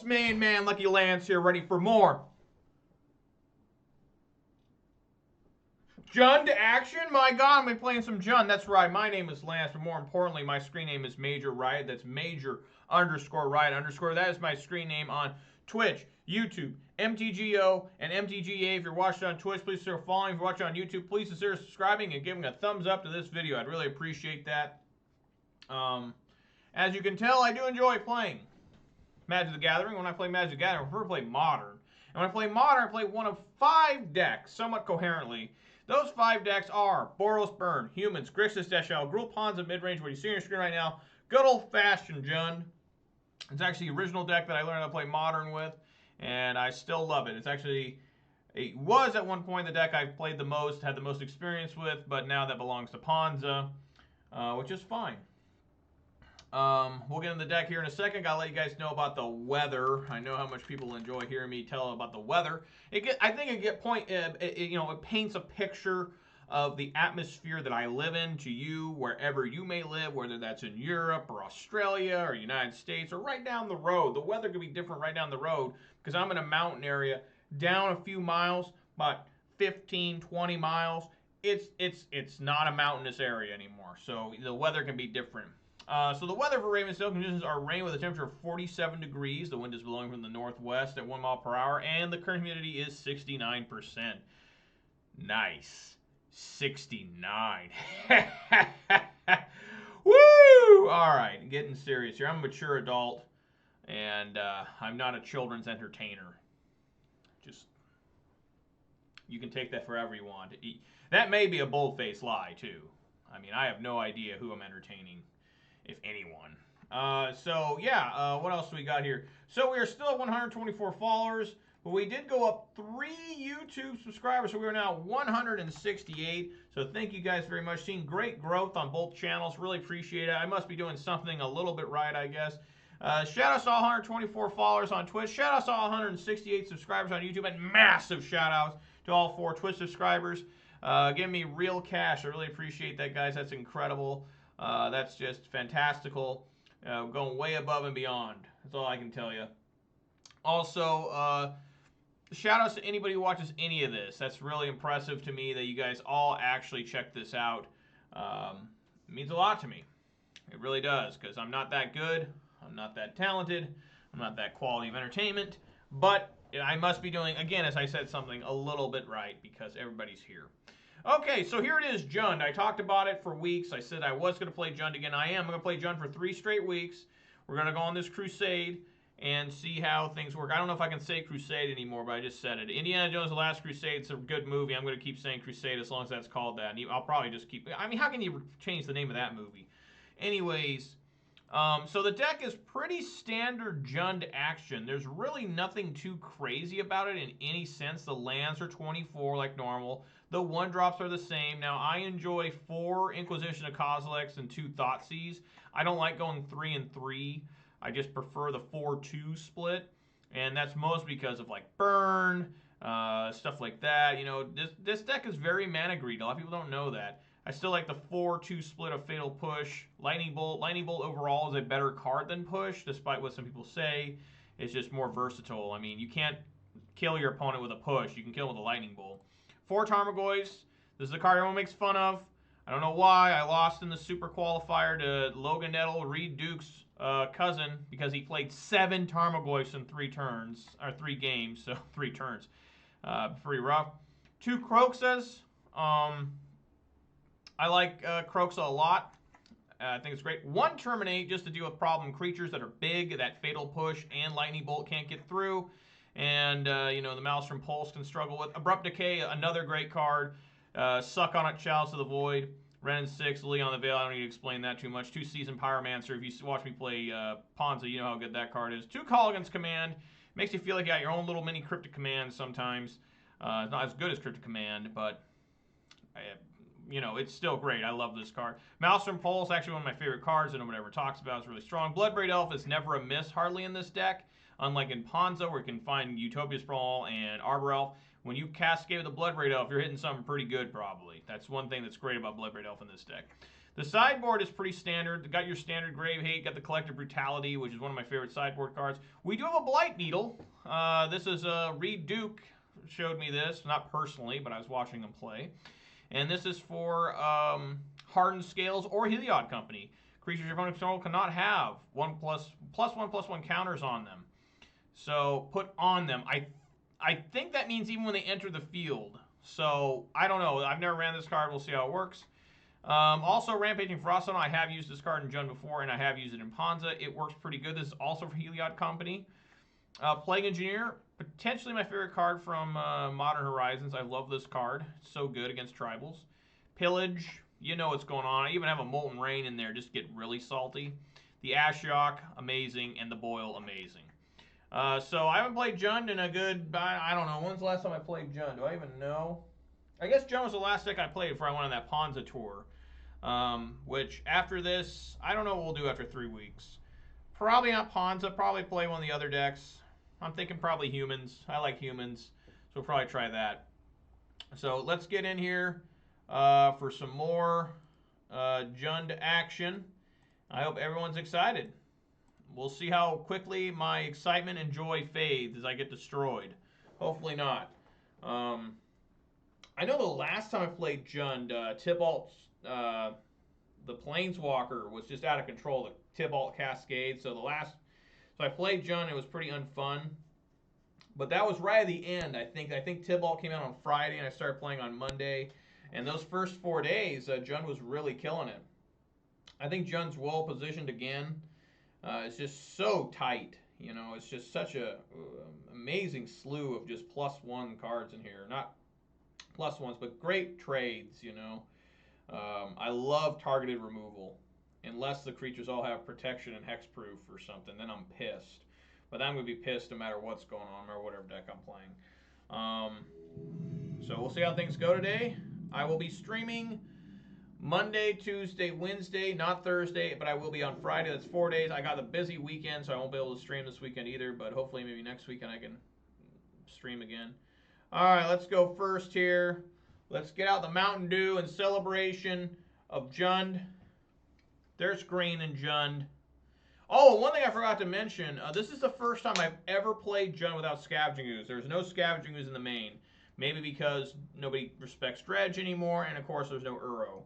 main man, Lucky Lance here, ready for more Jund action? My God, I'm playing some Jund. That's right. My name is Lance, but more importantly, my screen name is Major Riot. That's Major _ Riot _ That is my screen name on Twitch, YouTube, MTGO, and MTGA. If you're watching on Twitch, please consider following. If you're watching on YouTube, please consider subscribing and giving a thumbs up to this video. I'd really appreciate that. As you can tell, I do enjoy playing Magic the Gathering. When I play Magic the Gathering, I prefer to play Modern. And when I play Modern, I play one of 5 decks, somewhat coherently. Those 5 decks are Boros Burn, Humans, Grixis Deshel, Gruul Pawns of Midrange, what you see on your screen right now, good old-fashioned Jund. It's actually the original deck that I learned how to play Modern with, and I still love it. It was at one point the deck I've played the most, had the most experience with, but now that belongs to Ponza, which is fine. We'll get in the deck here in a second. Gotta let you guys know about the weather. I know how much people enjoy hearing me tell about the weather. I think it paints a picture of the atmosphere that I live in to you, wherever you may live, whether that's in Europe or Australia or United States or right down the road. The weather could be different right down the road because I'm in a mountain area down a few miles, about 15, 20 miles. It's not a mountainous area anymore, so the weather can be different. So the weather for Ravensdale conditions are rain with a temperature of 47 degrees. The wind is blowing from the northwest at 1 mile per hour, and the current humidity is 69%. Nice. 69. Woo! All right, getting serious here. I'm a mature adult, and I'm not a children's entertainer. You can take that forever you want. That may be a bold-faced lie, too. I mean, I have no idea who I'm entertaining, if anyone. What else do we got here? So we are still at 124 followers, but we did go up 3 YouTube subscribers, so we are now 168. So thank you guys very much. Seeing great growth on both channels. Really appreciate it. I must be doing something a little bit right, I guess. Shout outs to all 124 followers on Twitch. Shout outs to all 168 subscribers on YouTube. And massive shout outs to all 4 Twitch subscribers. Give me real cash. I really appreciate that, guys. That's incredible. That's just fantastical. Going way above and beyond. That's all I can tell you. Also, shout outs to anybody who watches any of this. That's really impressive to me that you guys all actually check this out. It means a lot to me. It really does, because I'm not that good. I'm not that talented. I'm not that quality of entertainment. But I must be doing, again, as I said, something a little bit right because everybody's here. Okay, so here it is, Jund. I talked about it for weeks. I said I was going to play Jund again. I am. I'm going to play Jund for 3 straight weeks. We're going to go on this crusade and see how things work. I don't know if I can say crusade anymore, but I just said it. Indiana Jones: The Last Crusade is a good movie. I'm going to keep saying crusade as long as that's called that. And I'll probably just keep... I mean, how can you change the name of that movie? Anyways... so the deck is pretty standard Jund action. There's really nothing too crazy about it in any sense. The lands are 24 like normal. The 1-drops are the same. Now, I enjoy 4 Inquisition of Kozileks and 2 Thoughtseize. I don't like going 3 and 3. I just prefer the 4-2 split. And that's mostly because of like Burn, stuff like that. You know, this deck is very mana greedy. A lot of people don't know that. I still like the 4-2 split of Fatal Push. Lightning Bolt. Lightning Bolt overall is a better card than Push, despite what some people say. It's just more versatile. I mean, you can't kill your opponent with a Push. You can kill with a Lightning Bolt. 4 Tarmogoyfs. This is the card everyone makes fun of. I don't know why. I lost in the Super Qualifier to Logan Nettle, Reed Duke's cousin, because he played 7 Tarmogoyfs in 3 turns, or 3 games, so 3 turns. Pretty rough. 2 Croxas. I like Croxa a lot. I think it's great. 1 Terminate, just to deal with problem creatures that are big, that Fatal Push and Lightning Bolt can't get through. And, the Maelstrom Pulse can struggle with. Abrupt Decay, another great card. Suck on it, Chalice of the Void. Ren 6, Leon the Veil, I don't need to explain that too much. 2 Seasoned Pyromancer, if you watch me play Ponza, you know how good that card is. 2 Colligan's Command, makes you feel like you got your own little mini Cryptic Command sometimes. It's not as good as Cryptic Command, but... it's still great. I love this card. Maelstrom Pulse, actually one of my favorite cards that nobody ever talks about. It's really strong. Bloodbraid Elf is never a miss hardly in this deck. Unlike in Ponza, where you can find Utopia Sprawl and Arbor Elf. When you cascade with the Bloodbraid Elf, you're hitting something pretty good, probably. That's one thing that's great about Bloodbraid Elf in this deck. The sideboard is pretty standard. Got your standard Grave Hate, got the Collective Brutality, which is one of my favorite sideboard cards. We do have a Blight Needle. This is Reed Duke showed me this, not personally, but I was watching him play. And this is for Hardened Scales or Heliod Company. Creatures your opponent control cannot have +1/+1 counters on them. So put on them. I think that means even when they enter the field. So I don't know. I've never ran this card. We'll see how it works. Also, Rampaging Froststone. I have used this card in Jund before, and I have used it in Ponza. It works pretty good. This is also for Heliod Company. Plague Engineer, potentially my favorite card from Modern Horizons. I love this card. It's so good against tribals. Pillage, you know what's going on. I even have a Molten Rain in there just to get really salty. The Ashiok, amazing, and the Boil, amazing. So I haven't played Jund in a good, I don't know. When's the last time I played Jund? Do I even know? I guess Jund was the last deck I played before I went on that Ponza tour. Which after this, I don't know what we'll do after 3 weeks. Probably not Ponza, probably play one of the other decks. I'm thinking probably humans. I like humans, so we'll probably try that. So let's get in here for some more Jund action. I hope everyone's excited. We'll see how quickly my excitement and joy fades as I get destroyed. Hopefully not. I know the last time I played Jund, Tybalt, the Planeswalker was just out of control. The Tybalt Cascade. So I played Jund. It was pretty unfun. But that was right at the end. I think Tybalt came out on Friday, and I started playing on Monday. And those first 4 days, Jund was really killing it. I think Jund's well positioned again. It's just so tight. You know, it's just such a amazing slew of just +1 cards in here. Not +1s, but great trades, you know. I love targeted removal. Unless the creatures all have protection and hexproof or something, then I'm pissed. But I'm going to be pissed no matter what's going on or whatever deck I'm playing. So we'll see how things go today. I will be streaming Monday, Tuesday, Wednesday, not Thursday, but I will be on Friday. That's 4 days. I got a busy weekend, so I won't be able to stream this weekend either, but hopefully maybe next weekend I can stream again. All right, let's go first here. Let's get out the Mountain Dew in celebration of Jund. There's green in Jund. Oh, one thing I forgot to mention. This is the first time I've ever played Jund without Scavenging Ooze. There's no Scavenging Ooze in the main. Maybe because nobody respects Dredge anymore, and of course there's no Uro.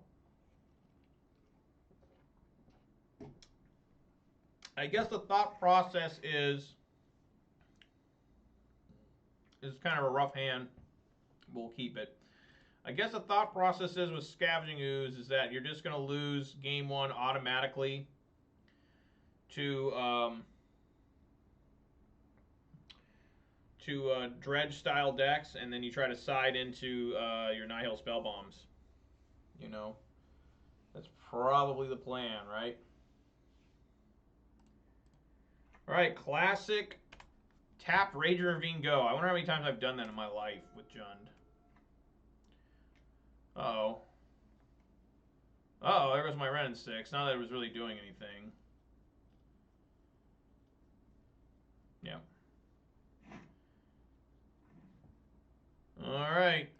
I guess the thought process is kind of a rough hand. We'll keep it. I guess the thought process is with Scavenging Ooze is that you're just going to lose game 1 automatically to Dredge style decks, and then you try to side into your Nihil Spell Bombs. You know, that's probably the plan, right? All right, classic tap Raging Ravine Go. I wonder how many times I've done that in my life with Jund. Uh-oh. Uh-oh, there goes my Ren 6. Not that it was really doing anything. Yeah. All right.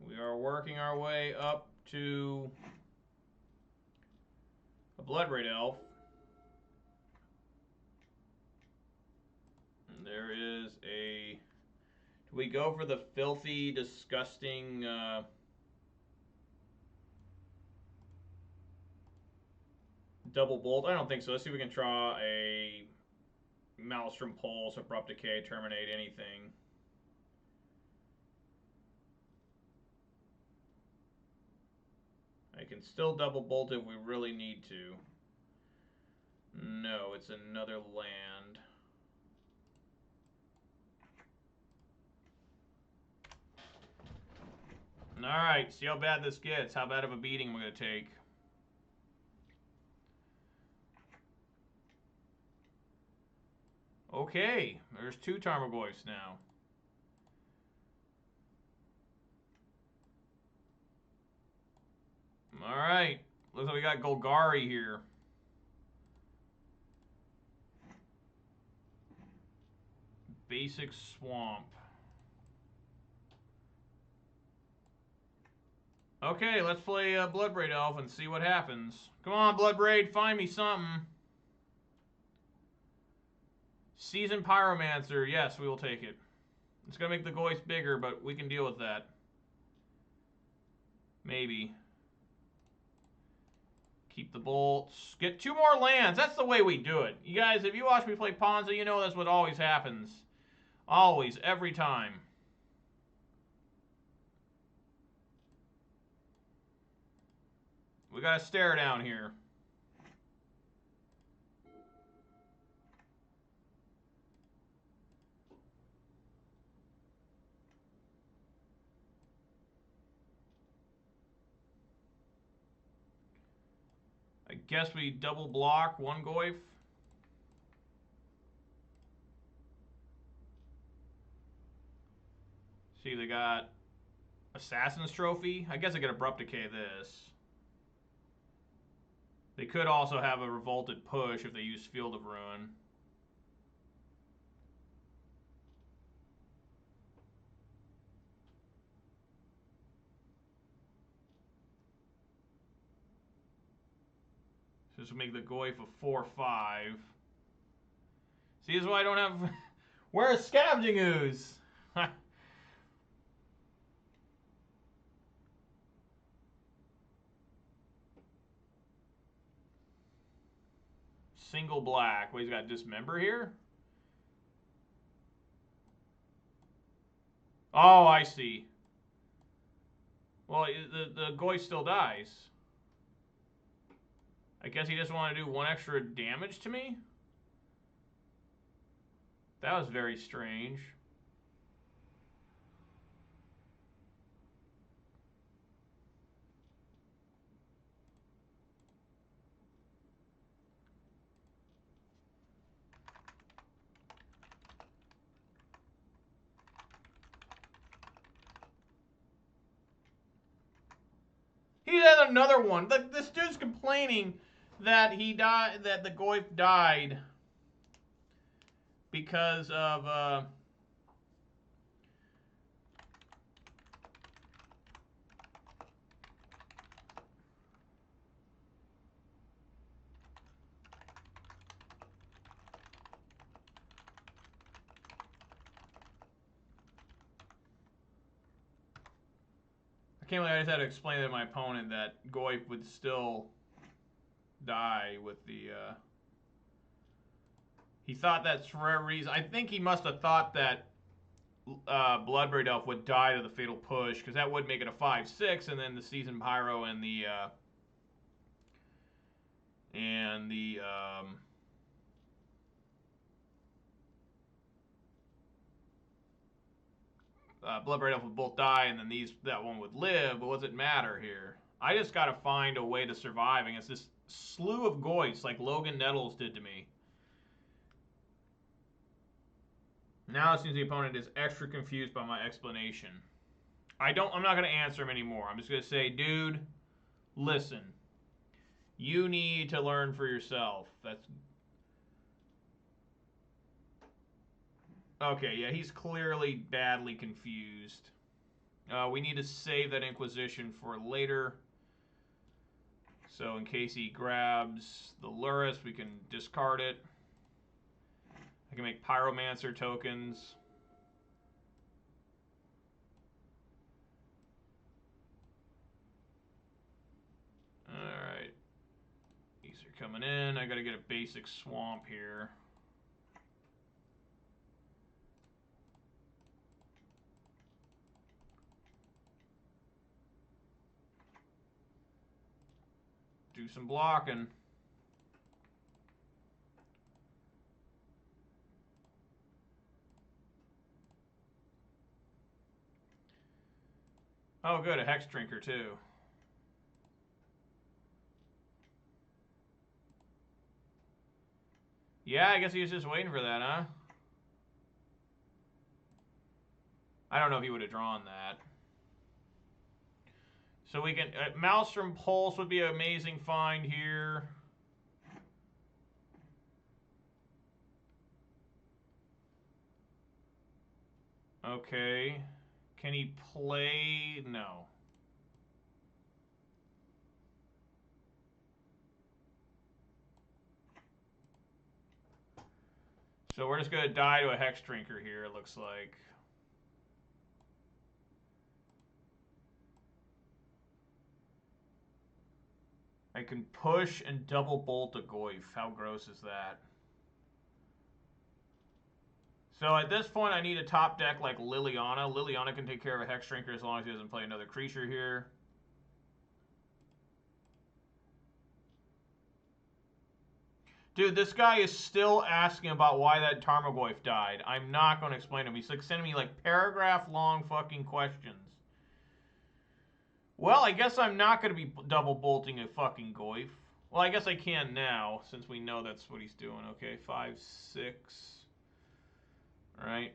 We are working our way up to a Blood Red Elf. And there is a... Do we go for the filthy, disgusting... double bolt? I don't think so. Let's see if we can draw a Maelstrom Pulse, Abrupt Decay, Terminate, anything. I can still double bolt if we really need to. No, it's another land. Alright, see how bad this gets. How bad of a beating we're going to take. Okay, there's 2 Tarmogoyfs now. Alright, looks like we got Golgari here. Basic Swamp. Okay, let's play Bloodbraid Elf and see what happens. Come on, Bloodbraid, find me something. Seasoned Pyromancer. Yes, we will take it. It's going to make the Goyfs bigger, but we can deal with that. Maybe. Keep the bolts. Get 2 more lands. That's the way we do it. You guys, if you watch me play Ponza, you know that's what always happens. Always, every time. We got to stare down here. I guess we double block 1 Goyf. See, they got Assassin's Trophy. I guess I could Abrupt Decay this. They could also have a Revolted Push if they use Field of Ruin. So this will make the Goyf a 4/5. See, this is why I don't have... Where's Scavenging Ooze? Single black. Wait, he's got Dismember here? Oh, I see. Well, the Goyf still dies. I guess he just wanted to do 1 extra damage to me? That was very strange. He had another one. This dude's complaining that he died, that the Goyf died because of I can't believe I just had to explain to my opponent that Goyf would still die with the he thought that's for a reason. I think he must have thought that Bloodbraid Elf would die to the Fatal Push, because that would make it a 5/6, and then the Seasoned Pyro and the Bloodbraid Elf would both die, and then that one would live. But what does it matter here? I just got to find a way to survive against this slew of Goyfs like Logan Nettles did to me. Now it seems the opponent is extra confused by my explanation. I'm not going to answer him anymore. I'm just going to say, dude, listen. You need to learn for yourself. That's okay. Yeah, he's clearly badly confused. We need to save that Inquisition for later. So in case he grabs the Lurrus, we can discard it. I can make Pyromancer tokens. Alright. These are coming in. I gotta get a basic swamp here. Do some blocking. Oh, good, a Hex Drinker, too. Yeah, I guess he was just waiting for that, huh? I don't know if he would have drawn that. So we can... Maelstrom Pulse would be an amazing find here. Okay. Can he play? No. So we're just going to die to a Hex Drinker here, it looks like. I can push and double bolt a Goyf. How gross is that? So at this point, I need a top deck like Liliana. Liliana can take care of a Hex Drinker as long as he doesn't play another creature here. Dude, this guy is still asking about why that Tarmogoyf died. I'm not going to explain to him. He's like sending me like paragraph-long fucking questions. Well, I guess I'm not going to be double bolting a fucking Goyf. Well, I guess I can now, since we know that's what he's doing. Okay, 5, 6. All right.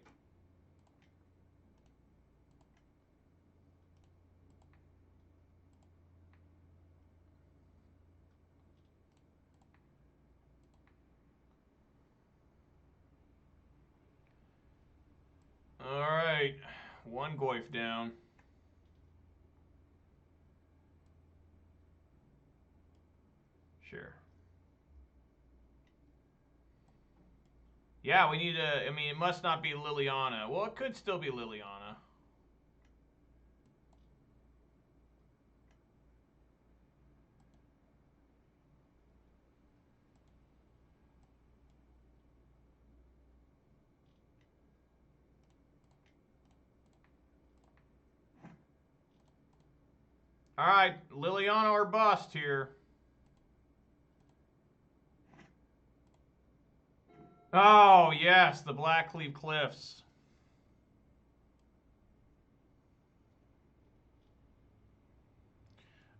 All right. One Goyf down. Sure. Yeah, we need to... I mean, it must not be Liliana. Well, it could still be Liliana. All right, Liliana or bust here. Oh, yes, the Blackcleave Cliffs.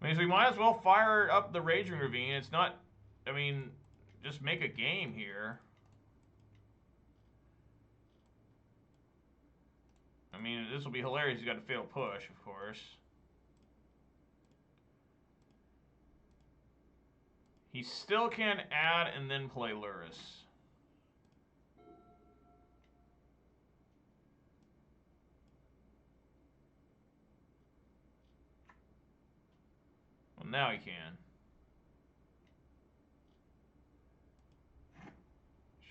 I mean, so we might as well fire up the Raging Ravine. It's not, I mean, just make a game here. I mean, this will be hilarious. He's got to fail push, of course. He still can add and then play Lurrus. Well, now he can.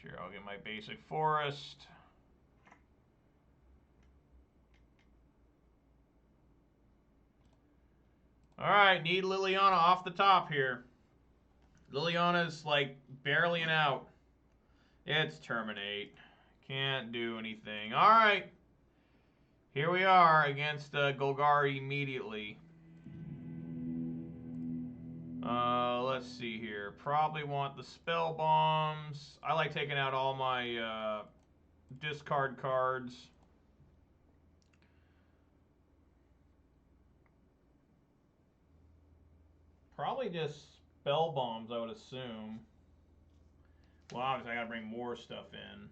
Sure, I'll get my basic forest. Alright, need Liliana off the top here. Liliana's like barely an out. It's terminate. Can't do anything. Alright. Here we are against Golgari immediately. Let's see here. Probably want the spell bombs. I like taking out all my discard cards. Probably just spell bombs, I would assume. Well, obviously I gotta bring more stuff in.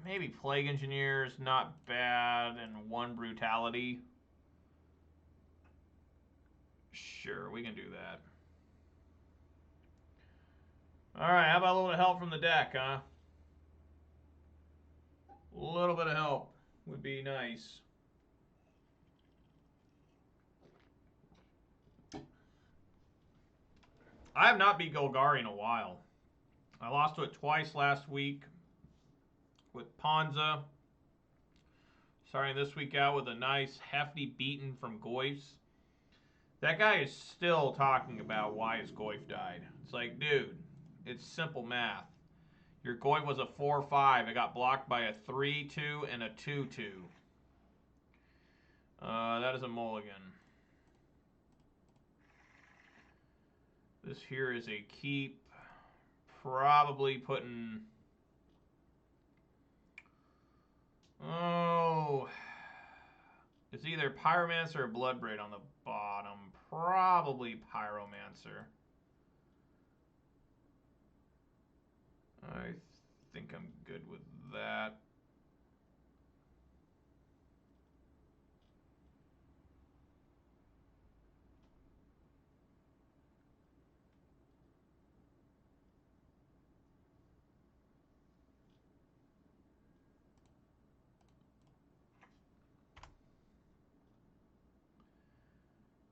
Maybe Plague Engineers, not bad, and 1 Brutality. Sure, we can do that. Alright, how about a little bit of help from the deck, huh? A little bit of help would be nice. I have not beat Golgari in a while. I lost to it twice last week with Ponza. Starting this week out with a nice hefty beating from Goyfs. That guy is still talking about why his Goyf died. It's like, dude, it's simple math. Your Goyf was a 4-5. It got blocked by a 3-2 and a 2-2. That is a mulligan. This here is a keep. Probably putting... Oh... It's either Pyromancer or Bloodbraid on the bottom. Probably Pyromancer. I think I'm good with that.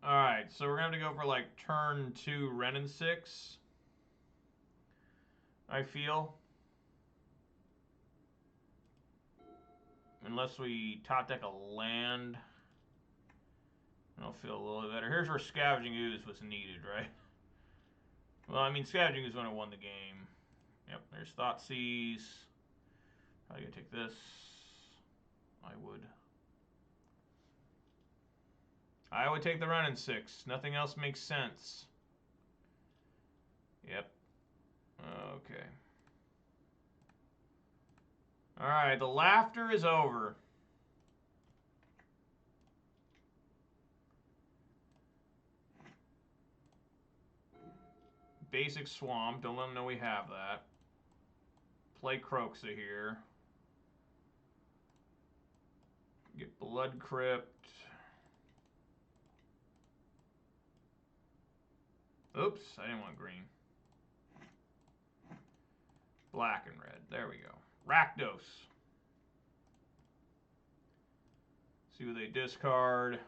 Alright, so we're going to go for like turn 2 Ren and 6. I feel. Unless we top deck a land, I'll feel a little better. Here's where Scavenging Ooze was needed, right? Well, I mean, Scavenging Ooze would have won the game. Yep, there's Thoughtseize. Probably gonna take this. I would take the run in 6. Nothing else makes sense. Yep. Okay. Alright, the laughter is over. Basic Swamp. Don't let them know we have that. Play Croxa here. Get Blood Crypt. Oops, I didn't want green. Black and red. There we go. Rakdos. See what they discard.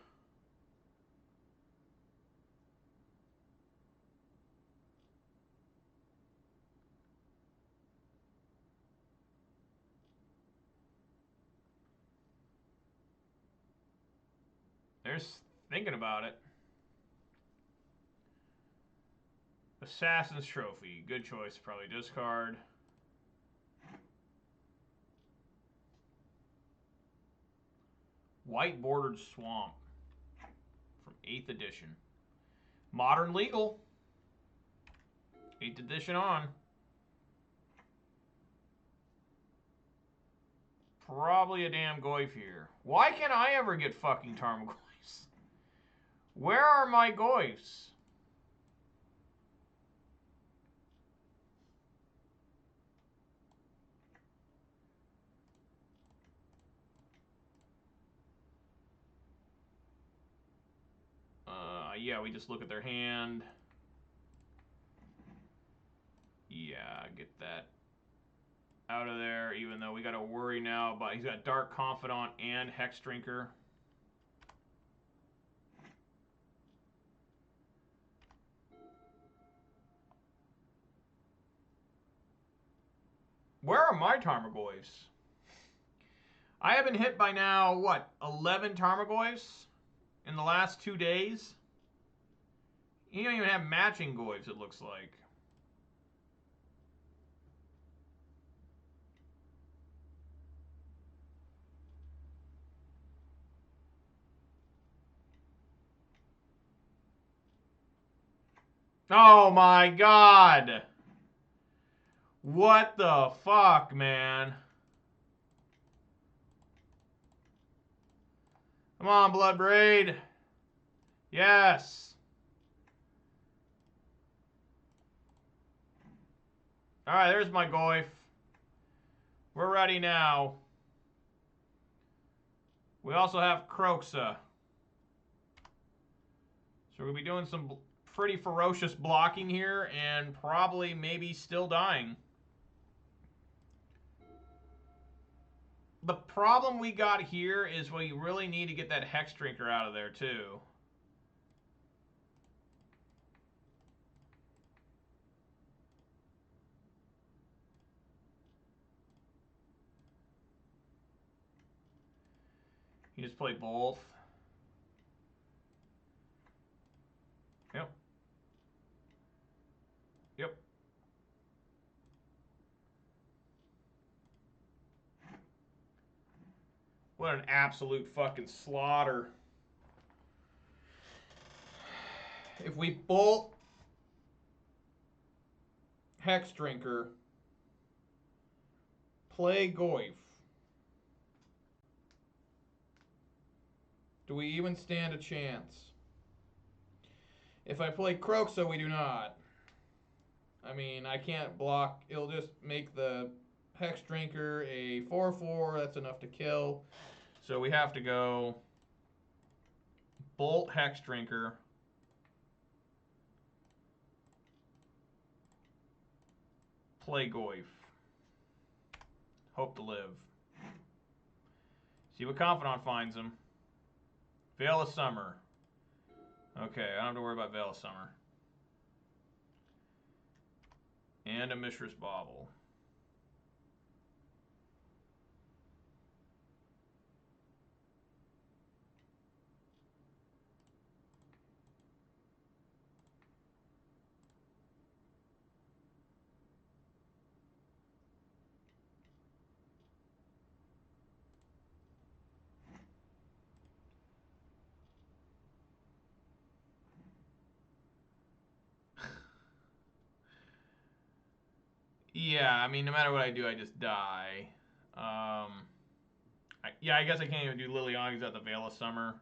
They're thinking about it. Assassin's Trophy. Good choice. Probably discard. White Bordered Swamp from 8th edition. Modern Legal. 8th edition on. Probably a damn Goyf here. Why can't I ever get fucking Tarmogoyfs? Where are my Goyfs? Yeah, we just look at their hand. Yeah, get that out of there, even though we got to worry now about... He's got Dark Confidant and Hex Drinker. Where are my Tarmogoyfs? I have been hit by now, what, 11 Tarmogoyfs in the last 2 days? You don't even have matching Goyfs, it looks like. Oh my god! What the fuck, man? Come on, Bloodbraid. Yes. Alright, there's my Goyf. We're ready now. We also have Croxa. So we're going to be doing some pretty ferocious blocking here and probably maybe still dying. The problem we got here is we really need to get that Hex Drinker out of there too. You just play both. Yep. Yep. What an absolute fucking slaughter. If we bolt Hex Drinker, play Goyf, do we even stand a chance? If I play Croxa, we do not. I mean, I can't block. It'll just make the Hex Drinker a 4/4. That's enough to kill. So we have to go Bolt Hex Drinker. Play Goyf. Hope to live. See what Confidant finds him. Veil of Summer. Okay, I don't have to worry about Veil of Summer. And a Mishra's Bauble. Yeah, I mean, no matter what I do, I just die. Yeah, I guess I can't even do Liliana's at the Veil of Summer.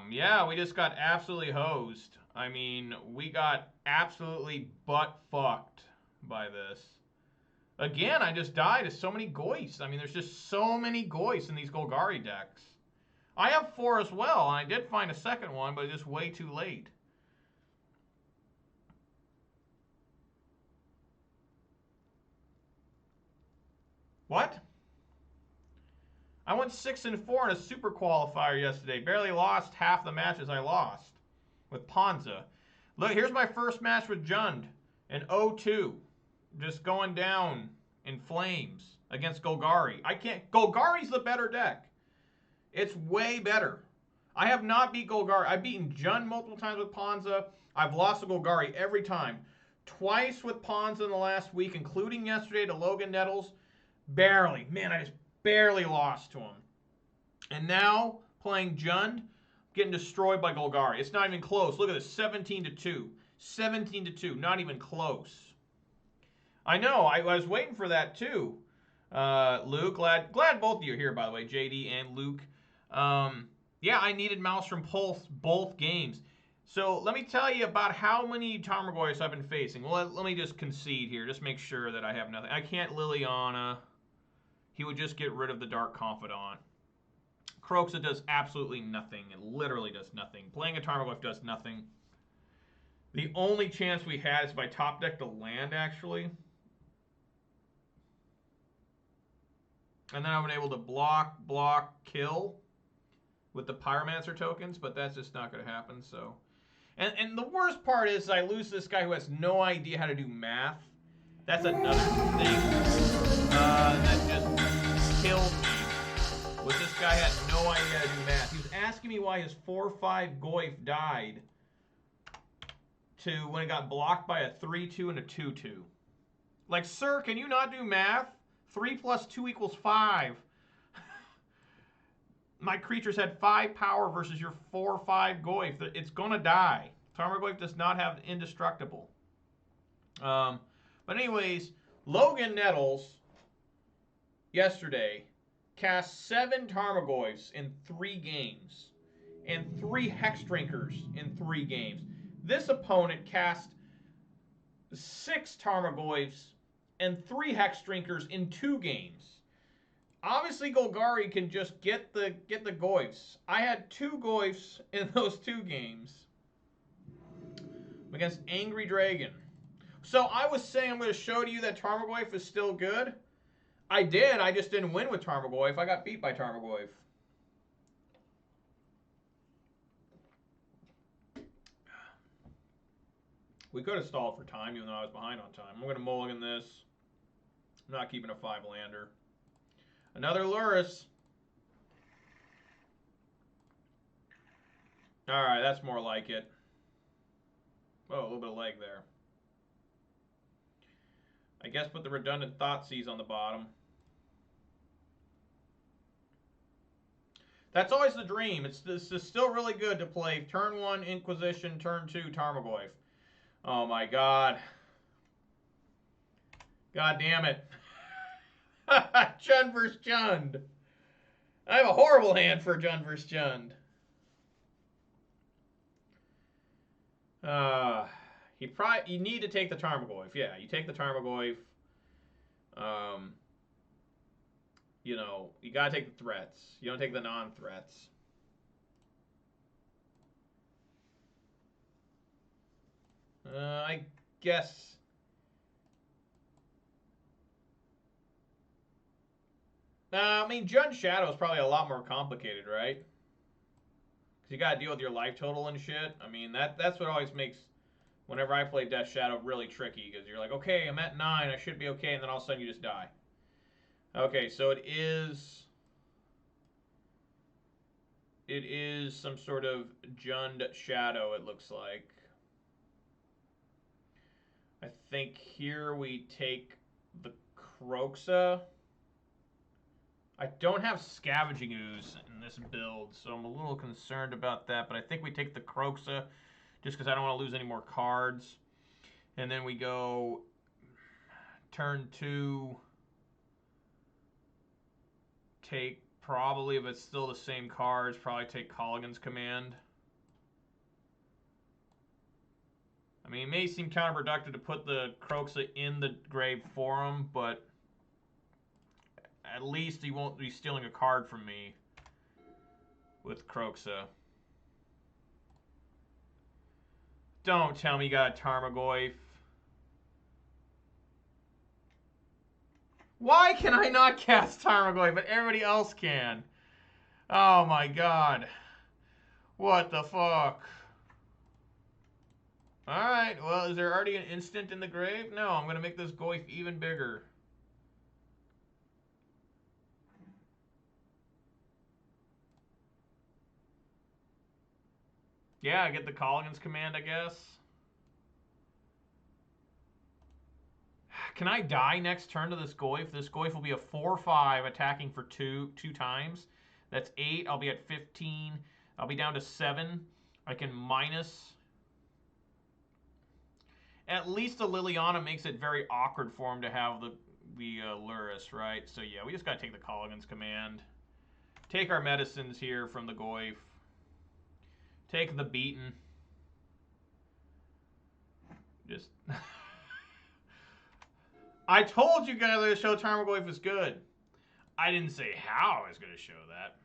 Yeah, we just got absolutely hosed. I mean, we got absolutely butt fucked by this. Again, I just died to so many Goyfs. I mean, there's just so many Goyfs in these Golgari decks. I have 4 as well, and I did find a second one, but it's just way too late. What? I went 6-4 in a super qualifier yesterday. Barely lost half the matches I lost with Ponza. Look, here's my first match with Jund in 0-2. Just going down in flames against Golgari. I can't. Golgari's the better deck. It's way better. I have not beat Golgari. I've beaten Jund multiple times with Ponza. I've lost to Golgari every time. Twice with Ponza in the last week, including yesterday to Logan Nettles. Barely. Man, I just barely lost to him. And now, playing Jund, getting destroyed by Golgari. It's not even close. Look at this, 17-2. 17-2, not even close. I know, I was waiting for that too. Luke, glad both of you are here, by the way, JD and Luke. Yeah, I needed Mouse from Pulse both games. So let me tell you about how many Tarmogoyfs I've been facing. Well, let me just concede here. Just make sure that I have nothing. I can't Liliana. He would just get rid of the Dark Confidant. Kroxa does absolutely nothing. It literally does nothing. Playing a Tarmogoyf does nothing. The only chance we had is if I top deck the land, actually. And then I've been able to block, kill with the Pyromancer tokens, but that's just not going to happen, so. And the worst part is I lose this guy who has no idea how to do math. That's another thing that just killed me. Was this guy had no idea how to do math. He was asking me why his 4/5 Goyf died to when it got blocked by a 3/2 and a 2/2. Like, sir, can you not do math? 3 + 2 = 5. My creatures had 5 power versus your 4/5 Goyf. It's gonna die. Tarmogoyf does not have indestructible. But anyways, Logan Nettles yesterday cast 7 Tarmogoyfs in 3 games and 3 Hex Drinkers in 3 games. This opponent cast 6 Tarmogoyfs and 3 Hex Drinkers in 2 games. Obviously, Golgari can just get the Goyfs. I had 2 Goyfs in those 2 games against Angry Dragon. So I was saying I'm going to show to you that Tarmogoyf is still good. I did. I just didn't win with Tarmogoyf. I got beat by Tarmogoyf. We could have stalled for time, even though I was behind on time. I'm going to mulligan this. I'm not keeping a 5-lander. Another Lurrus. Alright, that's more like it. Oh, a little bit of leg there. I guess put the redundant Thoughtseize on the bottom. That's always the dream. This is still really good to play turn 1 Inquisition, turn 2 Tarmogoyf. Oh my god. God damn it. Jund vs. Jund. I have a horrible hand for Jund vs. Jund. You need to take the Tarmogoyf. Yeah, you take the Tarmogoyf. You know, you gotta take the threats. You don't take the non-threats. I guess. I mean, Jund Shadow is probably a lot more complicated, right? Because you gotta deal with your life total and shit. I mean, that's what always makes Whenever I play Death Shadow, really tricky because you're like, okay, I'm at 9, I should be okay, and then all of a sudden you just die. Okay, so it is some sort of Jund Shadow, it looks like. I think here we take the Kroxa. I don't have Scavenging Ooze in this build, so I'm a little concerned about that, but I think we take the Kroxa just because I don't want to lose any more cards. And then we go turn 2, take probably, if it's still the same cards, probably take Colligan's Command. I mean, it may seem counterproductive to put the Kroxa in the grave for him, but at least he won't be stealing a card from me with Kroxa. Don't tell me you got a Tarmogoyf. Why can I not cast Tarmogoyf, but everybody else can? Oh my god. What the fuck? Alright, well, is there already an instant in the grave? No, I'm going to make this Goyf even bigger. Yeah, I get the Colligan's Command, I guess. Can I die next turn to this Goyf? This Goyf will be a 4/5 attacking for two times. That's 8. I'll be at 15. I'll be down to 7. I can minus. At least the Liliana makes it very awkward for him to have the Lurrus, right? So yeah, we just gotta take the Colligan's Command. Take our medicines here from the Goyf. Take the beaten. Just... I told you guys the show Tarmogoyf was good. I didn't say how I was going to show that.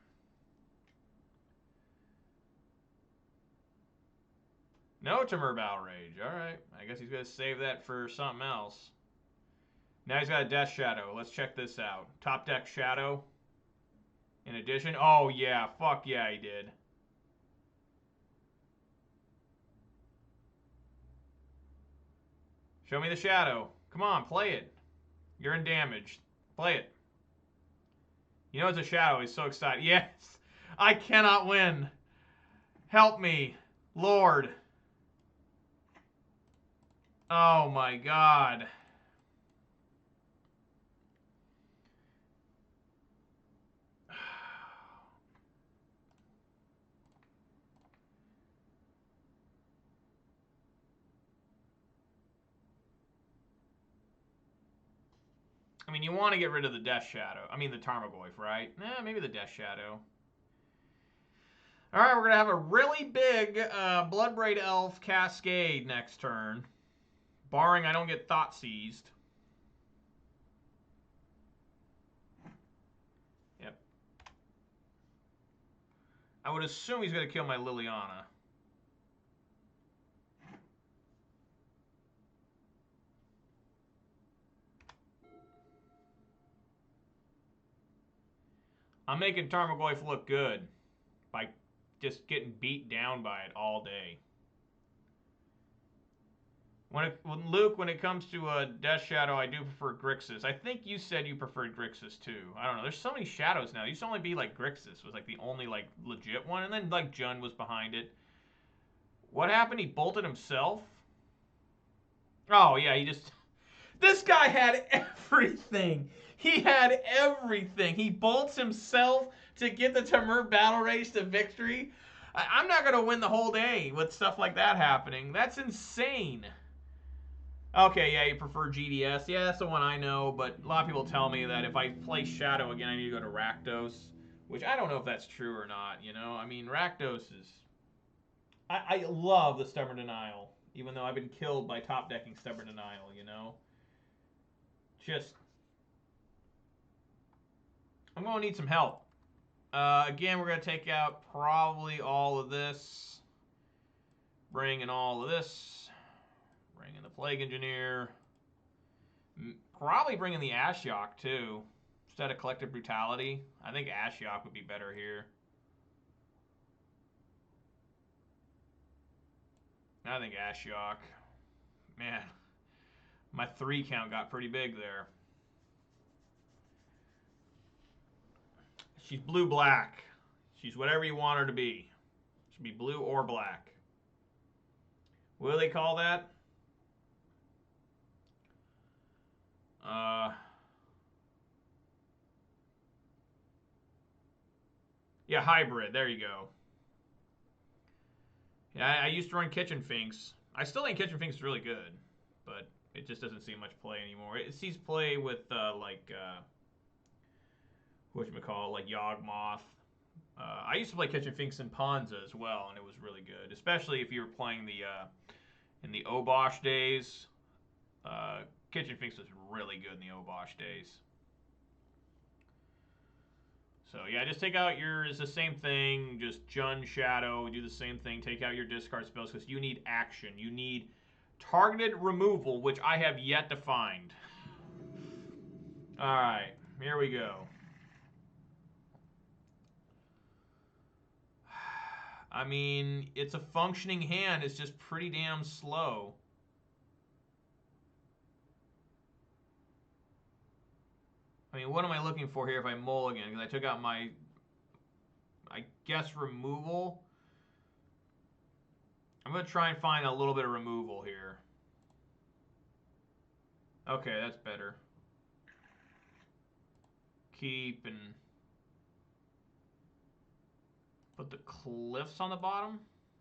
No Temur Battle Rage. Alright. I guess he's going to save that for something else. Now he's got a Death Shadow. Let's check this out. Top deck Shadow. In addition. Oh, yeah. Fuck yeah, he did. Show me the Shadow. Come on, play it. You're in damage. Play it. You know it's a Shadow. He's so excited. Yes. I cannot win. Help me. Lord. Oh my god. I mean, you want to get rid of the Death Shadow. I mean, the Tarmogoyf, right? Maybe the Death Shadow. Alright, we're going to have a really big Bloodbraid Elf Cascade next turn. Barring I don't get Thought Seized. Yep. I would assume he's going to kill my Liliana. I'm making Tarmogoyf look good by just getting beat down by it all day. Luke, when it comes to a Death Shadow, I do prefer Grixis. I think you said you preferred Grixis too. I don't know. There's so many shadows now. It used to only be like Grixis was like the only like legit one, and then like Jund was behind it. What happened? He bolted himself? Oh yeah, he just... This guy had everything. He had everything. He bolts himself to get the Temur Battle Rage to victory. I'm not going to win the whole day with stuff like that happening. That's insane. Okay, yeah, you prefer GDS. Yeah, that's the one I know, but a lot of people tell me that if I play Shadow again, I need to go to Rakdos, which I don't know if that's true or not, you know? I mean, Rakdos is... I love the Stubborn Denial, even though I've been killed by top-decking Stubborn Denial, you know? Just... I'm going to need some help. Again, we're going to take out probably all of this. Bring in all of this. Bring in the Plague Engineer. Probably bring in the Ashiok, too. Instead of Collective Brutality. I think Ashiok would be better here. I think Ashiok. Man, my 3 count got pretty big there. She's blue-black. She's whatever you want her to be. She should be blue or black. What do they call that? Yeah, hybrid. There you go. Yeah, I used to run Kitchen Finks. I still think Kitchen Finks is really good, but it just doesn't see much play anymore. It sees play with whatchamacallit, like Yawgmoth. I used to play Kitchen Finks in Ponza as well, and it was really good, especially if you were playing the in the Obosh days. Kitchen Finks was really good in the Obosh days. So yeah, just take out it's the same thing, just Jund Shadow, do the same thing, take out your discard spells because you need action. You need targeted removal, which I have yet to find. Alright, here we go. I mean, it's a functioning hand, it's just pretty damn slow. I mean, what am I looking for here if I mulligan? Because I took out my, I guess, removal. I'm going to try and find a little bit of removal here. Okay, that's better. Keep and put the Cliffs on the bottom?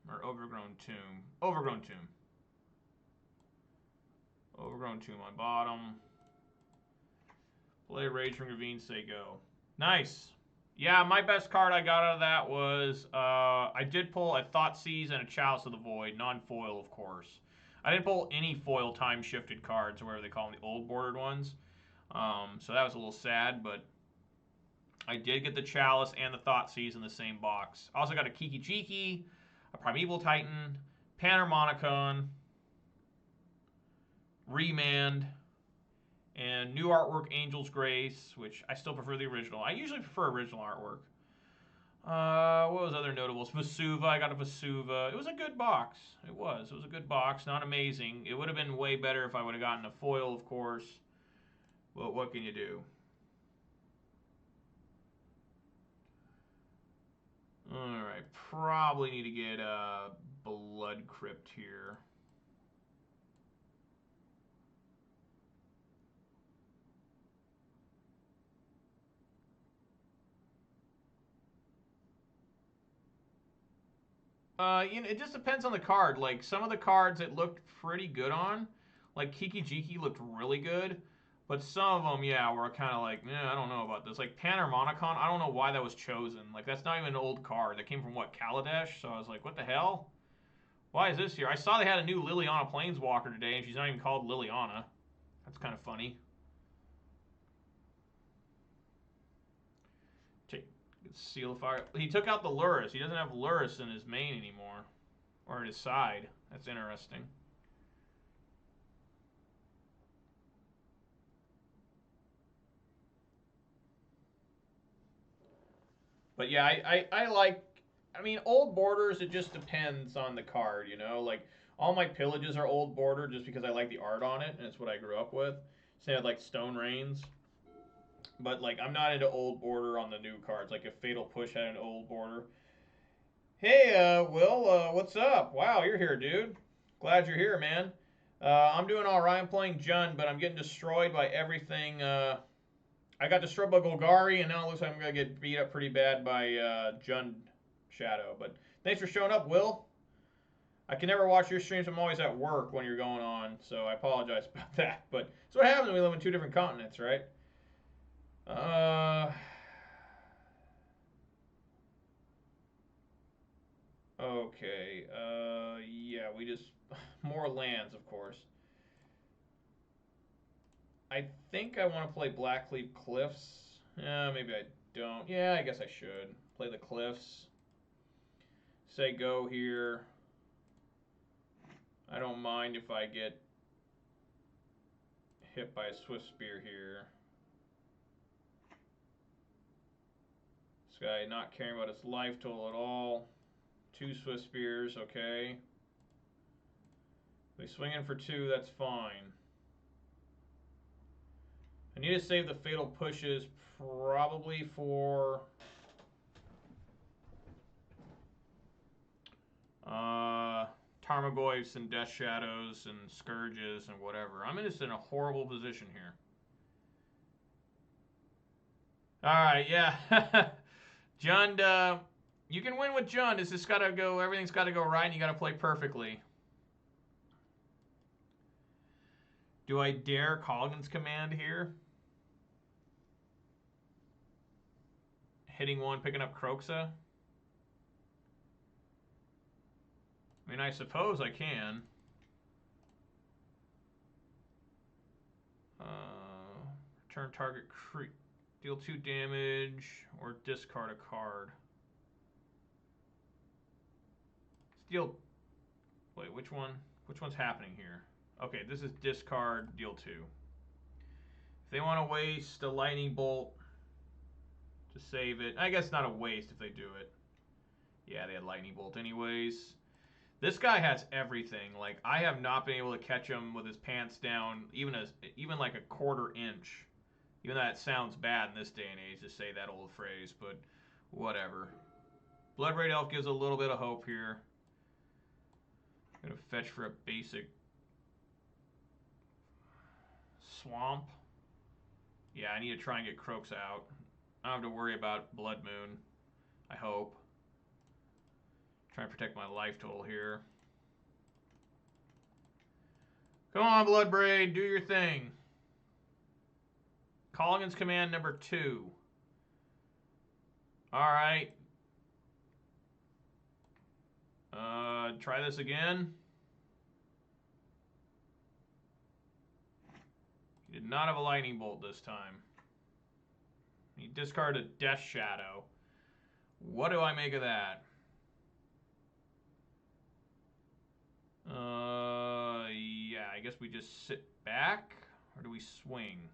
Or Overgrown Tomb? Overgrown Tomb. Overgrown Tomb on bottom. Play Raging Ravine, say go. Nice. Yeah, my best card I got out of that was, I did pull a Thoughtseize and a Chalice of the Void, non-foil, of course. I didn't pull any foil time-shifted cards, or whatever they call them, the old bordered ones. So that was a little sad, but I did get the Chalice and the Thoughtseize in the same box. I also got a Kiki-Jiki, a Primeval Titan, Panharmonicon, Remand, and new artwork, Angel's Grace, which I still prefer the original. I usually prefer original artwork. What was other notables? Vesuva, I got a Vesuva. It was a good box. It was a good box. Not amazing. It would have been way better if I would have gotten a foil, of course. Well, what can you do? Alright, probably need to get a Blood Crypt here. It just depends on the card. Like, some of the cards it looked pretty good on. Like, Kiki-Jiki looked really good. But some of them, yeah, were kind of like, I don't know about this. Like, Panharmonicon, I don't know why that was chosen. Like, that's not even an old card. That came from, what, Kaladesh? So I was like, what the hell? Why is this here? I saw they had a new Liliana Planeswalker today, and she's not even called Liliana. That's kind of funny. Seal of Fire. He took out the Lurrus. He doesn't have Lurrus in his main anymore. Or at his side. That's interesting. But yeah, I like... I mean, old borders, it just depends on the card, you know? Like, all my pillages are old border just because I like the art on it, and it's what I grew up with. Say I like Stone Rains. But, like, I'm not into old border on the new cards. Like, if Fatal Push had an old border. Hey, Will, what's up? Wow, you're here, dude. Glad you're here, man. I'm doing all right. I'm playing Jund, but I'm getting destroyed by everything. I got destroyed by Golgari, and now it looks like I'm going to get beat up pretty bad by Jund Shadow. But thanks for showing up, Will. I can never watch your streams. I'm always at work when you're going on, so I apologize about that. But that's what happens when we live in 2 different continents, right? Okay. Yeah, we just... More lands, of course. I think I want to play Blackleaf Cliffs. Yeah, maybe I don't. Yeah, I guess I should. Play the Cliffs. Say go here. I don't mind if I get hit by a Swift Spear here. This guy not caring about his life total at all. 2 Swift Spears, okay. We swing in for 2, that's fine. I need to save the fatal pushes probably for Tarmogoyfs and Death Shadows and Scourges and whatever. I'm just in a horrible position here. Alright, yeah. Jund, you can win with Jund. It's just gotta go, everything's gotta go right and you gotta play perfectly. Do I dare Colligan's Command here? Hitting 1, picking up Kroxa? I mean, I suppose I can. Return target, deal 2 damage, or discard a card. Deal. Wait, which one? Which one's happening here? Okay, this is discard, deal 2. If they want to waste a lightning bolt to save it, I guess not a waste if they do it. Yeah, they had lightning bolt anyways. This guy has everything. Like, I have not been able to catch him with his pants down, even like a quarter inch. Even though that sounds bad in this day and age to say that old phrase, but whatever. Bloodbraid Elf gives a little bit of hope here. I'm gonna fetch for a basic swamp. Yeah, I need to try and get Kroxa out. I don't have to worry about Blood Moon, I hope. Try and protect my life total here. Come on, Bloodbraid, do your thing. Colligan's Command number 2. Alright. Try this again. He did not have a lightning bolt this time. He discarded Death Shadow. What do I make of that? Yeah, I guess we just sit back, or do we swing?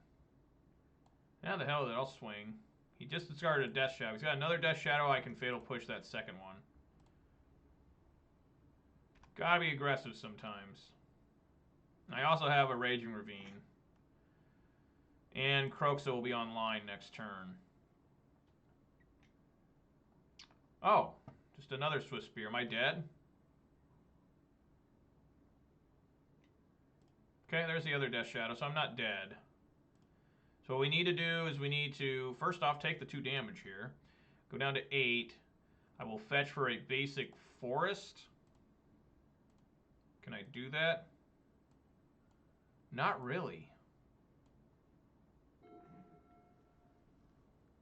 How the hell did I'll swing? He just discarded a Death Shadow. He's got another Death Shadow. I can fatal push that second one. Gotta be aggressive sometimes. I also have a Raging Ravine. And Kroxa will be online next turn. Oh, just another Swift Spear. Am I dead? Okay, there's the other Death Shadow, so I'm not dead. So what we need to do is we need to, first off, take the 2 damage here. Go down to 8. I will fetch for a basic forest. Can I do that? Not really.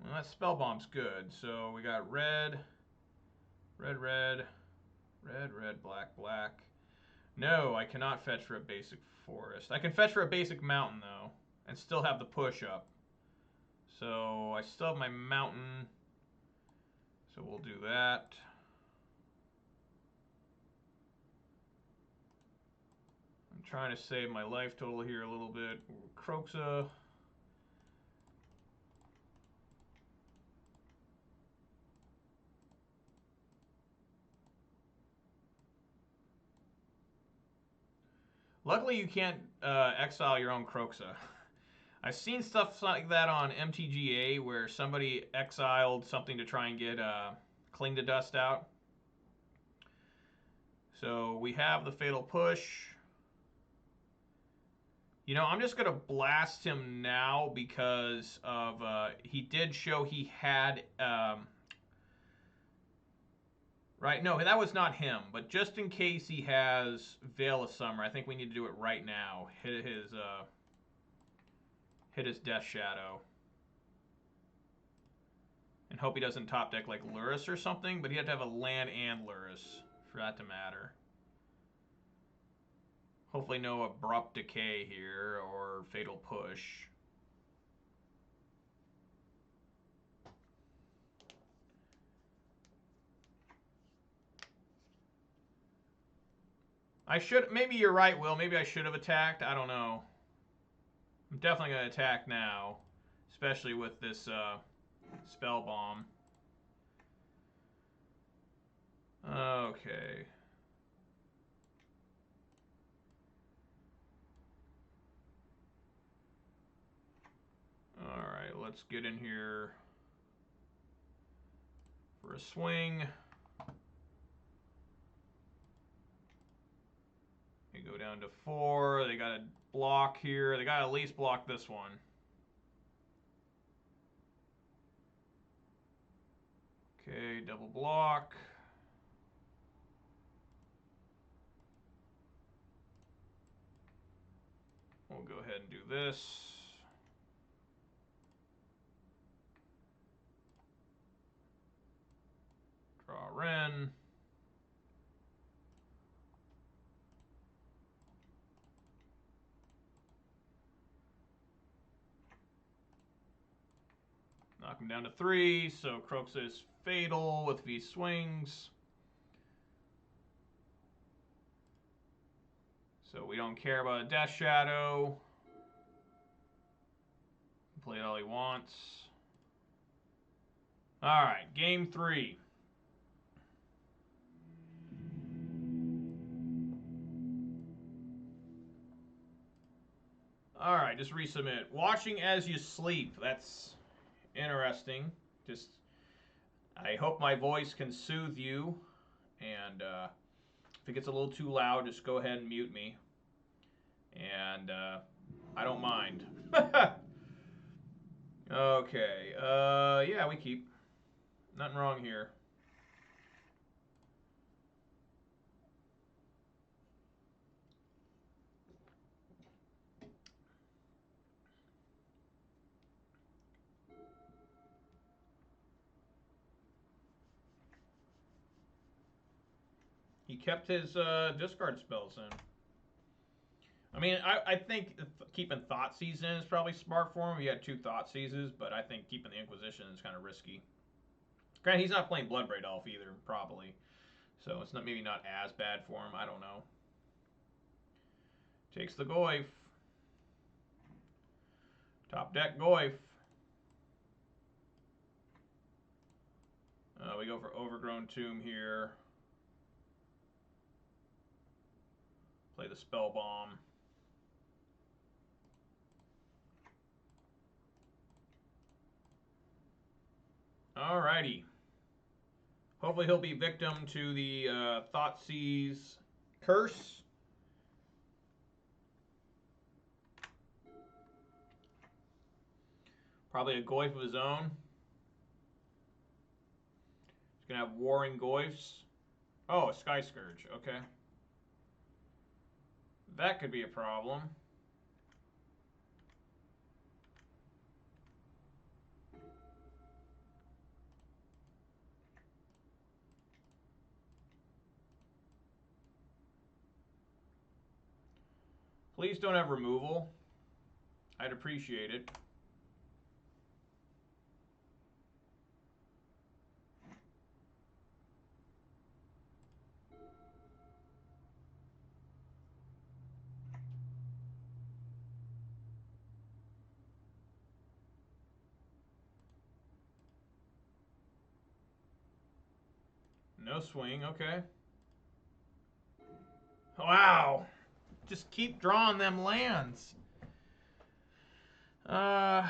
Well, that spell bomb's good. So we got red, red, red, red, red, black, black. No, I cannot fetch for a basic forest. I can fetch for a basic mountain, though, and still have the push up. So I still have my mountain. So we'll do that. I'm trying to save my life total here a little bit. Kroxa. Luckily, you can't exile your own Kroxa. I've seen stuff like that on MTGA where somebody exiled something to try and get Cling to Dust out. So we have the Fatal Push. You know, I'm just going to blast him now because of he did show he had... right, no, that was not him. But just in case he has Veil of Summer, I think we need to do it right now. Hit his Death Shadow. And hope he doesn't top deck like Lurrus or something, but he had to have a land and Lurrus for that to matter. Hopefully no Abrupt Decay here or Fatal Push. I should, maybe you're right, Will. Maybe I should have attacked. I don't know. I'm definitely going to attack now, especially with this Spell Bomb. Okay. let's get in here for a swing. They go down to 4. They got a block here. They got to at least block this one. Okay, double block. We'll go ahead and do this. Draw Wren. Knock him down to 3, so Croaks is fatal with V swings. So we don't care about a Death Shadow. Play it all he wants. Alright, game 3. Alright, just resubmit. Watching as you sleep. That's interesting. Just, I hope my voice can soothe you. And if it gets a little too loud, just go ahead and mute me. And I don't mind. Okay. Yeah, we keep. Nothing wrong here. He kept his discard spells in. I mean, I think keeping Thoughtseize in is probably smart for him. He had 2 Thoughtseizes, but I think keeping the Inquisition is kind of risky. Granted, he's not playing Bloodbraid Elf either, probably. So it's not maybe not as bad for him. I don't know. Takes the Goyf. Top deck Goyf. We go for Overgrown Tomb here. Play the Spell Bomb. Alrighty. Hopefully he'll be victim to the Thoughtseize curse. Probably a Goyf of his own. He's going to have Warring Goyfs. Oh, a Sky Scourge. Okay. That could be a problem. Please don't have removal. I'd appreciate it. No swing, okay. Wow. Just keep drawing them lands. Yeah,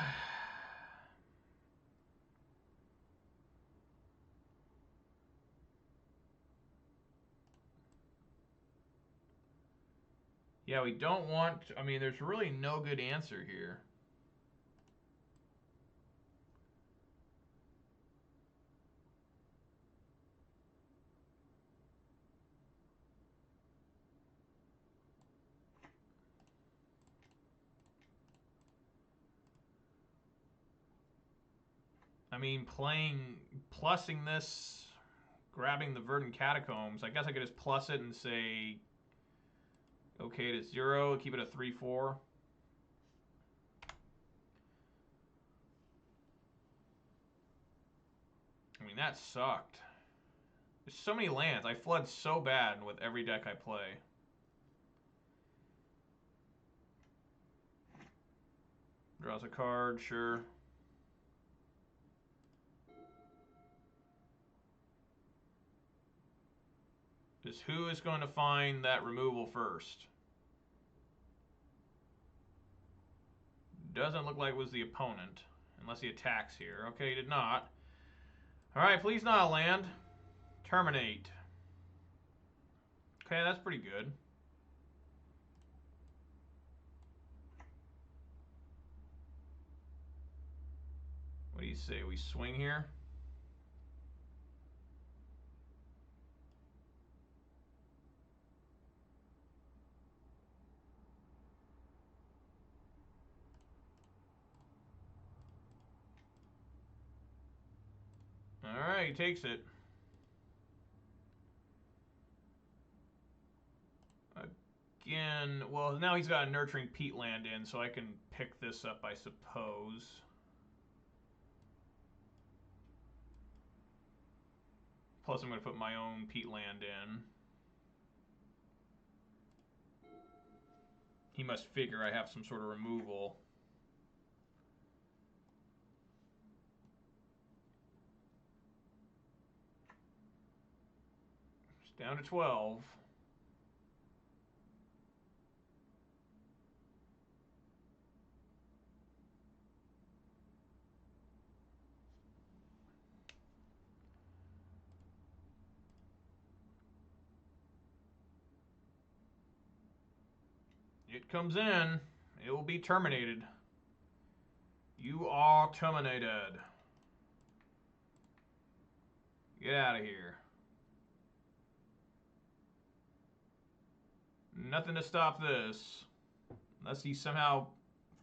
we don't want... I mean, there's really no good answer here. I mean, plussing this, grabbing the Verdant Catacombs, I guess I could just plus it and say, okay to 0, keep it a 3-4. I mean, that sucked. There's so many lands. I flood so bad with every deck I play. Draws a card, sure. Just who is going to find that removal first? Doesn't look like it was the opponent. Unless he attacks here. Okay, he did not. Alright, please not a land. Terminate. Okay, that's pretty good. What do you say? We swing here? Alright, he takes it. Again, well, now he's got a nurturing peat land in, so I can pick this up, I suppose. Plus, I'm going to put my own peat land in. He must figure I have some sort of removal. It's down to 12. It comes in. It will be terminated. You are terminated. Get out of here. Nothing to stop this. Unless he somehow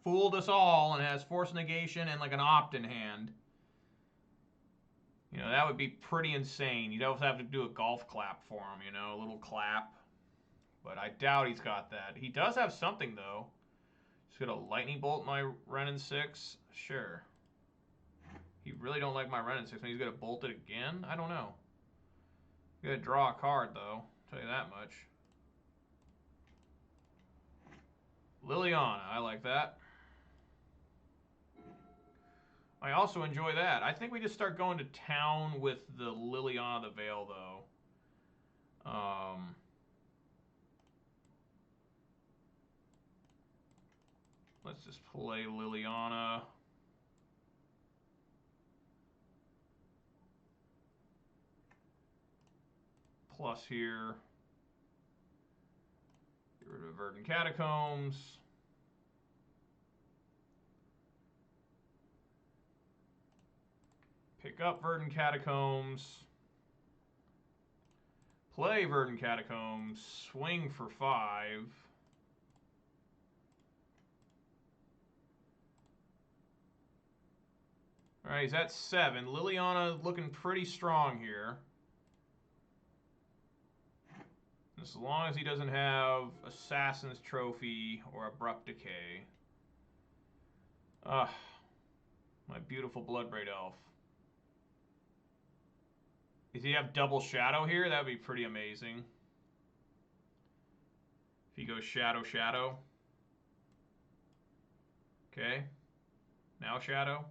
fooled us all and has force negation and like an opt in hand. You know, that would be pretty insane. You'd always have to do a golf clap for him, you know, a little clap. But I doubt he's got that. He does have something, though. He's got a lightning bolt my Renin 6. Sure. He really don't like my Renin 6. Maybe he's going to bolt it again? I don't know. He's going to draw a card, though. I'll tell you that much. Liliana. I like that. I also enjoy that. I think we just start going to town with the Liliana the Veil, though. Let's just play Liliana. Plus here. Get rid of Verdant Catacombs. Pick up Verdant Catacombs. Play Verdant Catacombs. Swing for 5. Alright, he's at 7. Liliana looking pretty strong here. As long as he doesn't have Assassin's Trophy or Abrupt Decay. Ah, my beautiful Bloodbraid Elf. Does he have double Shadow here? That would be pretty amazing. If he goes Shadow, Shadow. Okay. Now Shadow.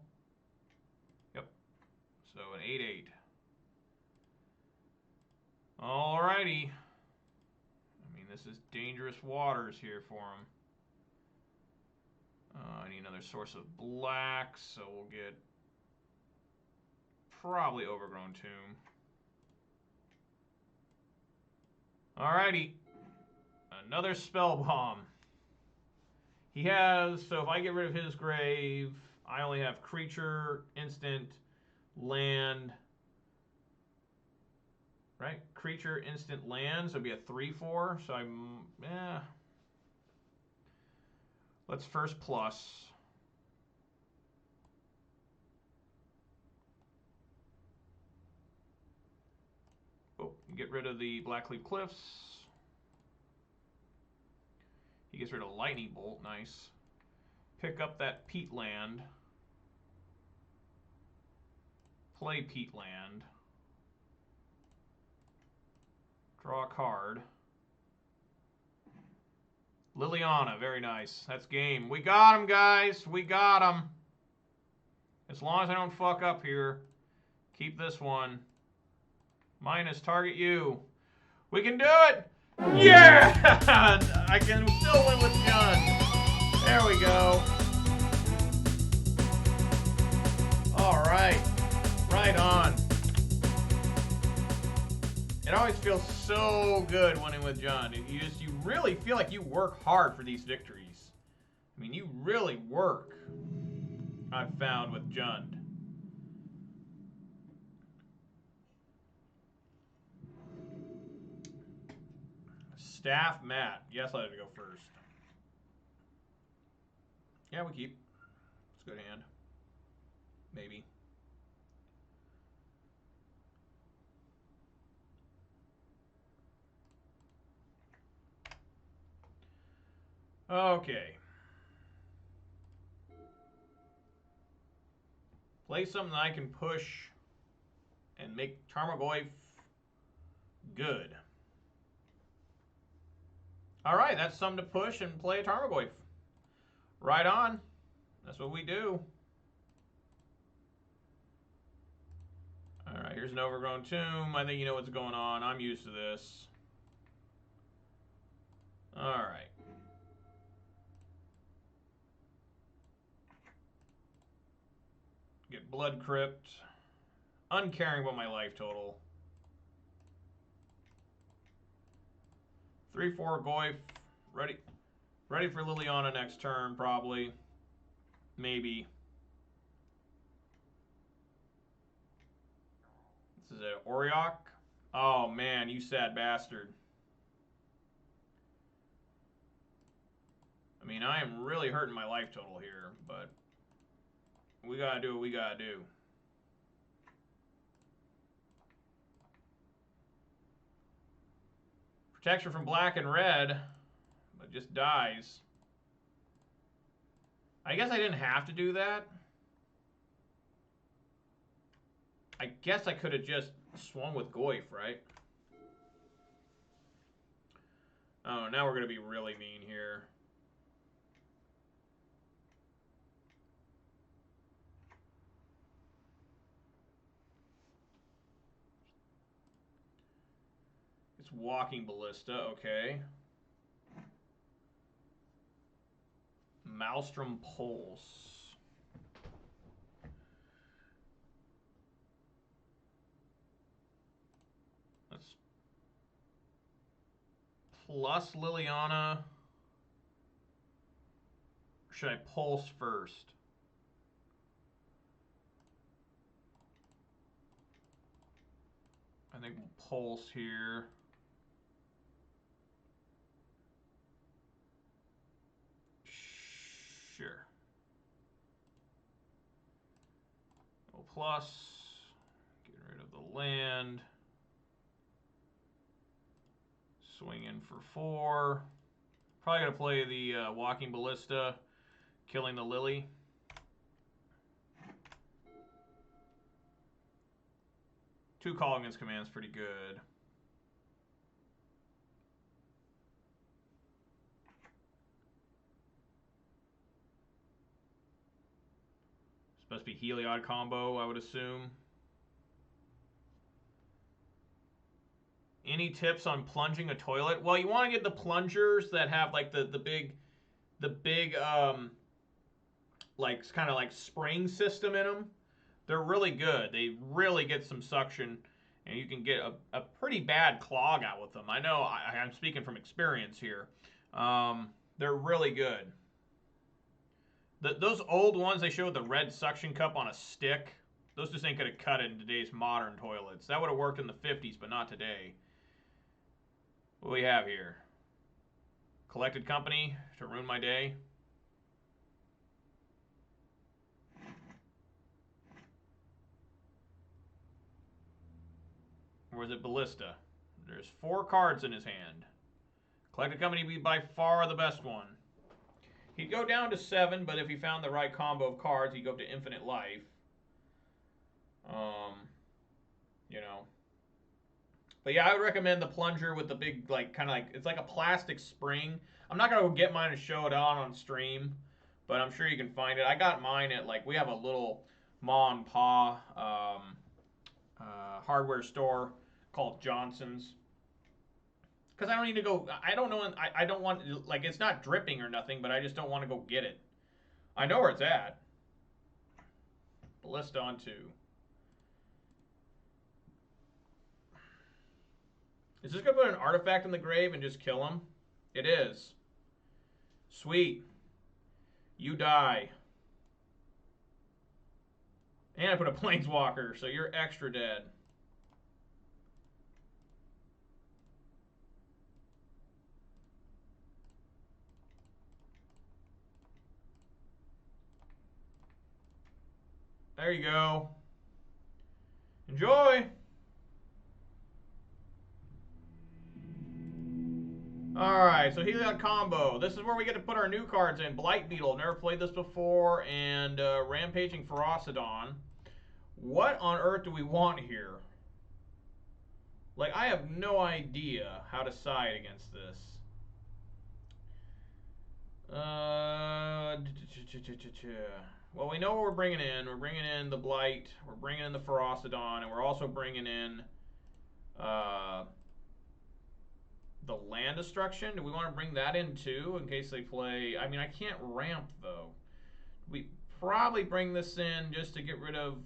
Yep. So an 8/8. Alrighty. I mean, this is dangerous waters here for him. I need another source of black, so we'll get probably Overgrown Tomb. Alrighty. Another Spell Bomb. He has, so if I get rid of his grave, I only have creature, instant, land. Right? Creature, instant, land. So it'd be a 3/4. So I'm, yeah. Let's first plus. Oh, get rid of the Blackleaf Cliffs. He gets rid of Lightning Bolt. Nice. Pick up that Peat Land. Play Peat Land. Draw a card. Liliana, very nice. That's game. We got him, guys. We got him. As long as I don't fuck up here. Keep this one. Minus target you. We can do it! Yeah! I can still win with guns. There we go. right. Right on. It always feels so good winning with John. You really feel like you work hard for these victories. I mean, you really work. I've found with Jund. Staff Matt. Yes, I have to go first. Yeah, we keep. It's a good hand. Maybe. Okay. Play something that I can push and make Tarmogoyf good. Alright, that's something to push and play a Tarmogoyf. Right on. That's what we do. Alright, here's an overgrown tomb. I think you know what's going on. I'm used to this. Alright. Get Blood Crypt. Uncaring about my life total. 3-4 Goyf. Ready for Liliana next turn, probably. Maybe. This is an Oriok. Oh, man, you sad bastard. I mean, I am really hurting my life total here, but we gotta do what we gotta do. Protection from black and red, but just dies. I guess I didn't have to do that. I guess I could have just swung with Goyf, right? Oh, now we're going to be really mean here. It's Walking Ballista, okay. Maelstrom Pulse. Let's plus Liliana. Or should I Pulse first? I think we'll Pulse here. Sure. Go plus. Get rid of the land. Swing in for 4. Probably going to play the Walking Ballista, killing the Lily. Two calling his commands pretty good. Supposed to be Heliod combo, I would assume. Any tips on plunging a toilet? Well, you want to get the plungers that have like the big like kind of like spring system in them. They're really good. They really get some suction, and you can get a pretty bad clog out with them. I know I'm speaking from experience here. They're really good. Those old ones they showed the red suction cup on a stick, those just ain't gonna cut it in today's modern toilets. That would have worked in the 50s, but not today. What do we have here? Collected Company to ruin my day. Or is it Ballista? There's 4 cards in his hand. Collected Company would be by far the best one. He'd go down to 7, but if he found the right combo of cards, he'd go up to infinite life. You know. But yeah, I would recommend the plunger with the big, like, kind of like, it's like a plastic spring. I'm not going to go get mine and show it on stream, but I'm sure you can find it. I got mine at, like, we have a little ma and pa hardware store called Johnson's. Because I don't need to go, I don't know, I don't want, like, it's not dripping or nothing, but I just don't want to go get it. I know where it's at. Ballista on 2. Is this going to put an artifact in the grave and just kill him? It is. Sweet. You die. And I put a planeswalker, so you're extra dead. There you go. Enjoy. Alright, so Heliod combo. This is where we get to put our new cards in. Blight Beetle, never played this before, and Rampaging Ferocidon. What on earth do we want here? Like, I have no idea how to side against this. Well, we know what we're bringing in. We're bringing in the Blight, we're bringing in the Ferocidon, and we're also bringing in the land destruction. Do we want to bring that in too in case they play? I mean, I can't ramp though. We probably bring this in just to get rid of.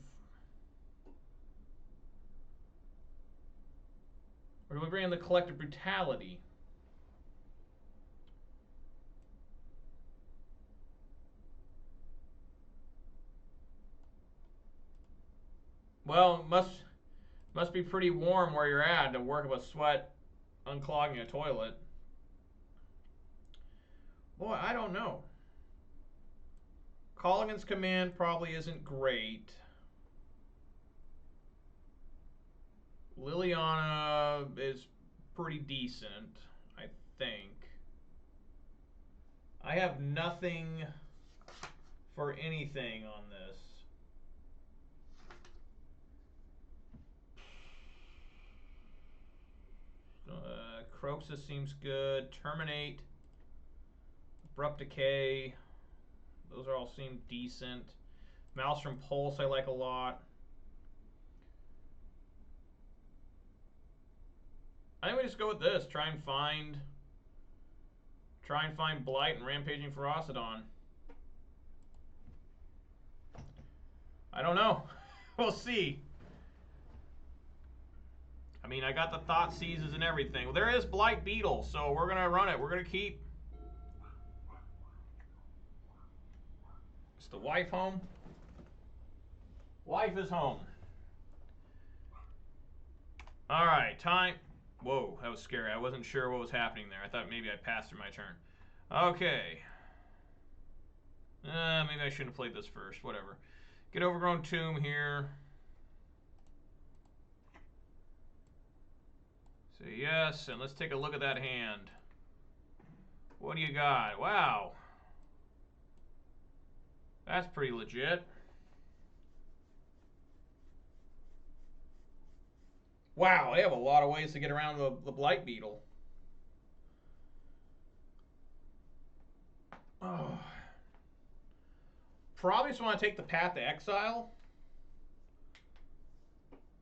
Or do we bring in the collective brutality? Well, must be pretty warm where you're at to work up a sweat unclogging a toilet. Boy, I don't know. Colligan's command probably isn't great. Liliana is pretty decent, I think. I have nothing for anything on this. Croxus seems good. Terminate. Abrupt Decay. Those all seem decent. Maelstrom Pulse I like a lot. I think we just go with this. Try and find Blight and Rampaging Ferocidon. I don't know. We'll see. I mean, I got the Thought Seizes and everything. Well, there is Blight Beetle, so we're going to run it. We're going to keep. Is the wife home? Wife is home. All right, time. Whoa, that was scary. I wasn't sure what was happening there. I thought maybe I passed through my turn. Okay. Maybe I shouldn't have played this first. Whatever. Get Overgrown Tomb here. Say yes, and let's take a look at that hand. What do you got? Wow. That's pretty legit. Wow, they have a lot of ways to get around the Blight Beetle. Oh. Probably just want to take the path to exile,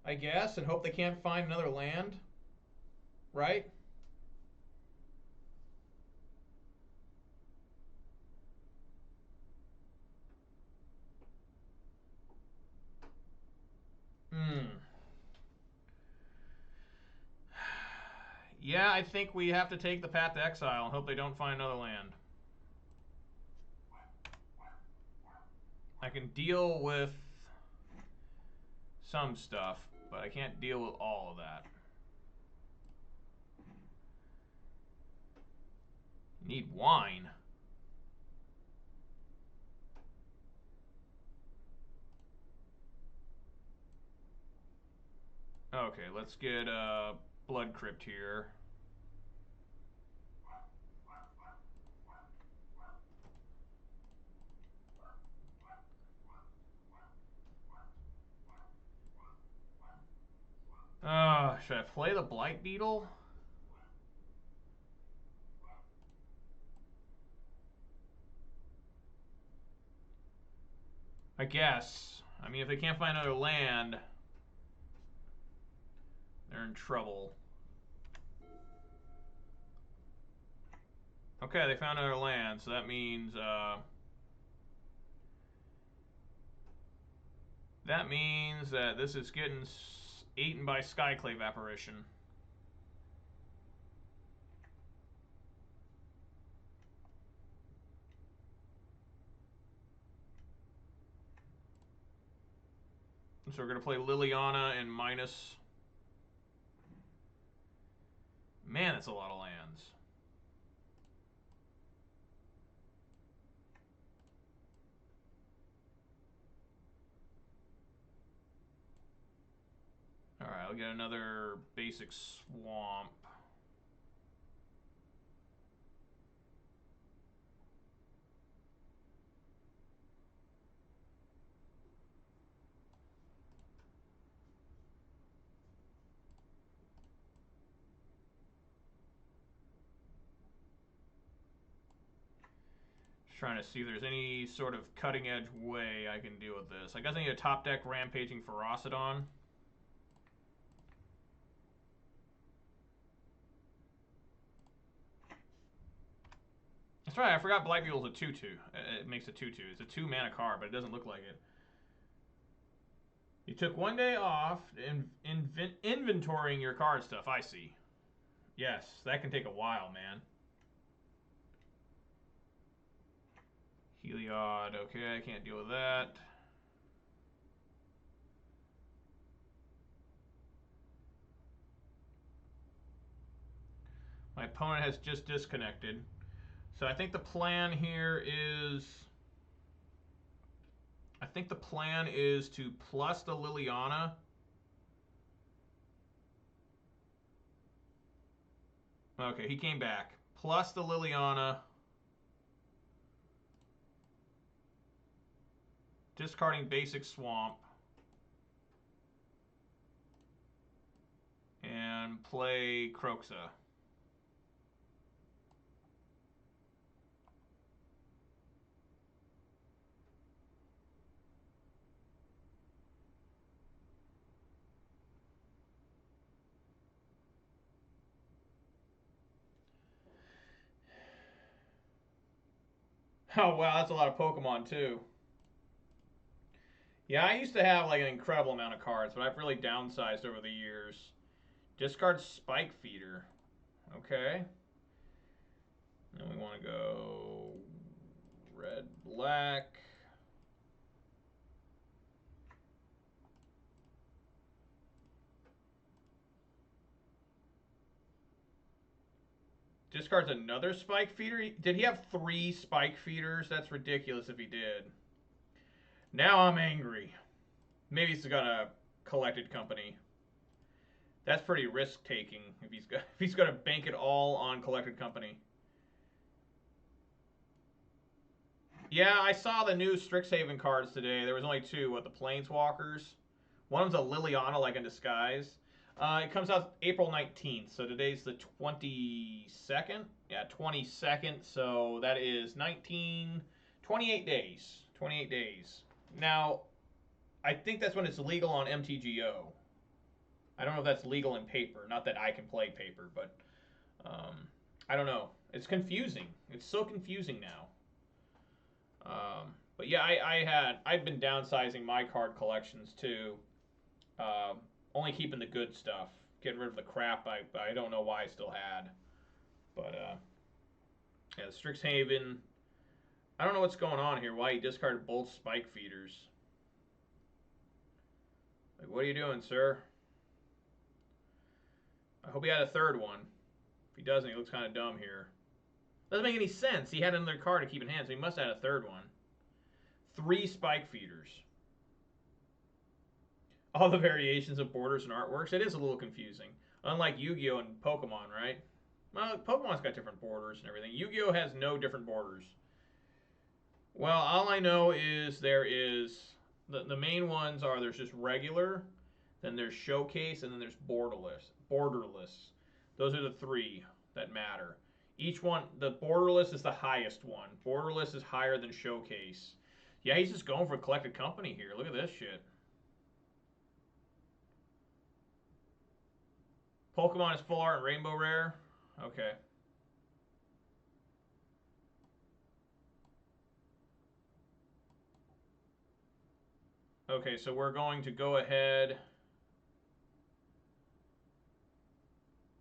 I guess, and hope they can't find another land. Right? Yeah, I think we have to take the path to exile and hope they don't find another land. I can deal with some stuff, but I can't deal with all of that. Need wine. Okay, let's get Blood Crypt here. Should I play the Blight Beetle? I guess. I mean, if they can't find another land, they're in trouble. Okay, they found another land, so that means That means that this is getting eaten by Skyclave Apparition. So we're going to play Liliana and minus. Man, that's a lot of lands. Alright, I'll get another basic swamp. Trying to see if there's any sort of cutting edge way I can deal with this. I guess I need a top deck Rampaging Ferocidon. That's right, I forgot Blight Beetle's a 2-2. It makes a 2-2. It's a 2-mana card, but it doesn't look like it. You took 1 day off inventorying your card stuff. I see. Yes, that can take a while, man. Heliod, okay, I can't deal with that. My opponent has just disconnected. So I think the plan here is... I think the plan is to plus the Liliana. Okay, he came back. Plus the Liliana. Discarding basic swamp. And play Kroxa. Oh, wow, that's a lot of Pokemon, too. Yeah, I used to have like an incredible amount of cards, but I've really downsized over the years. Discard Spike Feeder. Okay. Then we want to go red, black. Discards another Spike Feeder? Did he have 3 Spike Feeders? That's ridiculous if he did. Now I'm angry. Maybe he's got a collected company. That's pretty risk-taking if he's got to bank it all on collected company. Yeah, I saw the new Strixhaven cards today. There was only 2. What, the Planeswalkers? One of them's a Liliana, like in disguise. It comes out April 19th, so today's the 22nd. Yeah, 22nd, so that is 28 days. 28 days. Now, I think that's when it's legal on MTGO. I don't know if that's legal in paper. Not that I can play paper, but I don't know. It's confusing. It's so confusing now. But yeah, I've been downsizing my card collections too. Only keeping the good stuff, getting rid of the crap I don't know why I still had. But yeah, Strixhaven. I don't know what's going on here. Why he discarded both Spike Feeders? Like, what are you doing, sir? I hope he had a third one. If he doesn't, he looks kind of dumb here. Doesn't make any sense. He had another card to keep in hand, so he must have had a third one. 3 Spike Feeders. All the variations of borders and artworks. It is a little confusing. Unlike Yu-Gi-Oh! And Pokemon, right? Well, Pokemon's got different borders and everything. Yu-Gi-Oh! Has no different borders. Well, all I know is there is... The main ones are there's just regular, then there's showcase, and then there's borderless. Those are the 3 that matter. Each one, the borderless is the highest one. Borderless is higher than showcase. Yeah, he's just going for collected company here. Look at this shit. Pokemon is full art and rainbow rare. Okay. Okay, so we're going to go ahead.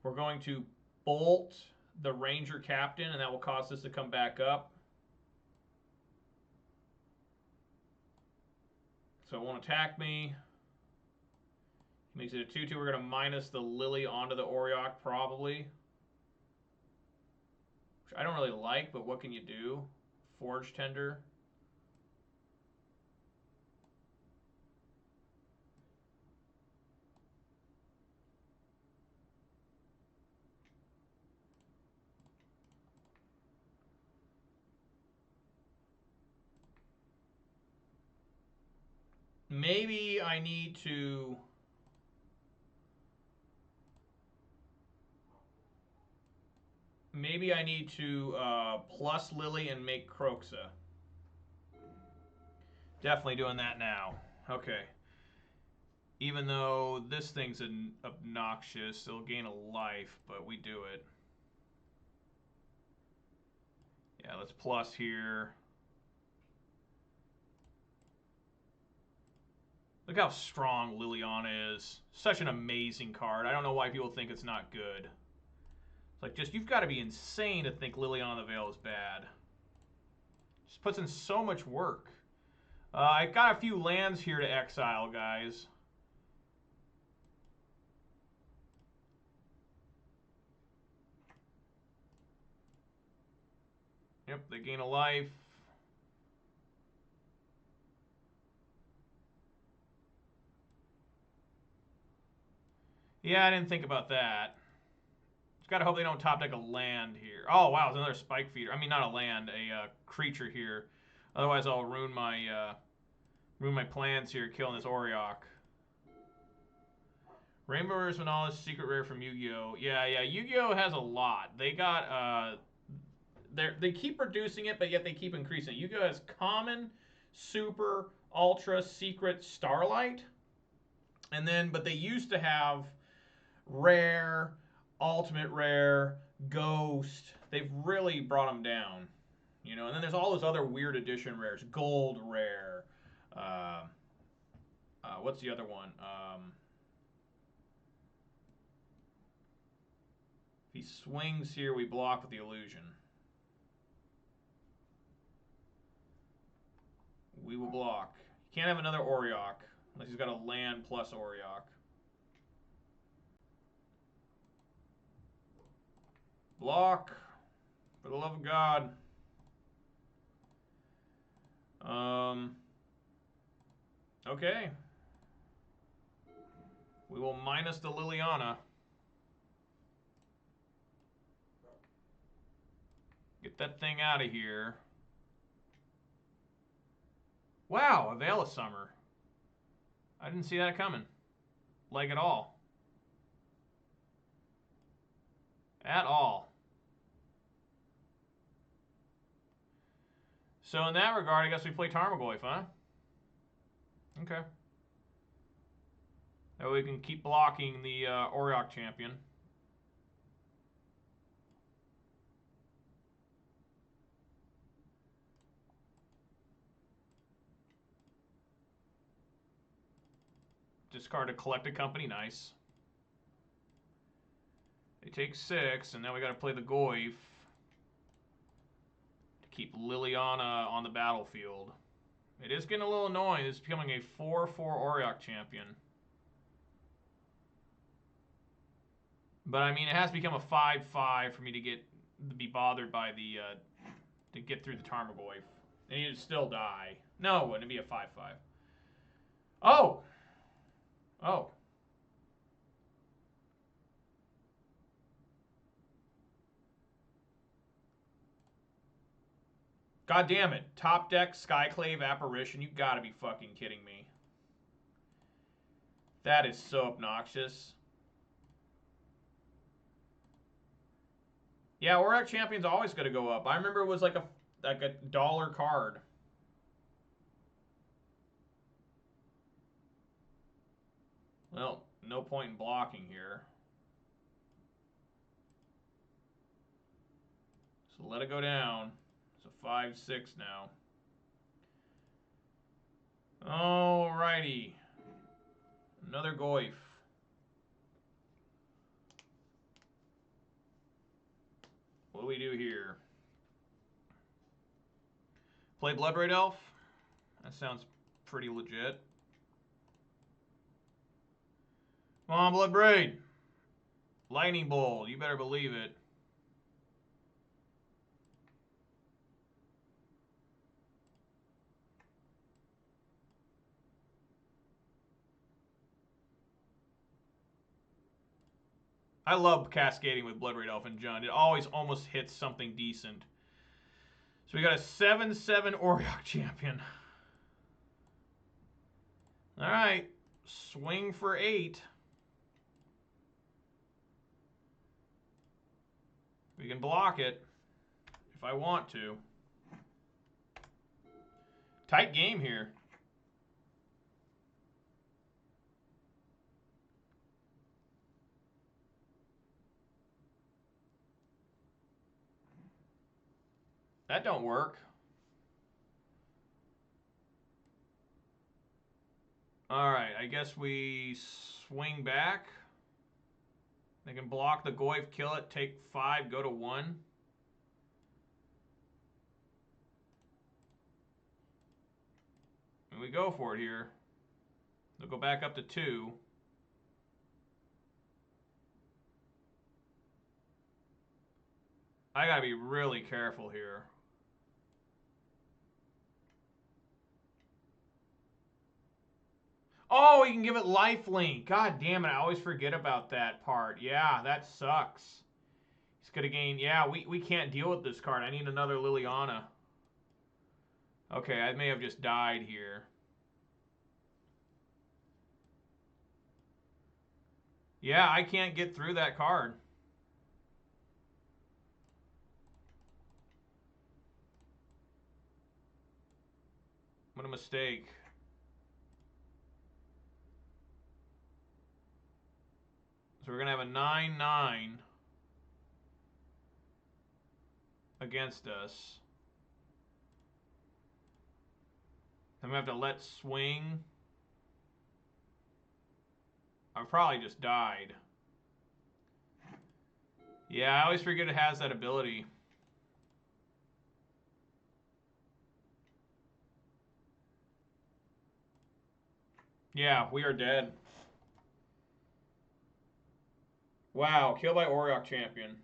We're going to bolt the Ranger Captain, and that will cause us to come back up. So it won't attack me. Makes it a 2-2. We're going to minus the Lily onto the Auriok, probably. Which I don't really like, but what can you do? Forge Tender. Maybe I need to... Maybe I need to plus Lily and make Croxa. Definitely doing that now. Okay. Even though this thing's obnoxious, it'll gain a life, but we do it. Yeah, let's plus here. Look how strong Liliana is. Such an amazing card. I don't know why people think it's not good. It's like, just, you've got to be insane to think Liliana the Veil is bad. Just puts in so much work. I got a few lands here to exile, guys. Yep, they gain a life. Yeah, I didn't think about that. Just gotta hope they don't top deck a land here. Oh, wow, it's another Spike Feeder. I mean, not a land, a creature here. Otherwise, I'll ruin my plans here, killing this Auriok. Rainbow Rare Spinalis, secret rare from Yu-Gi-Oh! Yeah, Yu-Gi-Oh! Has a lot. They got, they keep reducing it, but yet they keep increasing it. Yu-Gi-Oh! Has common, super, ultra, secret, starlight. And then, but they used to have rare, ultimate rare, ghost. They've really brought them down. You know, and then there's all those other weird edition rares. Gold rare. What's the other one? If he swings here, we block with the illusion. We will block. Can't have another Auriok unless he's got a land plus Auriok. Block. For the love of God. Okay. We will minus the Liliana. Get that thing out of here. Wow, a Veil of Summer. I didn't see that coming. Like, at all. At all. So in that regard, I guess we play Tarmogoyf, huh? Okay. That way we can keep blocking the Auriok champion. Discard a Collected Company, nice. They take 6, and now we got to play the Goyf to keep Liliana on the battlefield. It is getting a little annoying. It's becoming a 4-4 Auriok champion. But I mean, it has become a 5-5 for me to be bothered by the to get through the Tarmogoyf. And you'd still die. No, it wouldn't be a 5-5. Oh! Oh. God damn it. Top deck, Skyclave, Apparition. You gotta be fucking kidding me. That is so obnoxious. Yeah, Auriok Champion's always gonna go up. I remember it was like a $1 card. Well, no point in blocking here. So let it go down. It's a 5-6 now. Alrighty. Another Goyf. What do we do here? Play Bloodbraid Elf? That sounds pretty legit. Come on, Bloodbraid. Lightning Bolt. You better believe it. I love cascading with Bloodbraid Elf and Jund. It always almost hits something decent. So we got a 7/7 Auriok champion. Alright. Swing for 8. We can block it if I want to. Tight game here. That don't work. Alright, I guess we swing back. They can block the Goyf, kill it, take 5, go to 1. And we go for it here. They'll go back up to 2. I gotta be really careful here. Oh, you can give it lifelink. God damn it, I always forget about that part. Yeah, that sucks. He's gonna gain... Yeah, we can't deal with this card. I need another Liliana. Okay, I may have just died here. Yeah, I can't get through that card. What a mistake. So we're going to have a 9/9 against us. Then we have to let swing. I probably just died. Yeah, I always forget it has that ability. Yeah, we are dead. Wow, killed by Auriok Champion.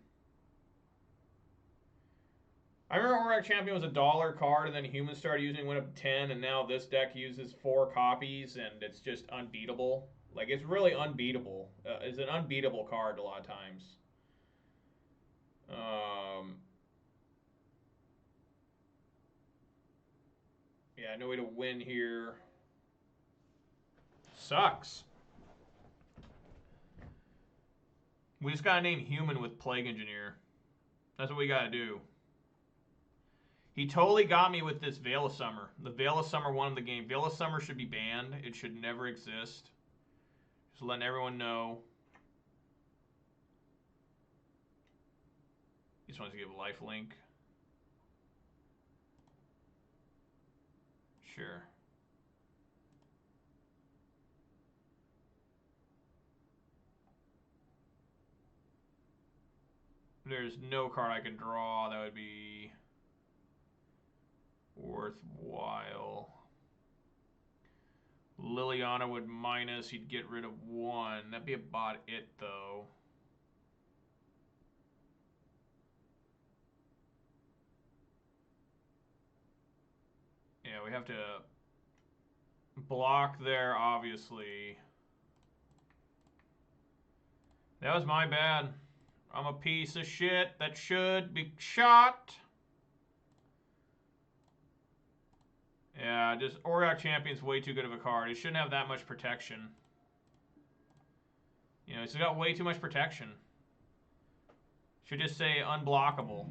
I remember Auriok Champion was a $1 card, and then humans started using it, went up to 10, and now this deck uses 4 copies, and it's just unbeatable. Like, it's really unbeatable. It's an unbeatable card a lot of times. Yeah, no way to win here. Sucks. We just gotta name human with Plague Engineer. That's what we gotta do. He totally got me with this Veil of Summer. The Veil of Summer won the game. Veil of Summer should be banned. It should never exist. Just letting everyone know. He just wants to give a life link. Sure. There's no card I can draw that would be worthwhile. Liliana would minus. He'd get rid of 1. That'd be about it, though. Yeah, we have to block there, obviously. That was my bad. I'm a piece of shit that should be shot. Yeah, just Auriok Champion's way too good of a card. It shouldn't have that much protection. You know, it's got way too much protection. Should just say unblockable.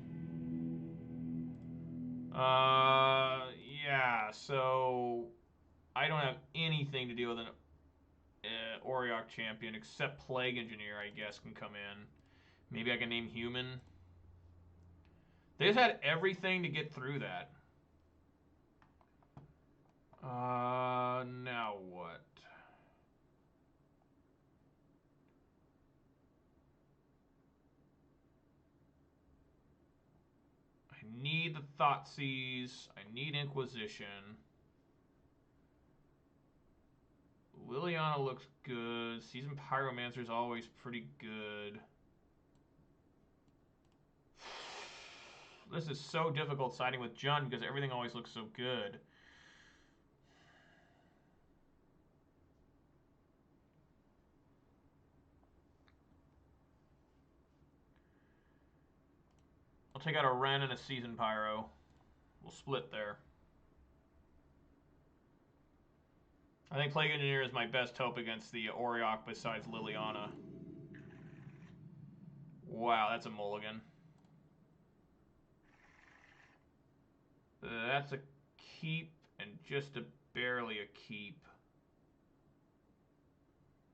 Yeah, so I don't have anything to deal with an Auriok Champion except Plague Engineer, I guess, can come in. Maybe I can name human. They just had everything to get through that. Now what? I need the Thoughtseize. I need Inquisition. Liliana looks good. Seasoned Pyromancer is always pretty good. This is so difficult siding with Jund because everything always looks so good. I'll take out a Ren and a Seasoned Pyro. We'll split there. I think Plague Engineer is my best hope against the Auriok besides Liliana. Wow, that's a mulligan. That's a keep and just barely a keep.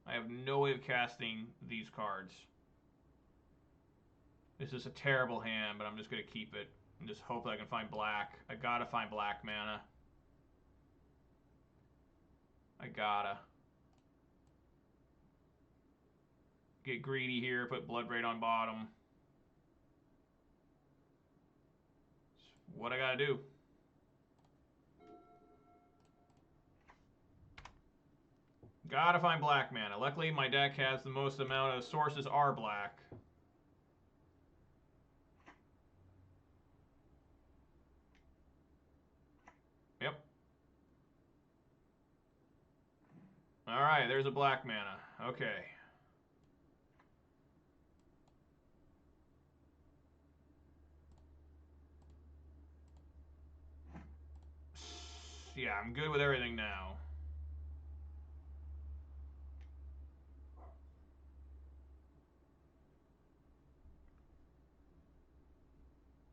I have no way of casting these cards. This is a terrible hand, but I'm just going to keep it and just hope that I can find black. I gotta find black mana. I gotta. Get greedy here, put Bloodbraid on bottom. It's what I gotta do. Gotta find black mana. Luckily, my deck has the most amount of sources are black. Yep. Alright, there's a black mana. Okay. Yeah, I'm good with everything now.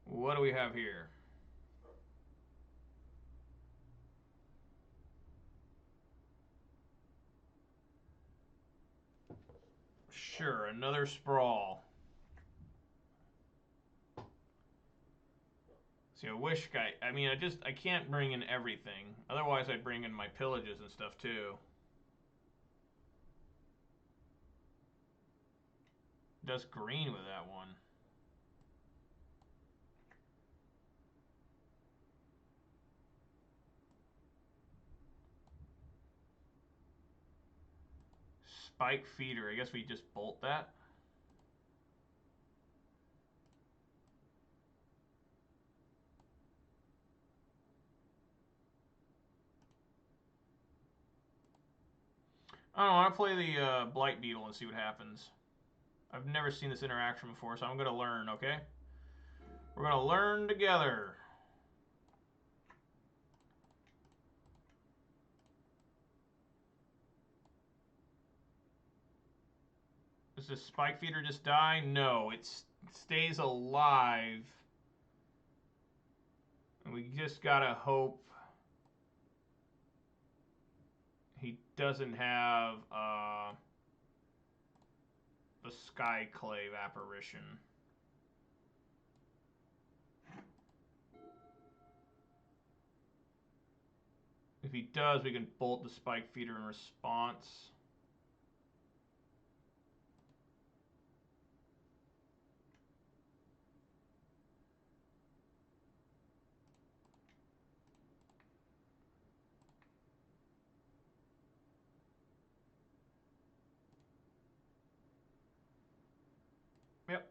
What do we have here? Sure, another Sprawl. See, I wish I mean, I can't bring in everything. Otherwise, I'd bring in my pillages and stuff too. Does green with that one. Spike Feeder. I guess we just bolt that. I don't know. I'll play the Blight Beetle and see what happens. I've never seen this interaction before, so I'm going to learn, okay? We're going to learn together. Does this Spike Feeder just die? No, it stays alive. And we just got to hope he doesn't have the Skyclave Apparition. If he does, we can bolt the Spike Feeder in response. Yep.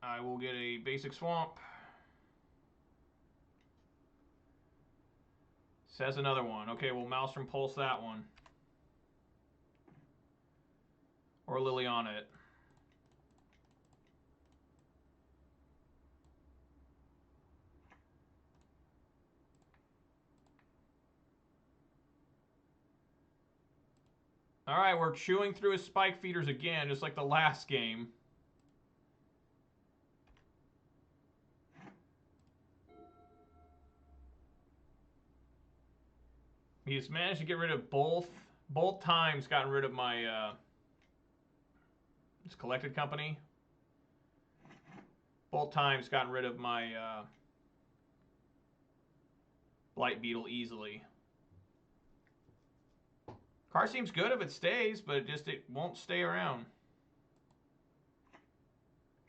I will get a basic swamp. Says another one. Okay, we'll Maelstrom Pulse that one. Or Liliana it. Alright, we're chewing through his Spike Feeders again, just like the last game. He's managed to get rid of both times gotten rid of my his collected company. Both times gotten rid of my Blight Beetle easily. Card seems good if it stays, but it won't stay around.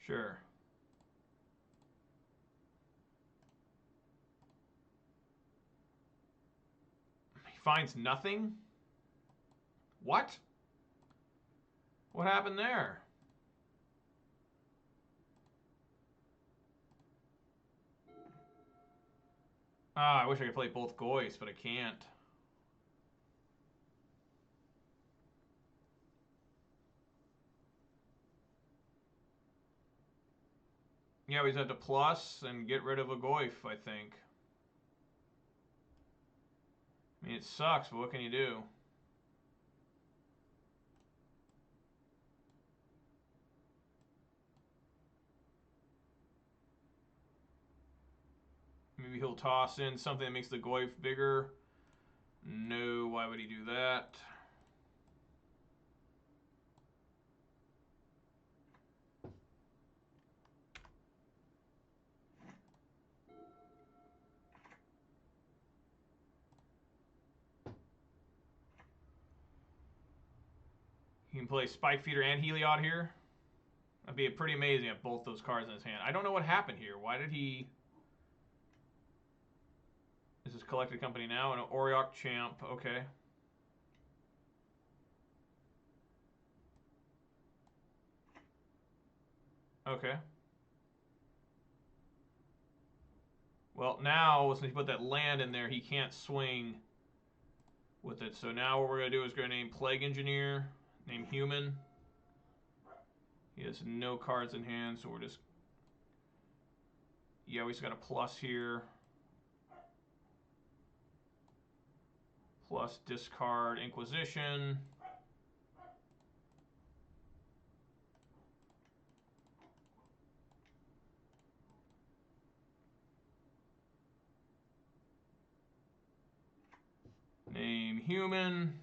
Sure. He finds nothing? What? What happened there? Ah, I wish I could play both Goyfs, but I can't. Yeah, we just have to plus and get rid of a Goyf, I think. I mean, it sucks, but what can you do? Maybe he'll toss in something that makes the Goyf bigger. No, why would he do that? He can play Spike Feeder and Heliod here. That'd be pretty amazing if both those cards in his hand. I don't know what happened here. Why did he... This is Collected Company now, and an Auriok Champ. Okay. Okay. Well, now, since he put that land in there, he can't swing with it. So now what we're going to do is we're going to name Plague Engineer, name Human. He has no cards in hand, so we're just... Yeah, we just got a plus here. Plus discard Inquisition. Name Human.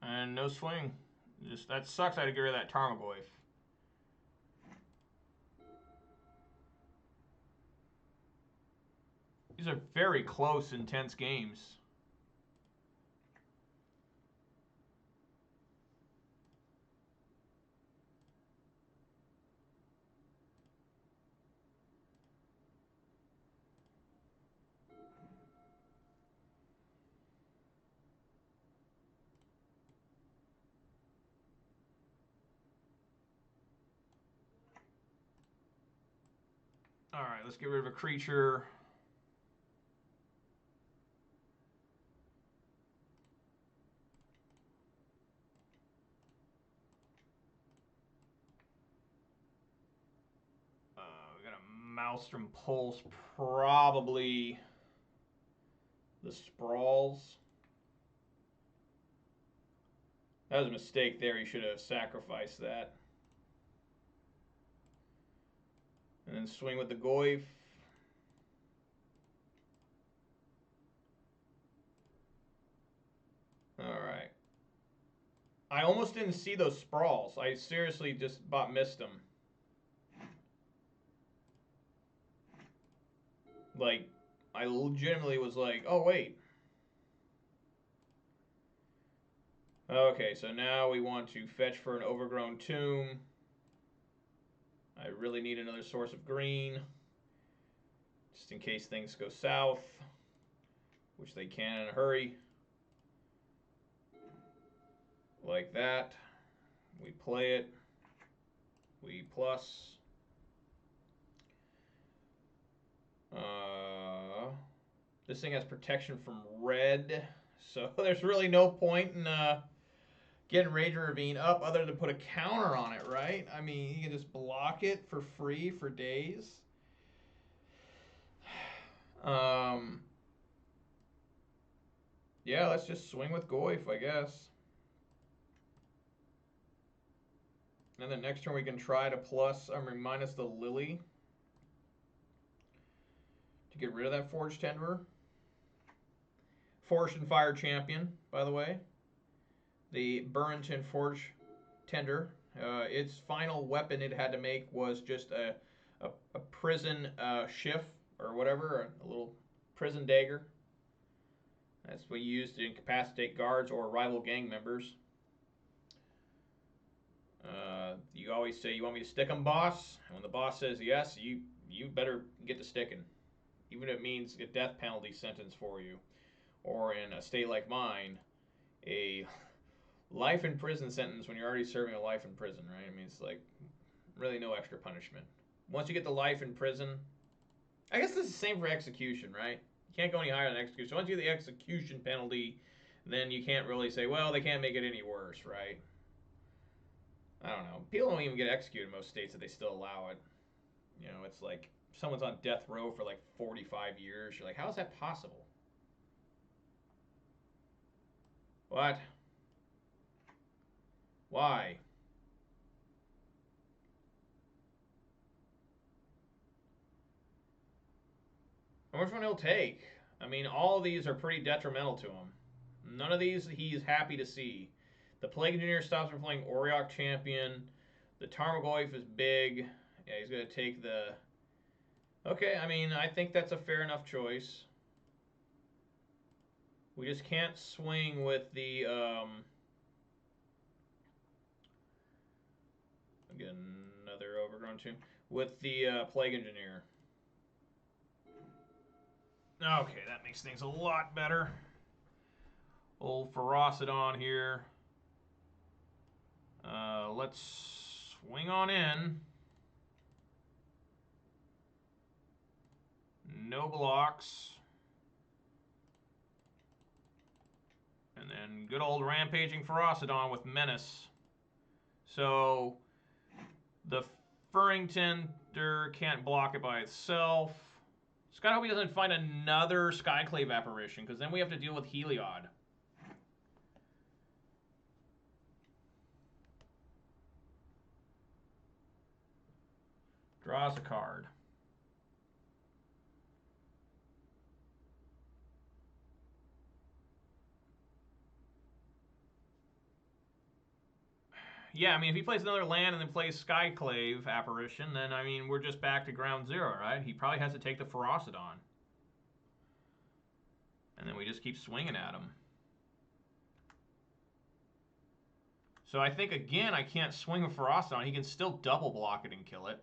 And no swing. Just that sucks. I had to get rid of that Tarmogoyf. These are very close, intense games. All right, let's get rid of a creature. We got a Maelstrom Pulse, probably the Sprawls. That was a mistake there. He should have sacrificed that. And then swing with the Goyf. Alright. I almost didn't see those Sprawls. I seriously just missed them. Like, I legitimately was like, oh, wait. Okay, so now we want to fetch for an Overgrown Tomb. I really need another source of green, just in case things go south, which they can in a hurry. Like that. We play it. We plus. This thing has protection from red, so there's really no point in getting Rage Ravine up other than put a counter on it, right? I mean, you can just block it for free for days. Yeah, let's just swing with Goyf, I guess. And then next turn we can try to plus, minus the Lily. Get rid of that Forged Tenderer. Forged and Fire Champion, by the way. The Burrington Forged Tender. Its final weapon it had to make was just a prison shift or whatever, a little prison dagger. That's what you use to incapacitate guards or rival gang members. You always say, "You want me to stick 'em, boss?" And when the boss says yes, you better get to sticking, even if it means a death penalty sentence for you, or in a state like mine, a life in prison sentence when you're already serving a life in prison, right? I mean, it's like really no extra punishment. Once you get the life in prison, I guess this is the same for execution, right? You can't go any higher than execution. Once you get the execution penalty, then you can't really say, well, they can't make it any worse, right? I don't know. People don't even get executed in most states that they still allow it. You know, it's like someone's on death row for like 45 years. You're like, how is that possible? What? Why? How much one he'll take? I mean, all of these are pretty detrimental to him. None of these he's happy to see. The Plague Engineer stops him from playing Oriok Champion. The Tarmogoyf is big. Yeah, he's going to take the... Okay, I mean, I think that's a fair enough choice. We just can't swing with the... Again, another overgrown tomb. With the Plague Engineer. Okay, that makes things a lot better. Old Ferocidon here. Let's swing on in. No blocks. And then good old Rampaging Ferocidon with Menace. So the Furrington can't block it by itself. Just gotta hope he doesn't find another Skyclave apparition, because then we have to deal with Heliod. Draws a card. Yeah, I mean, if he plays another land and then plays Skyclave apparition, then, I mean, we're just back to ground zero, right? He probably has to take the Ferocidon. And then we just keep swinging at him. So I think, again, I can't swing a Ferocidon. He can still double block it and kill it.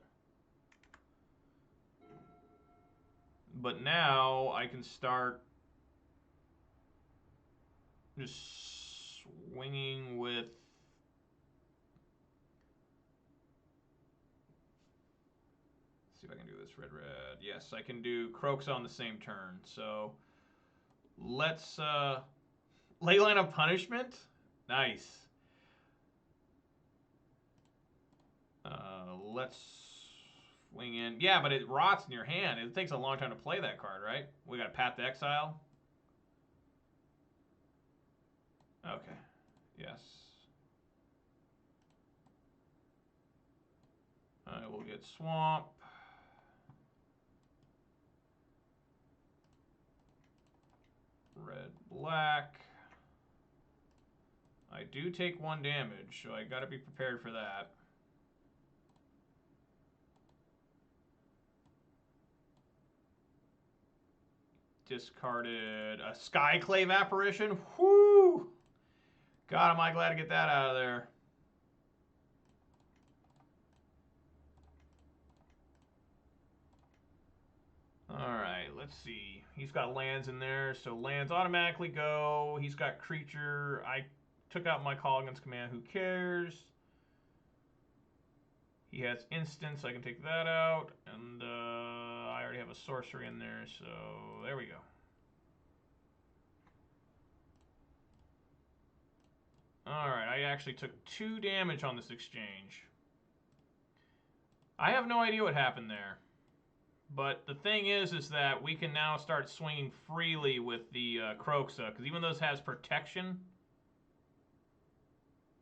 But now I can start just swinging with... Let's see if I can do this red. Yes, I can do Croaks on the same turn. So let's... Leyline of Punishment? Nice. Let's swing in. Yeah, but it rots in your hand. It takes a long time to play that card, right? We got Path to Exile. Okay. Yes. I will get Swamp. Red, black. I do take 1 damage, so I gotta be prepared for that. Discarded a Skyclave apparition. Whoo! God, am I glad to get that out of there. Alright, let's see. He's got lands in there, so lands automatically go. He's got creature. I took out my call against command. Who cares? He has instance. I can take that out. And I already have a sorcery in there, so there we go. Alright, I actually took 2 damage on this exchange. I have no idea what happened there. But the thing is that we can now start swinging freely with the Croxa, because even though this has protection...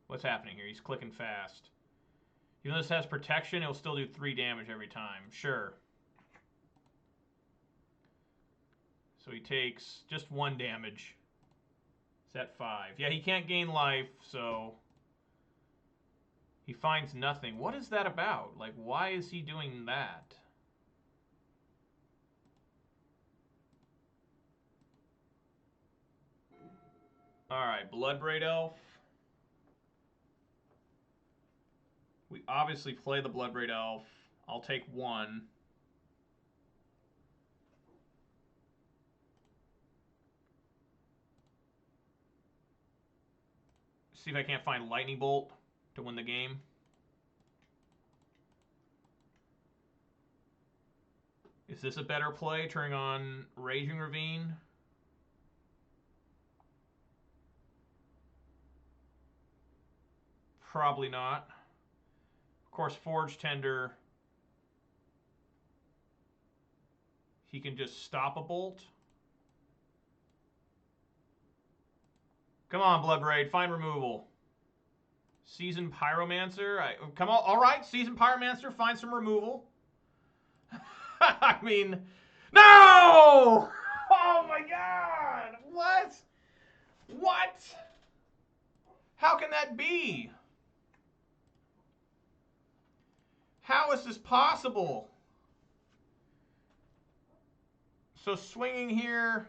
What's happening here? He's clicking fast. Even though this has protection, it'll still do 3 damage every time. Sure. So he takes just 1 damage. It's at 5. Yeah, he can't gain life, so he finds nothing. What is that about? Like, why is he doing that? Alright, Bloodbraid Elf. We obviously play the Bloodbraid Elf. I'll take 1. See if I can't find Lightning Bolt to win the game. Is this a better play, turning on Raging Ravine? Probably not. Of course, Forge Tender, he can just stop a bolt. Come on, Bloodbraid, find removal. Seasoned Pyromancer. Come on, all right, Seasoned Pyromancer, find some removal. I mean, no! Oh my God! What? What? How can that be? How is this possible? So swinging here,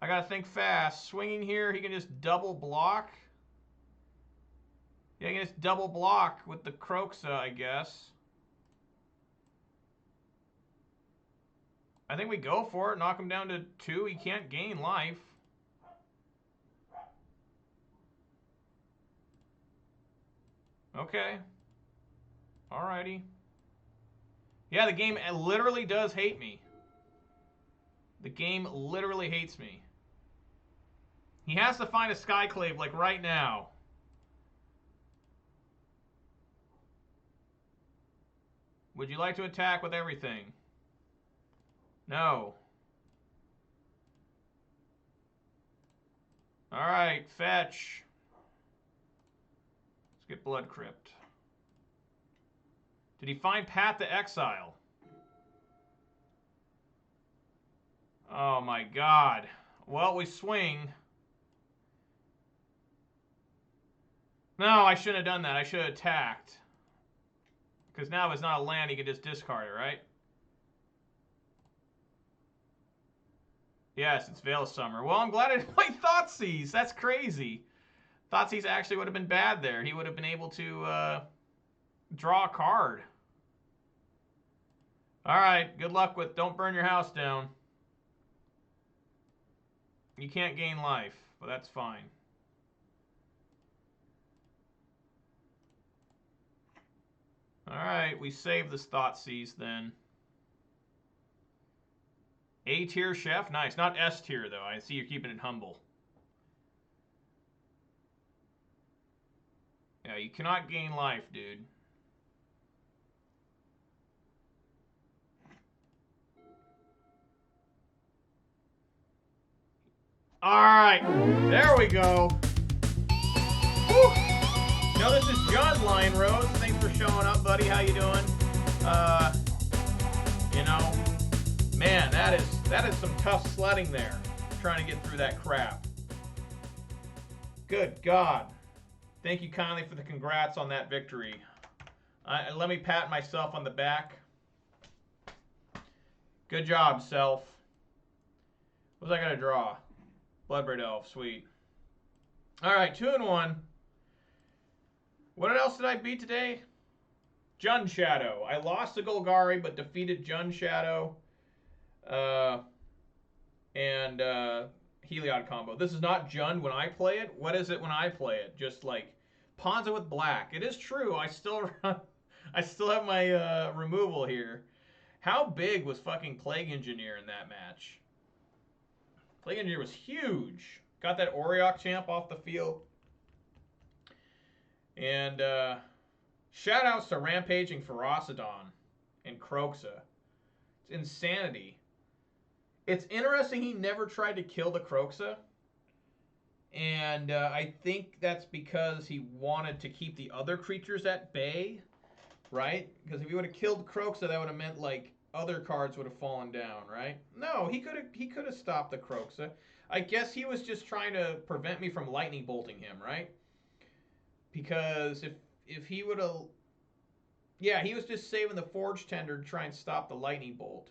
I gotta think fast. Swinging here, he can just double block. Yeah, he can just double block with the Kroxa, I guess. I think we go for it. Knock him down to 2. He can't gain life. Okay. Alrighty. Yeah, the game literally does hate me. The game literally hates me. He has to find a Skyclave, like, right now. Would you like to attack with everything? No. Alright, fetch. Let's get Blood Crypt. Did he find Path to Exile? Oh my God. Well, we swing. No, I shouldn't have done that. I should have attacked. Because now if it's not a land, he can just discard it, right? Yes, it's Veil of Summer. Well, I'm glad I didn't play Thoughtseize. That's crazy. Thoughtseize actually would have been bad there. He would have been able to draw a card. All right, good luck with don't burn your house down. You can't gain life, but that's fine. All right, we save this Thoughtseize then. A tier chef, nice. Not S tier though. I see you're keeping it humble. Yeah, you cannot gain life, dude. All right, there we go. Whew. No, this is John Lion Rose. Thanks for showing up, buddy. How you doing? You know, man, that is some tough sledding there. Trying to get through that crap. Good God. Thank you kindly for the congrats on that victory. Let me pat myself on the back. Good job, self. What was I gonna draw? Bloodbraid Elf, sweet. All right, 2-1. What else did I beat today? Jund Shadow. I lost to Golgari, but defeated Jund Shadow. And Heliod combo. This is not Jund when I play it. What is it when I play it? Just like Ponza with black. It is true. I still have my removal here. How big was fucking Plague Engineer in that match? Plague Engineer was huge. Got that Auriok champ off the field. And shout-outs to Rampaging Ferocidon and Kroxa. It's insanity. It's interesting he never tried to kill the Kroxa. And I think that's because he wanted to keep the other creatures at bay, right? Because if he would have killed Kroxa, that would have meant, like, other cards would have fallen down, right? No, he could have stopped the Kroxa. I guess he was just trying to prevent me from lightning bolting him, right? Because if he would have, yeah, he was just saving the Forge Tender to try and stop the lightning bolt.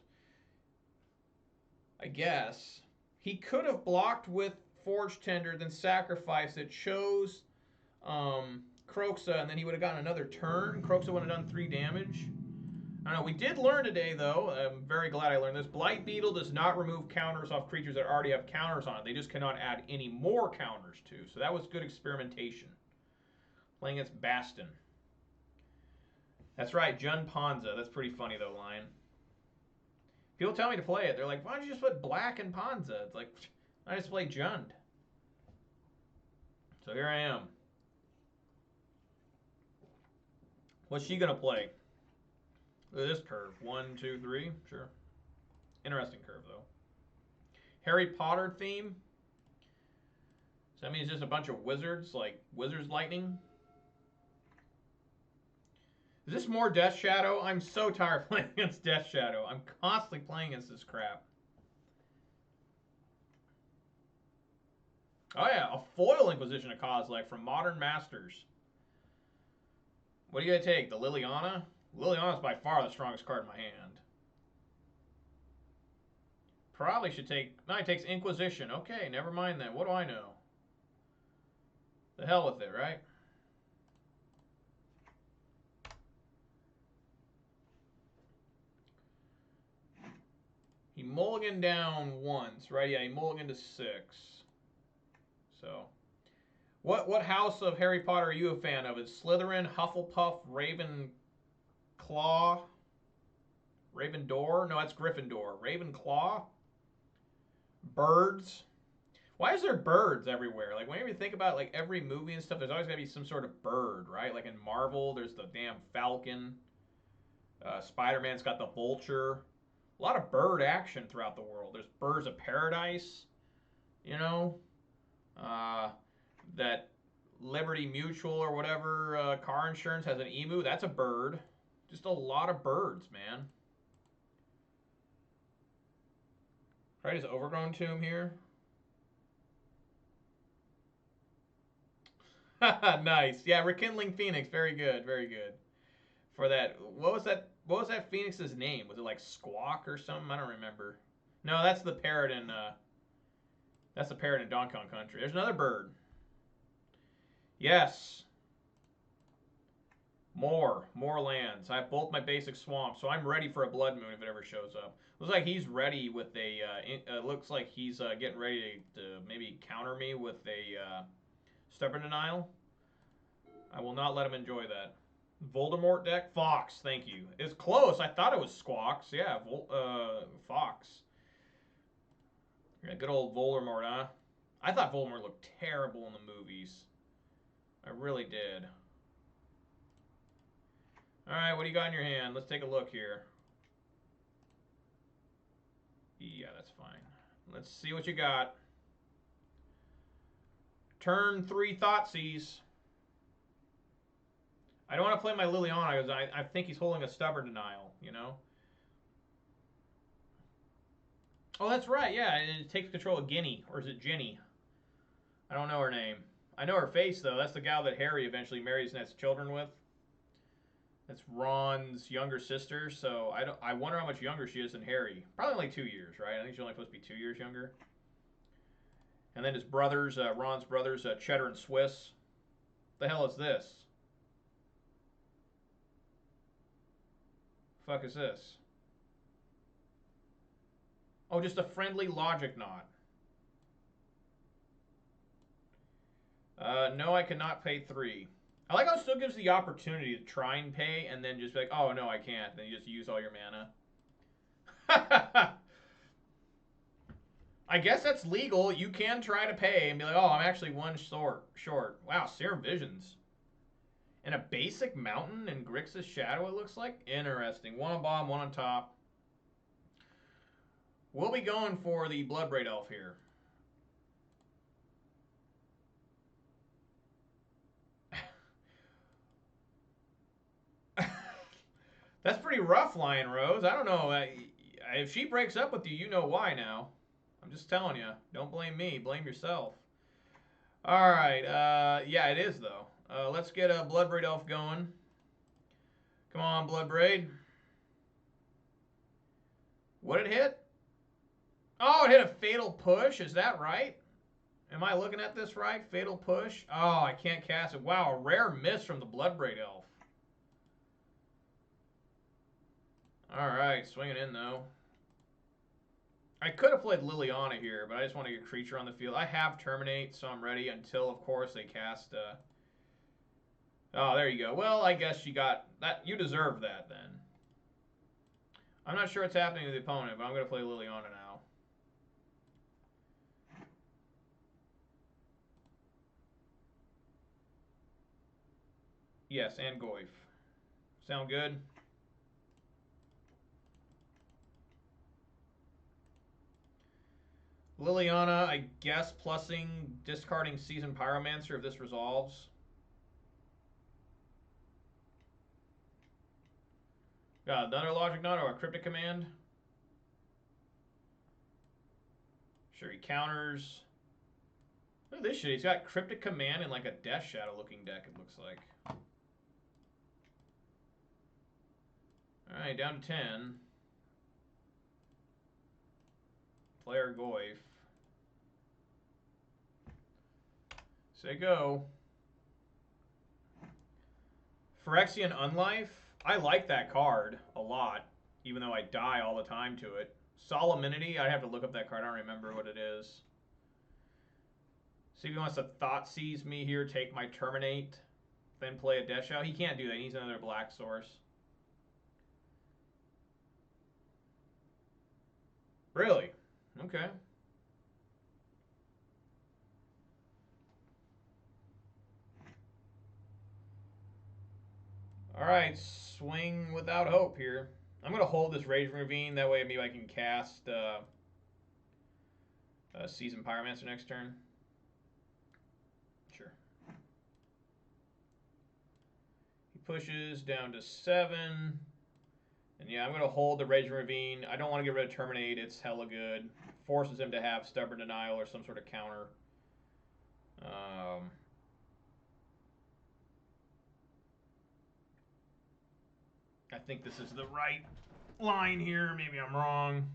I guess he could have blocked with Forge Tender, then sacrificed it, chose Kroxa, and then he would have gotten another turn. Kroxa would have done 3 damage. I don't know. We did learn today, though. I'm very glad I learned this. Blight Beetle does not remove counters off creatures that already have counters on it. They just cannot add any more counters to. So that was good experimentation. Playing against Baston. That's right, Jund Ponza. That's pretty funny, though, Lion. People tell me to play it. They're like, why don't you just put black and Ponza? It's like, I just play Jund. So here I am. What's she going to play? Look at this curve. 1, 2, 3. Sure. Interesting curve, though. Harry Potter theme. Does that mean it's just a bunch of wizards, like Wizard's Lightning? Is this more Death Shadow? I'm so tired of playing against Death Shadow. I'm constantly playing against this crap. Oh yeah, a foil Inquisition of Kozilek from Modern Masters. What are you going to take? The Liliana? Liliana's by far the strongest card in my hand. Probably should take... No, he takes Inquisition. Okay, never mind then. What do I know? The hell with it, right? He mulliganed down once, right? Yeah, he mulliganed to 6. So, what house of Harry Potter are you a fan of? Is Slytherin, Hufflepuff, Ravenclaw, Ravenclaw? No, that's Gryffindor. Ravenclaw? Birds? Why is there birds everywhere? Like, whenever you think about, like, every movie and stuff, there's always got to be some sort of bird, right? Like in Marvel, there's the damn Falcon. Spider-Man's got the Vulture. A lot of bird action throughout the world. There's Birds of Paradise, you know? That Liberty Mutual or whatever car insurance has an emu. That's a bird. Just a lot of birds, man. Right, his Overgrown Tomb here. Nice. Yeah, Rekindling Phoenix. Very good. Very good. For that, what was that Phoenix's name? Was it like Squawk or something? I don't remember. No, that's the parrot in Donkey Kong Country. There's another bird. Yes. More lands. I have both my basic swamps, so I'm ready for a Blood Moon if it ever shows up. Looks like he's ready with a. Looks like he's getting ready to maybe counter me with a Stubborn Denial. I will not let him enjoy that. Voldemort deck, Fox. Thank you. It's close. I thought it was Squawks. Yeah, Fox. Yeah, good old Voldemort, huh? I thought Voldemort looked terrible in the movies. I really did. Alright, what do you got in your hand? Let's take a look here. Yeah, that's fine. Let's see what you got. Turn 3 Thoughtseize. I don't want to play my Liliana because I think he's holding a Stubborn Denial, you know? Oh, that's right, yeah. It takes control of Guinea. Or is it Ginny? I don't know her name. I know her face, though. That's the gal that Harry eventually marries and has children with. That's Ron's younger sister, so I wonder how much younger she is than Harry. Probably like 2 years, right? I think she's only supposed to be 2 years younger. And then his brothers, Ron's brothers, Cheddar and Swiss. The hell is this? Fuck is this? Oh, just a friendly logic knot. No, I cannot pay 3. I like how it still gives the opportunity to try and pay and then just be like, oh, no, I can't. Then you just use all your mana. I guess that's legal. You can try to pay and be like, oh, I'm actually 1 short. Wow, Serum Visions. And a basic mountain in Grixis Shadow, it looks like. Interesting. 1 on bottom, 1 on top. We'll be going for the Bloodbraid Elf here. That's pretty rough, Lion Rose. I don't know. If she breaks up with you, you know why now. I'm just telling you. Don't blame me. Blame yourself. All right. Yeah, it is, though. Let's get a Bloodbraid Elf going. Come on, Bloodbraid. What did it hit? Oh, it hit a Fatal Push. Is that right? Am I looking at this right? Fatal Push. Oh, I can't cast it. Wow, a rare miss from the Bloodbraid Elf. All right, swinging in, though. I could have played Liliana here, but I just want to get a creature on the field. I have Terminate, so I'm ready until, of course, they cast... Oh, there you go. Well, I guess you got... that. You deserve that, then. I'm not sure what's happening to the opponent, but I'm going to play Liliana now. Yes, and Goyf. Sound good? Liliana, I guess, plussing, discarding Seasoned Pyromancer if this resolves. Got another Logic Nut or a Cryptic Command. Sure, he counters. Look at this shit. He's got Cryptic Command and like a Death Shadow looking deck, it looks like. Alright, down to 10. Player Goyf. Say go. Phyrexian Unlife. I like that card a lot, even though I die all the time to it. Solemnity. I have to look up that card. I don't remember what it is. See if he wants to Thought Seize me here, take my Terminate, then play a Death Shadow. He can't do that. He needs another black source. Really? Okay. Alright, swing without hope here. I'm going to hold this Rage Ravine. That way maybe I can cast Seasoned Pyromancer next turn. Sure. He pushes down to 7. And yeah, I'm going to hold the Rage Ravine. I don't want to get rid of Terminate. It's hella good. Forces him to have Stubborn Denial or some sort of counter. I think this is the right line here. Maybe I'm wrong.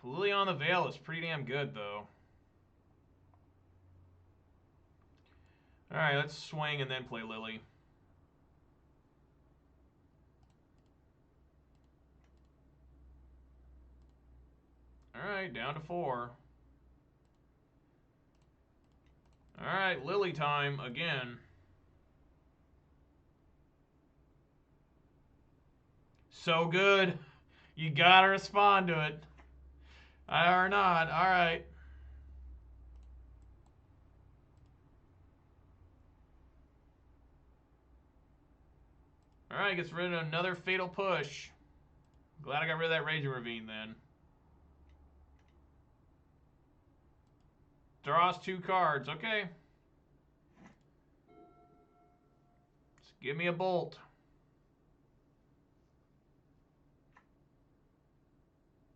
Lily on the Veil is pretty damn good, though. Alright, let's swing and then play Lily. Alright, down to 4. Alright, Lily time again. So good. You gotta respond to it. Or not. Alright. Alright, gets rid of another Fatal Push. Glad I got rid of that Raging Ravine then. Draws 2 cards. Okay. Just give me a Bolt.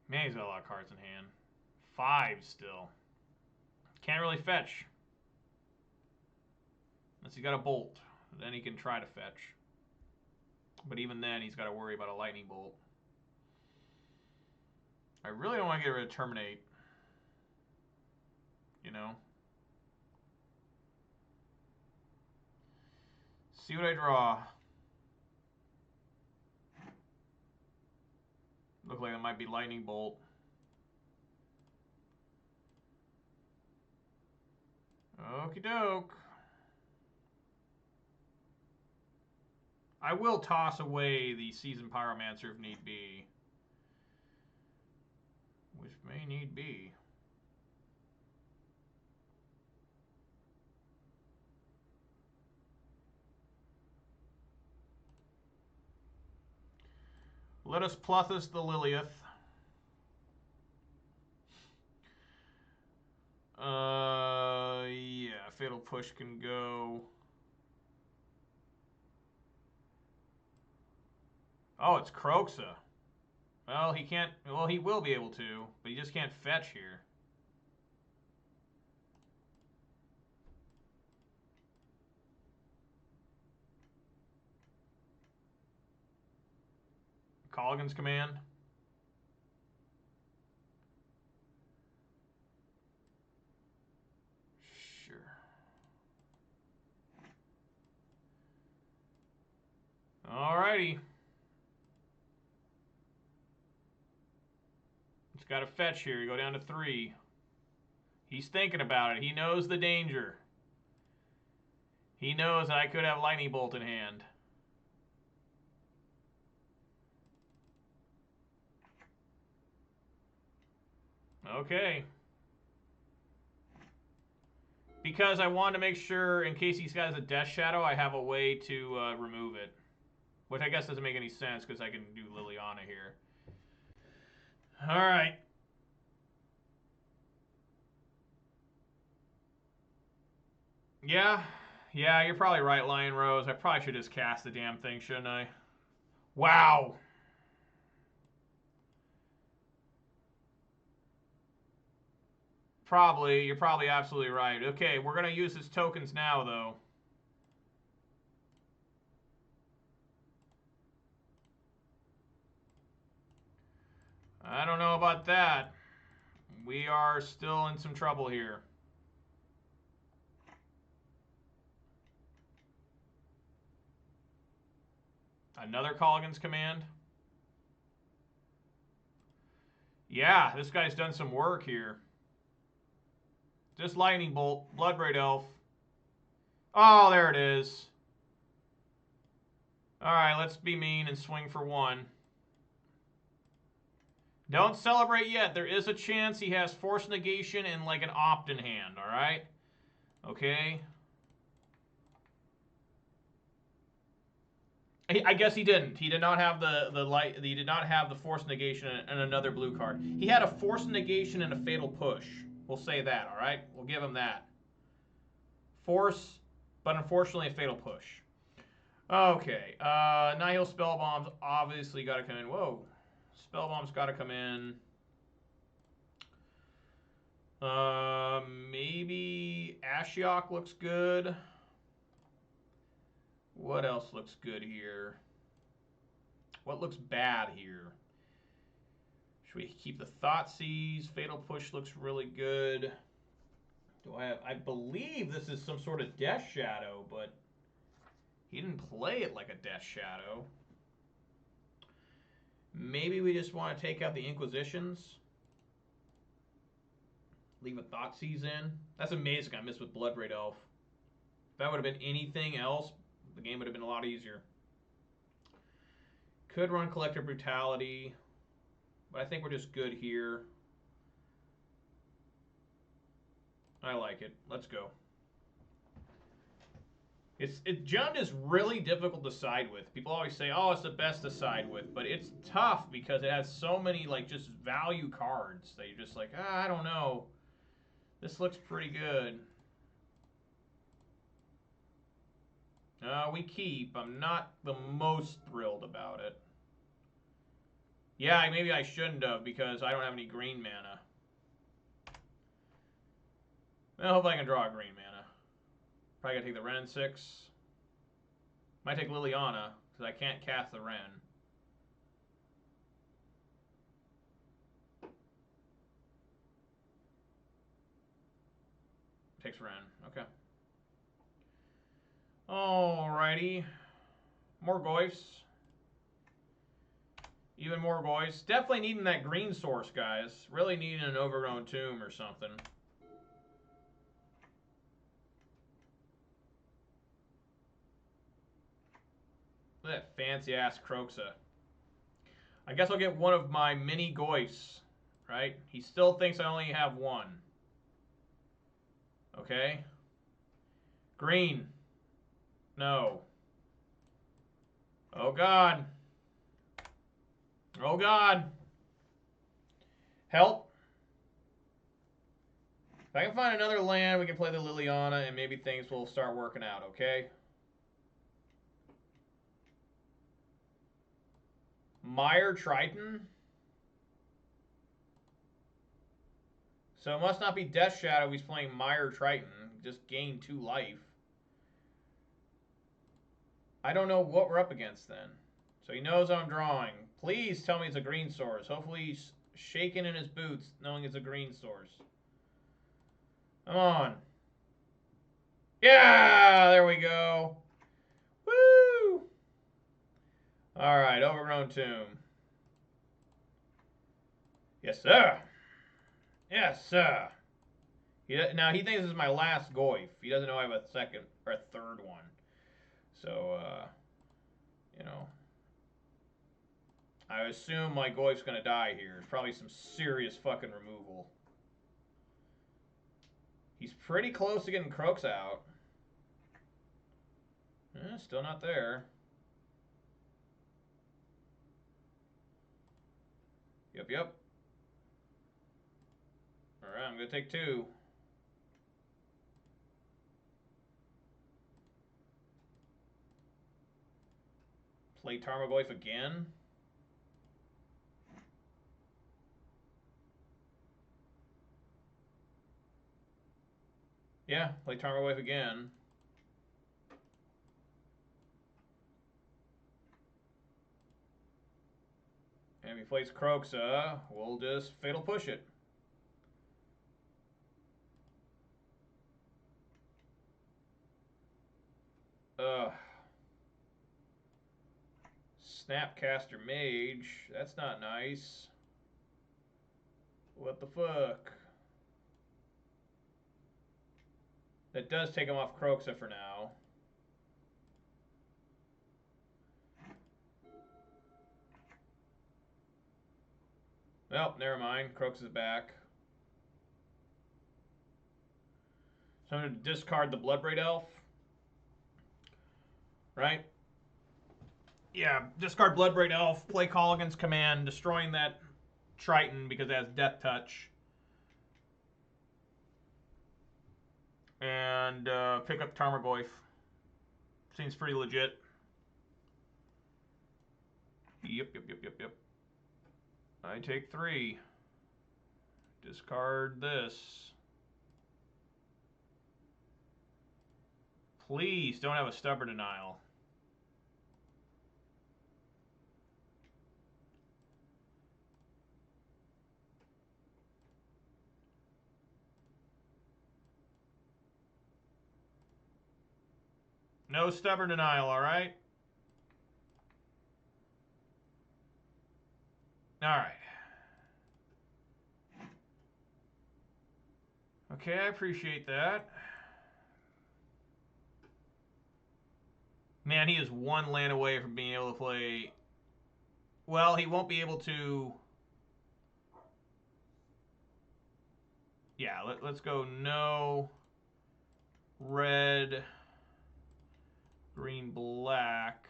Man, he's got a lot of cards in hand. 5 still. Can't really fetch. Unless he's got a Bolt. Then he can try to fetch. But even then, he's got to worry about a Lightning Bolt. I really don't want to get rid of Terminate. You know? See what I draw. Look like it might be Lightning Bolt. Okie doke. I will toss away the Seasoned Pyromancer if need be. Which may need be. Let us Pluthus the Lilieth. push can go. Oh, it's Kroxa. Well, he can't. Well, he will be able to, but he just can't fetch here. Colligan's command. Sure. Alrighty. It's got to fetch here. You go down to 3. He's thinking about it. He knows the danger. He knows that I could have Lightning Bolt in hand. Okay. Because I wanted to make sure, in case he's got a Death Shadow, I have a way to remove it. Which I guess doesn't make any sense, because I can do Liliana here. Alright. Yeah, you're probably right, Lion Rose. I probably should just cast the damn thing, shouldn't I? Wow. Probably. You're probably absolutely right. Okay, we're going to use his tokens now, though. I don't know about that. We are still in some trouble here. Another Colligan's command. Yeah, this guy's done some work here. Just Lightning Bolt, Bloodbraid Elf. Oh, there it is. Alright, let's be mean and swing for 1. Don't celebrate yet. There is a chance he has Force Negation and like an opt in hand, alright? Okay. I guess he didn't. He did not have he did not have the Force Negation and another blue card. He had a Force Negation and a Fatal Push. We'll say that, alright? We'll give him that. Force, but unfortunately a Fatal Push. Okay. Nihil Spellbomb's obviously got to come in. Whoa. Spellbomb's got to come in. Maybe Ashiok looks good. What else looks good here? What looks bad here? Should we keep the Thoughtseize? Fatal Push looks really good. Do I believe this is some sort of Death Shadow, but he didn't play it like a Death Shadow. Maybe we just want to take out the Inquisitions. Leave a Thoughtseize in. That's amazing I missed with Bloodbraid Elf. If that would have been anything else, the game would have been a lot easier. Could run Collective Brutality, but I think we're just good here. I like it. Let's go. Jund is really difficult to side with. People always say, oh, it's the best to side with, but it's tough because it has so many like just value cards that you're just like, I don't know. This looks pretty good. We keep. I'm not the most thrilled about it. Yeah, maybe I shouldn't have because I don't have any green mana. I hope I can draw a green mana. Probably gotta take the Ren 6. Might take Liliana because I can't cast the Ren. Takes Ren. Okay. Alrighty. More Goyfs. Even more Goyfs. Definitely needing that green source, guys. Really needing an Overgrown Tomb or something. Look at that fancy-ass Kroxa. I guess I'll get one of my mini Goyfs, right? He still thinks I only have one. Okay. Green. No. Oh, God. Oh, God. Help. If I can find another land, we can play the Liliana, and maybe things will start working out, okay? Mire Triton? So it must not be Death Shadow. He's playing Mire Triton. Just gain 2 life. I don't know what we're up against then. So he knows I'm drawing. Please tell me it's a green source. Hopefully he's shaking in his boots knowing it's a green source. Come on. Yeah, there we go. Woo! Alright, Overgrown Tomb. Yes, sir. Yes, sir. Now, he thinks this is my last Goyf. He doesn't know I have a second or a third one. So, you know. I assume my Goyf's going to die here. It's probably some serious fucking removal. He's pretty close to getting Croaks out. Still not there. Yep. Alright, I'm going to take 2. Play Tarmogoyf again. Yeah, play Tarmogoyf again. And if he plays Croxa, we'll just Fatal Push it. Ugh. Snapcaster Mage. That's not nice. What the fuck? That does take him off Croxa for now. Well, never mind. Croaks is back. So I'm going to discard the Bloodbraid Elf. Right? Yeah, discard Bloodbraid Elf, play Colligan's Command, destroying that Triton because it has Death Touch. And pick up Tarmogoyf. Seems pretty legit. Yep. I take 3. Discard this. Please don't have a Stubborn Denial. No Stubborn Denial, alright? Alright. Okay, I appreciate that. Man, he is 1 land away from being able to play... Well, he won't be able to... Yeah, let's go no... Red... Green, black.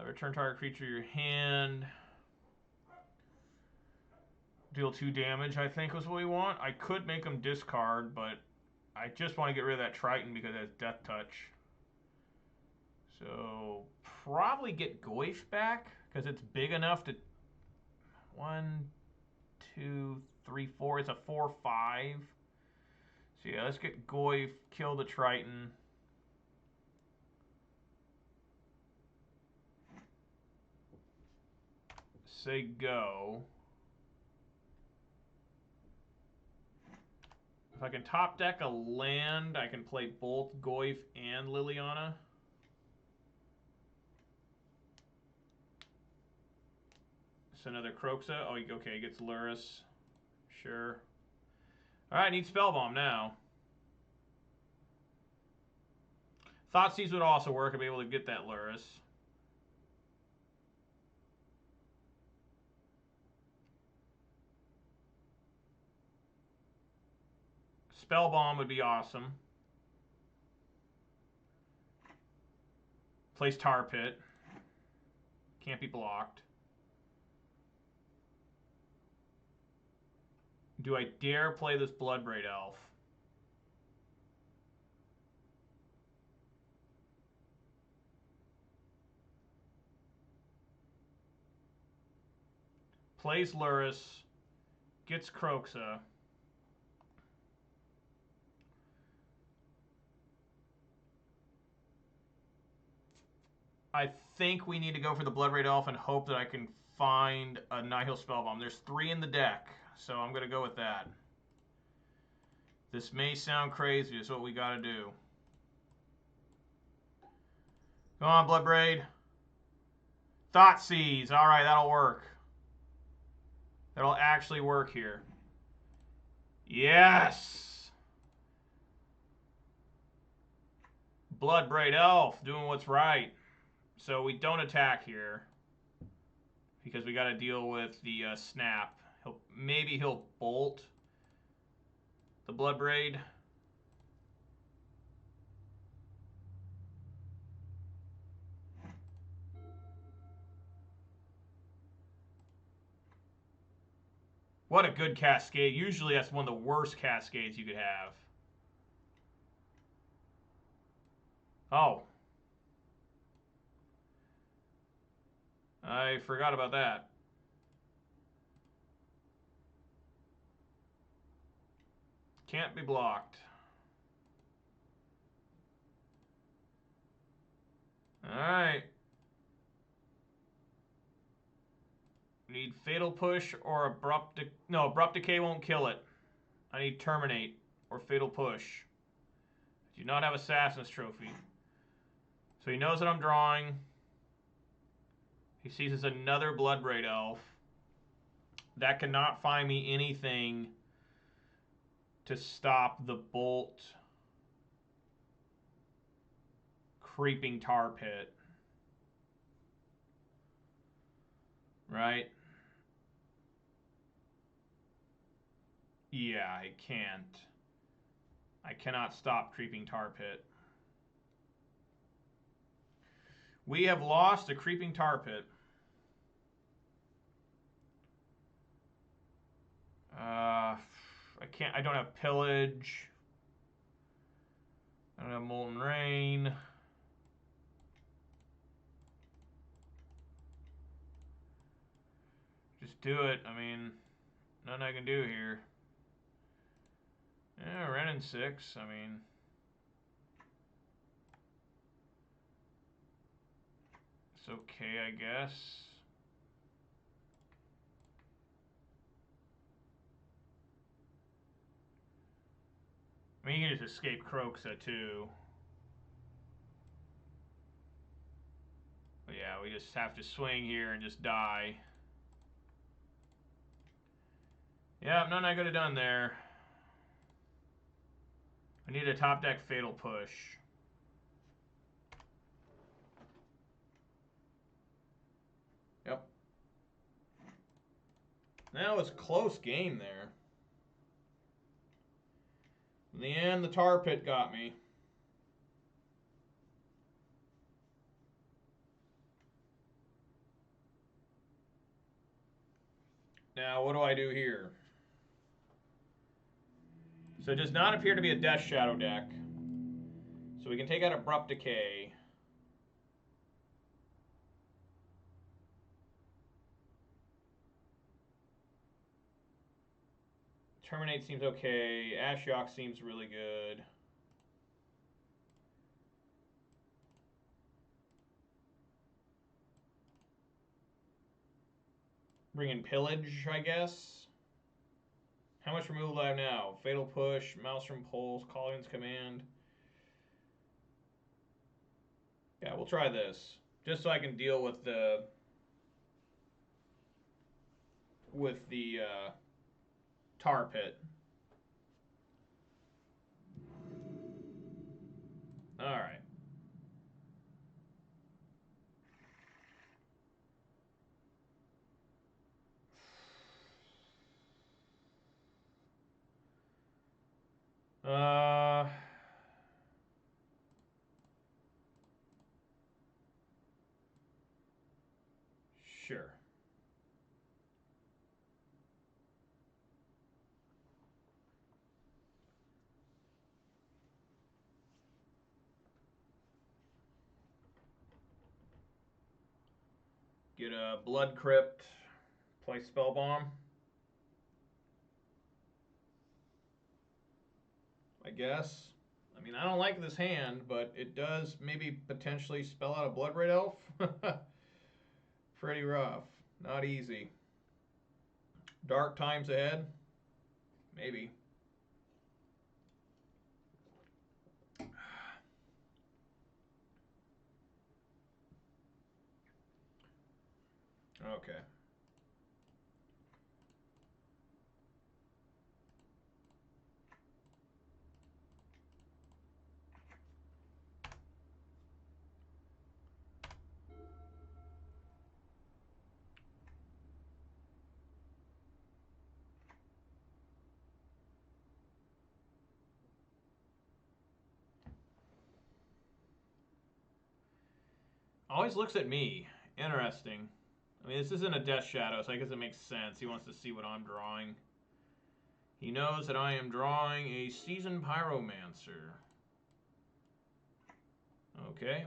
Return target creature to your hand. Deal 2 damage, I think was what we want. I could make him discard, but I just want to get rid of that Triton because it has Death Touch. So, probably get Goyf back because it's big enough to... 1, 2, 3, 4. It's a 4-5. So yeah, let's get Goyf, kill the Triton. Say go. If I can top deck a land, I can play both Goyf and Liliana. It's another Croxa. Oh, okay, he gets Lurrus. Sure. Alright, I need Spellbomb now. Thoughtseize would also work. I'd be able to get that Lurrus. Spellbomb would be awesome. Plays Tar Pit. Can't be blocked. Do I dare play this Bloodbraid Elf? Plays Luris, gets Kroxa. I think we need to go for the Bloodbraid Elf and hope that I can find a Nihil Spellbomb. There's 3 in the deck, so I'm going to go with that. This may sound crazy. It's what we got to do. Come on, Bloodbraid. Thoughtseize. All right, that'll work. That'll actually work here. Yes! Bloodbraid Elf doing what's right. So we don't attack here because we got to deal with the snap. Maybe he'll bolt the Bloodbraid. What a good cascade. Usually that's one of the worst cascades you could have. Oh. I forgot about that. Can't be blocked. Alright. Need Fatal Push or Abrupt Decay. No, Abrupt Decay won't kill it. I need Terminate or Fatal Push. I do not have Assassin's Trophy. So he knows that I'm drawing. He sees it's another Bloodbraid Elf. That cannot find me anything to stop the Bolt Creeping Tar Pit. Right? Yeah, I can't. I cannot stop Creeping Tar Pit. We have lost a Creeping Tar Pit. I don't have Pillage. I don't have Molten Rain. Just do it. I mean, nothing I can do here. Yeah, Renin 6. I mean, it's okay, I guess. I mean, you can just escape Kroxa, too. But yeah, we just have to swing here and just die. Yeah, nothing I could have done there. I need a top deck Fatal Push. Yep. That was a close game there. In the end, the Tar Pit got me. Now, what do I do here? So it does not appear to be a Death Shadow deck. So we can take out Abrupt Decay. Terminate seems okay. Ashiok seems really good. Bring in Pillage, I guess. How much removal do I have now? Fatal Push, Maelstrom Pulse, Colleen's Command. Yeah, we'll try this. Just so I can deal with the Tar Pit. Alright. Sure. Get a Blood Crypt, play Spellbomb. I guess. I mean, I don't like this hand, but it does maybe potentially spell out a Bloodbraid Elf. Pretty rough. Not easy. Dark times ahead? Maybe. Okay. Always looks at me. Interesting. I mean, this isn't a Death Shadow, so I guess it makes sense. He wants to see what I'm drawing. He knows that I am drawing a Seasoned Pyromancer. Okay.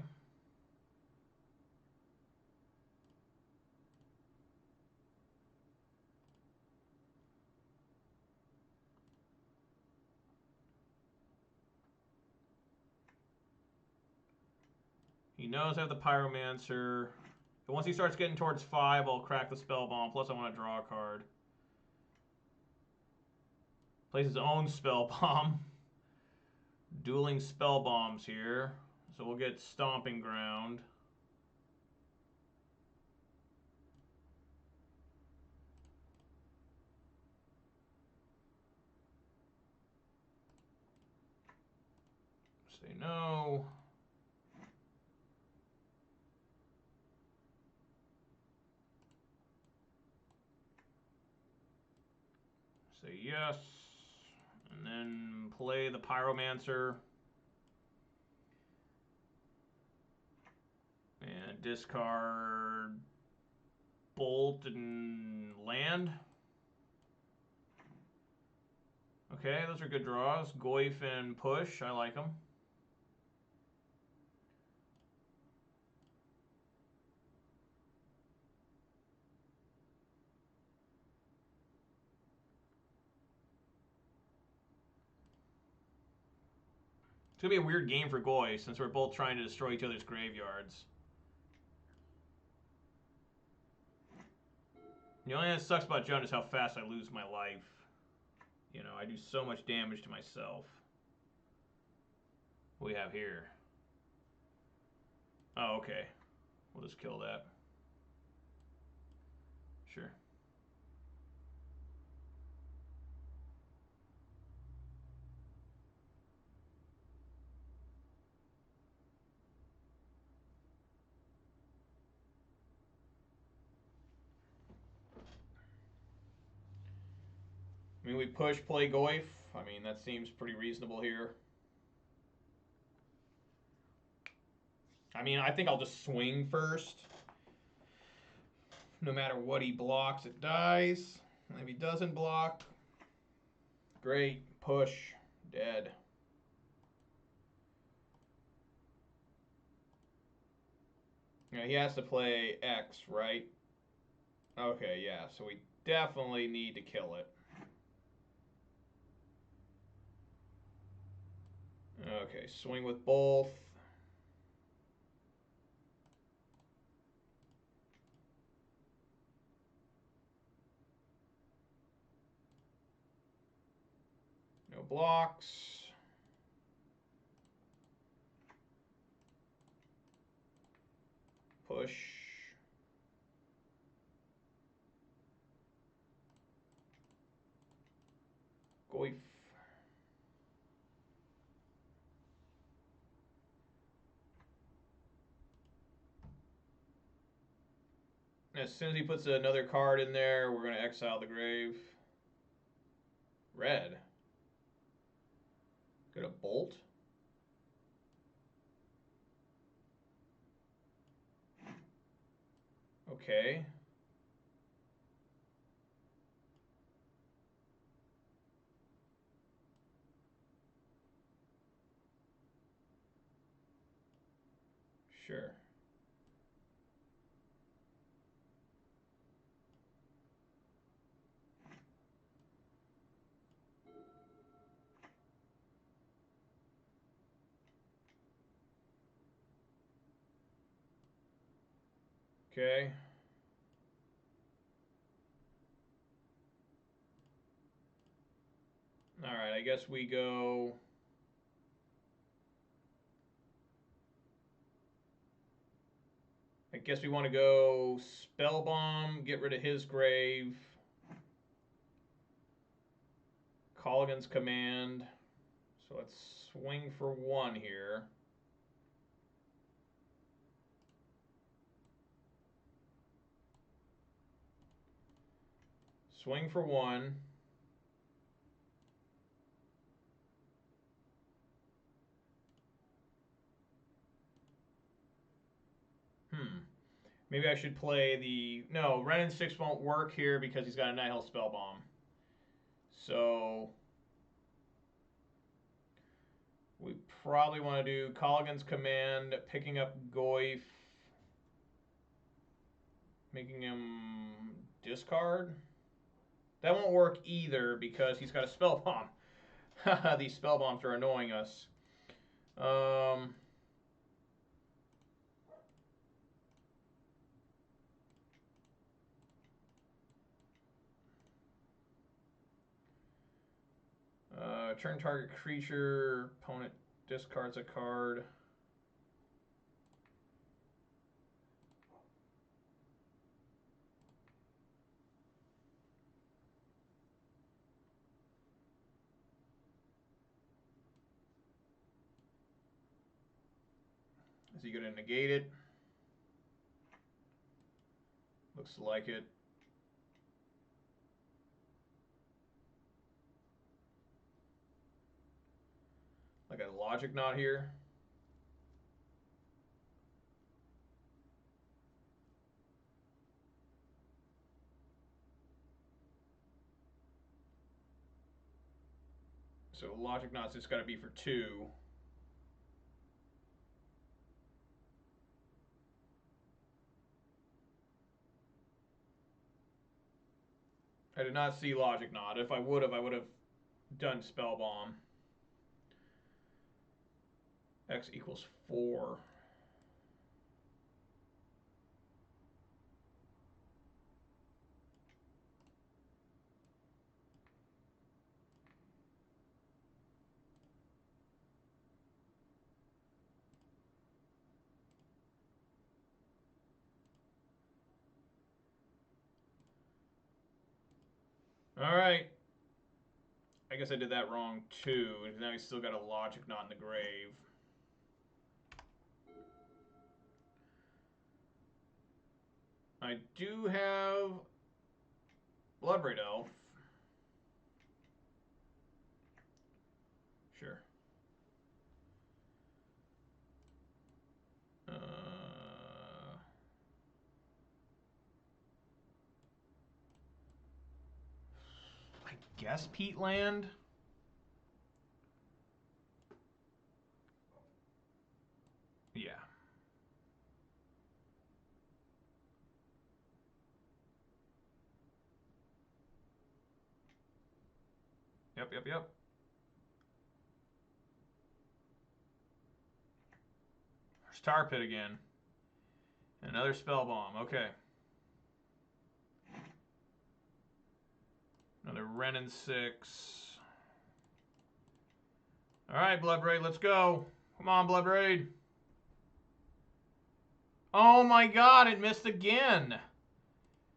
He knows I have the Pyromancer. But once he starts getting towards 5, I'll crack the Spellbomb. Plus, I want to draw a card. Plays his own Spellbomb. Dueling Spellbombs here. So we'll get Stomping Ground. Say no. Say yes. And then play the Pyromancer. And discard Bolt and land. Okay, those are good draws. Goyf and Push, I like them. It's going to be a weird game for Goy since we're both trying to destroy each other's graveyards. The only thing that sucks about Jund is how fast I lose my life. You know, I do so much damage to myself. What do we have here? Oh, okay. We'll just kill that. Sure. I mean, we push, play Goyf. I mean, that seems pretty reasonable here. I mean, I think I'll just swing first. No matter what he blocks, it dies. And if he doesn't block, great. Push. Dead. Yeah, he has to play X, right? Okay, yeah. So we definitely need to kill it. Okay, swing with both. No blocks. Push. Goyf. As soon as he puts another card in there, we're going to exile the grave. Red. Got a bolt. Okay. Sure. Okay. All right, I guess we go. I guess we want to go Spellbomb, get rid of his grave. Colligan's Command. So let's swing for 1 here. Swing for 1. Maybe I should play the... No, Renin 6 won't work here because he's got a Nihil Spellbomb. So... we probably want to do Colligan's Command, picking up Goyf, making him discard. That won't work either because he's got a Spellbomb. These Spellbombs are annoying us. Turn target creature, opponent discards a card. Is he going to negate it? Looks like it. Like a logic knot here. So logic knot's just got to be for 2. I did not see logic knot. If I would have done Spellbomb. X equals 4. All right. I guess I did that wrong too. Now he's still got a logic knot in the grave. I do have Bloodbraid Elf. Sure. I guess Peatland. Yeah. Yep. There's Tar Pit again. Another Spellbomb. Okay. Another Renin 6. All right, Bloodbraid, let's go. Come on, Bloodbraid. Oh my god, it missed again.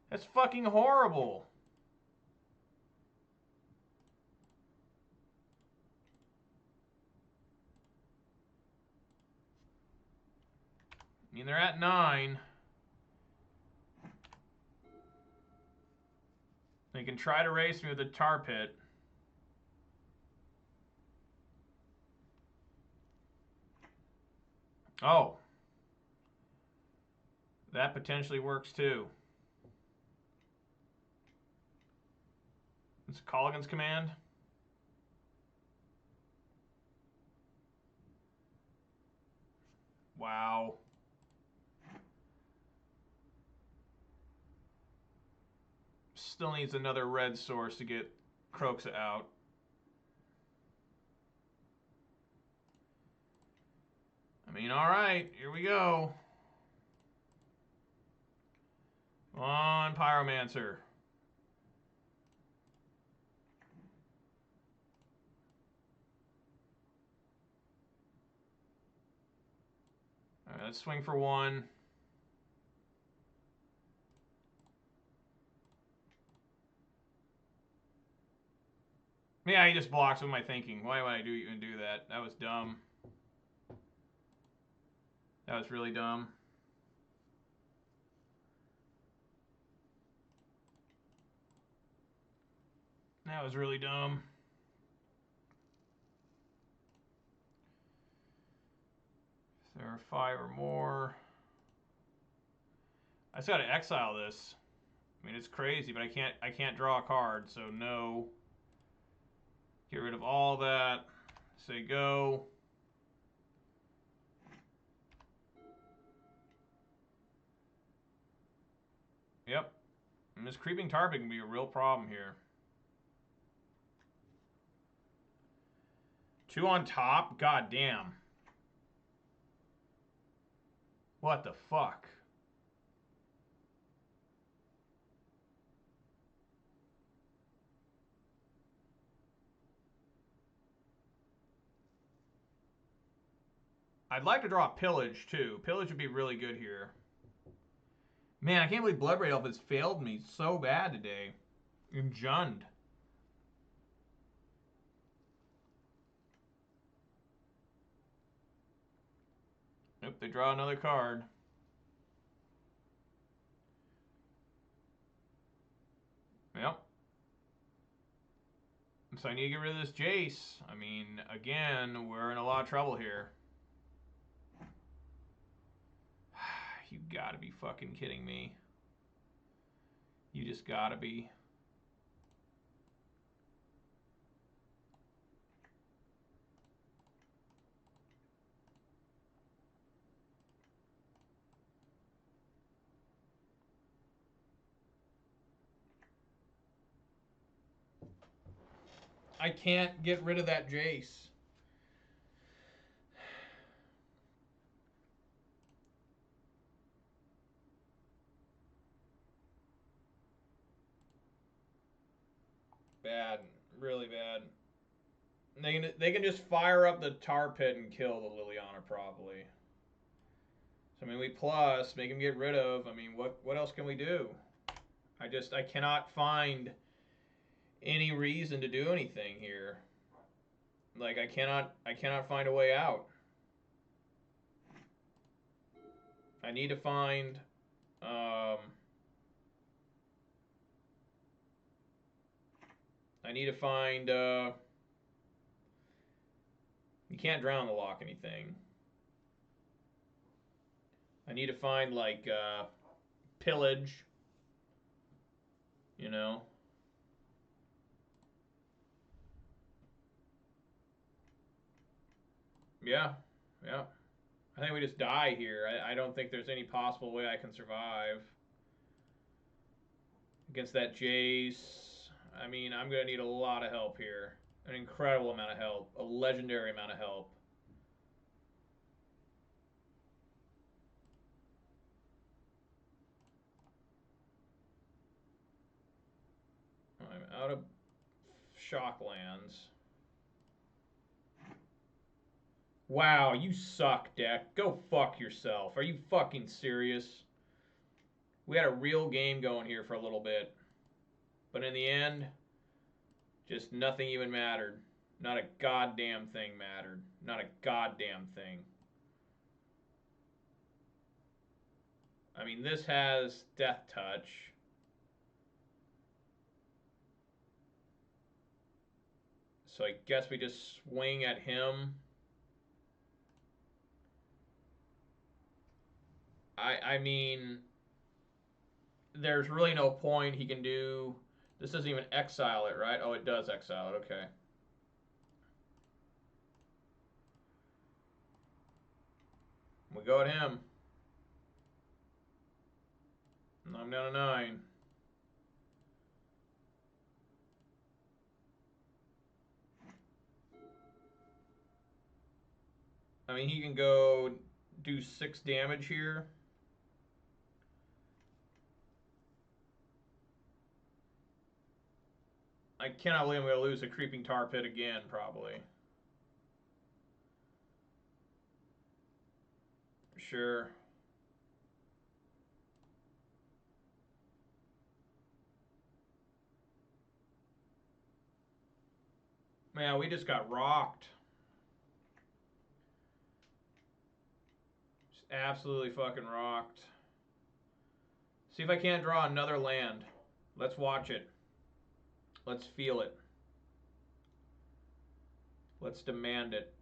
That's fucking horrible. I mean, they're at 9. They can try to race me with a Tar Pit. Oh. That potentially works too. It's Colligan's Command. Wow. Still needs another red source to get Croxa out. I mean, all right, here we go. Come on, Pyromancer. All right, let's swing for 1. Yeah, he just blocks. What am I thinking? Why would I even do that? That was dumb. That was really dumb. That was really dumb. If there are 5 or more, I just got to exile this. I mean, it's crazy, but I can't draw a card, so no. Get rid of all that. Say go. Yep. And this creeping target can be a real problem here. 2 on top? God damn. What the fuck? I'd like to draw Pillage, too. Pillage would be really good here. Man, I can't believe Bloodbraid Elf has failed me so bad today. In Jund. Nope, they draw another card. Yep. So I need to get rid of this Jace. I mean, again, we're in a lot of trouble here. You gotta be fucking kidding me. You just gotta be. I can't get rid of that Jace. Bad. Really bad. They can just fire up the tar pit and kill the Liliana probably. So I mean, we plus make him get rid of. I mean, what else can we do? I cannot find any reason to do anything here. Like I cannot find a way out. I need to find I need to find you can't drown the lock anything. I need to find like pillage, you know. Yeah, yeah. I think we just die here. I don't think there's any possible way I can survive against that Jace. I mean, I'm going to need a lot of help here. An incredible amount of help. A legendary amount of help. I'm out of Shocklands. Wow, you suck, deck. Go fuck yourself. Are you fucking serious? We had a real game going here for a little bit. But in the end, just nothing even mattered. Not a goddamn thing mattered. Not a goddamn thing. I mean, this has Death Touch. So I guess we just swing at him. I mean, there's really no point he can do. This doesn't even exile it, right? Oh, it does exile it. Okay. We go at him. I'm down to 9. I mean, he can go do 6 damage here. I cannot believe I'm going to lose a creeping tar pit again, probably. Sure. Man, we just got rocked. Just absolutely fucking rocked. See if I can't draw another land. Let's watch it. Let's feel it. Let's demand it.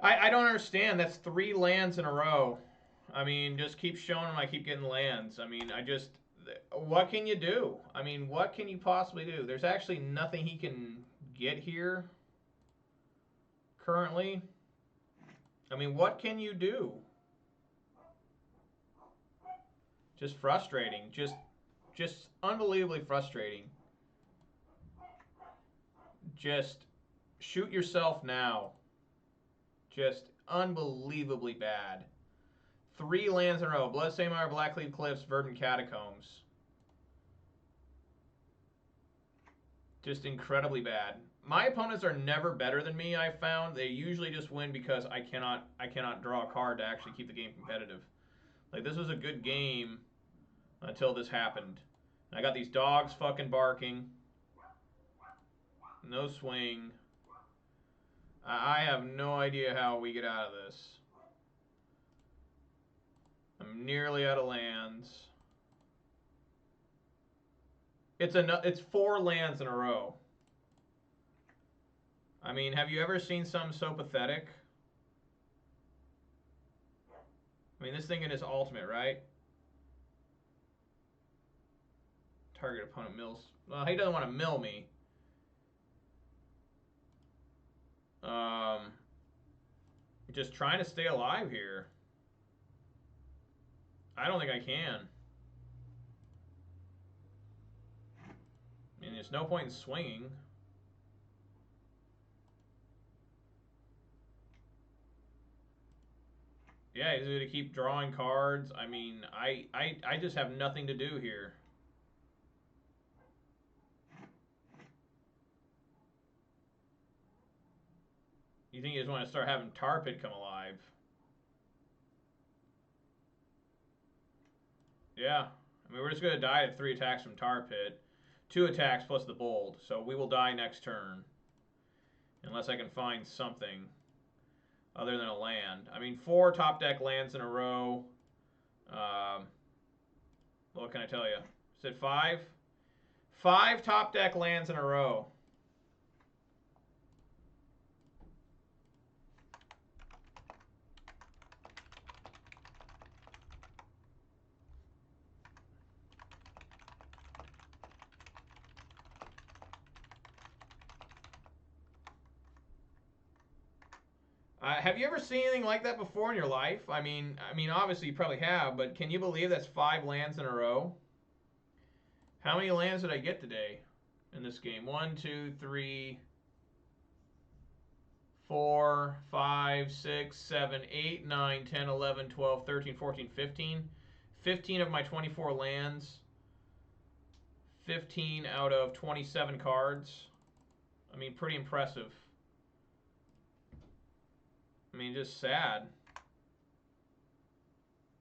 I don't understand. That's 3 lands in a row. I mean, just keep showing them I keep getting lands. I mean, what can you do? I mean, what can you possibly do? There's actually nothing he can get here currently. I mean, what can you do? Just frustrating. Just unbelievably frustrating. Just shoot yourself now. Just unbelievably bad. 3 lands in a row. Bloodstained Blackleaf Cliffs, Verdant Catacombs. Just incredibly bad. My opponents are never better than me, I've found. They usually just win because I cannot draw a card to actually keep the game competitive. Like, this was a good game until this happened. And I got these dogs fucking barking. No swing. I have no idea how we get out of this. I'm nearly out of lands. It's 4 lands in a row. I mean, have you ever seen something so pathetic? I mean, this thing in his ultimate, right? Target opponent mills. Well, he doesn't want to mill me. Just trying to stay alive here. I don't think I can. I mean, there's no point in swinging. Yeah, he's going to keep drawing cards. I mean, I just have nothing to do here. You think you just want to start having Tar Pit come alive? Yeah. I mean, we're just going to die at 3 attacks from Tar Pit. 2 attacks plus the Bold. So we will die next turn. Unless I can find something other than a land. I mean, 4 top deck lands in a row. What can I tell you? Is it 5? 5 top deck lands in a row. Have you ever seen anything like that before in your life? I mean, obviously you probably have, but can you believe that's 5 lands in a row? How many lands did I get today in this game? 1, 2, 3, 4, 5, 6, 7, 8, 9, 10, 11, 12, 13, 14, 15. 15 of my 24 lands. 15 out of 27 cards. I mean, pretty impressive. I mean, just sad.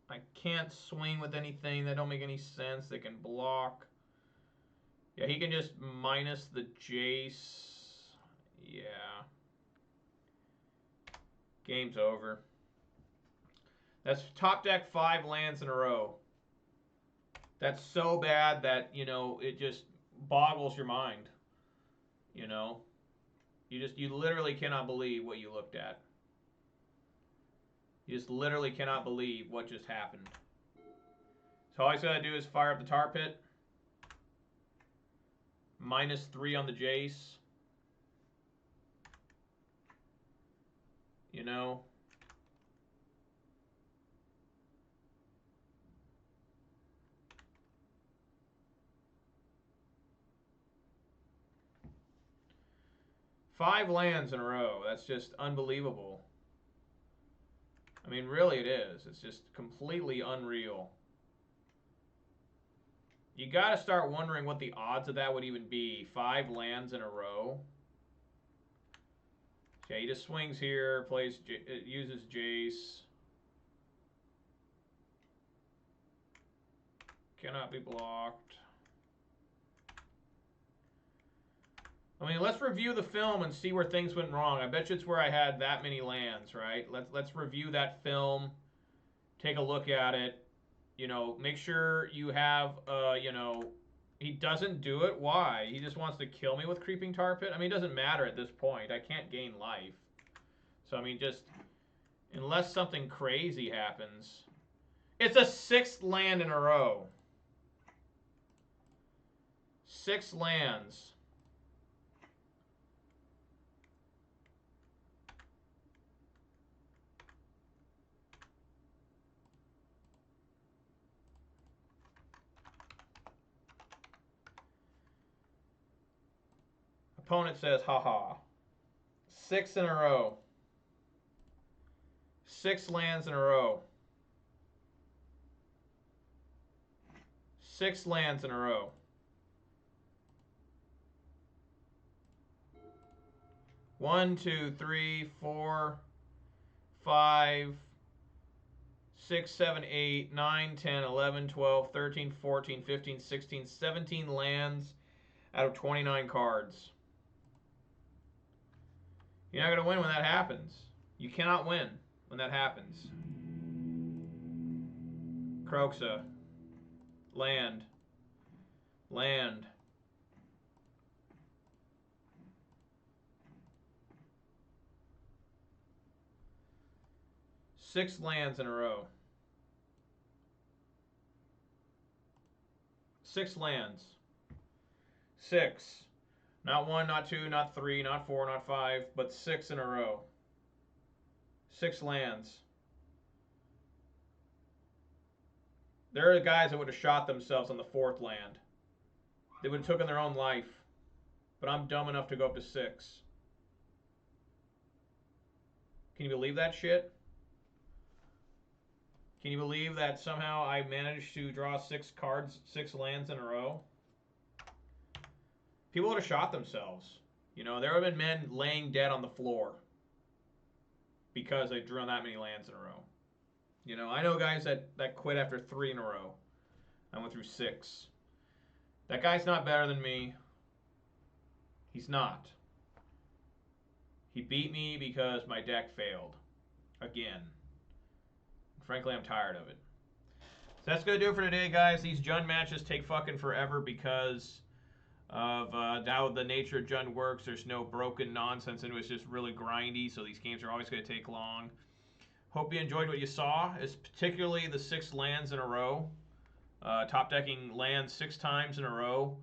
I can't swing with anything. That don't make any sense. They can block. Yeah, he can just minus the Jace. Yeah. Game's over. That's top deck 5 lands in a row. That's so bad that, you know, it just boggles your mind. You know? You literally cannot believe what you looked at. You just literally cannot believe what just happened. So all I gotta do is fire up the Tar Pit. -3 on the Jace. You know? Five lands in a row. That's just unbelievable. I mean, really it is. It's just completely unreal. You got to start wondering what the odds of that would even be. 5 lands in a row. Okay, he just swings here, uses Jace. Cannot be blocked. I mean, let's review the film and see where things went wrong. I bet you it's where I had that many lands, right? Let's review that film. Take a look at it. You know, make sure you have, you know, he doesn't do it. Why? He just wants to kill me with Creeping Tar Pit? I mean, it doesn't matter at this point. I can't gain life. So, I mean, just, unless something crazy happens. It's a 6th land in a row. 6 lands. Opponent says, haha. 6 in a row. 6 lands in a row. 6 lands in a row. One, 2, 3, 4, 5, 6, 7, 8, 9, 10, 11, 12, 13, 14, 15, 16, 17 lands out of 29 cards. You're not going to win when that happens. You cannot win when that happens. Croxa. Land. Land. Six lands in a row. 6 lands. 6. Not 1, not 2, not 3, not 4, not 5, but 6 in a row. 6 lands. There are guys that would have shot themselves on the 4th land. They would have taken their own life. But I'm dumb enough to go up to 6. Can you believe that shit? Can you believe that somehow I managed to draw 6 cards, 6 lands in a row? People would have shot themselves. You know, there have been men laying dead on the floor because they drew that many lands in a row. You know, I know guys that quit after 3 in a row. I went through 6. That guy's not better than me. He's not. He beat me because my deck failed. Again. Frankly, I'm tired of it. So that's going to do it for today, guys. These Jund matches take fucking forever because of how the nature of Jund works. There's no broken nonsense into it. It's just really grindy, so these games are always going to take long. Hope you enjoyed what you saw. It's particularly the 6 lands in a row. Top decking lands 6 times in a row.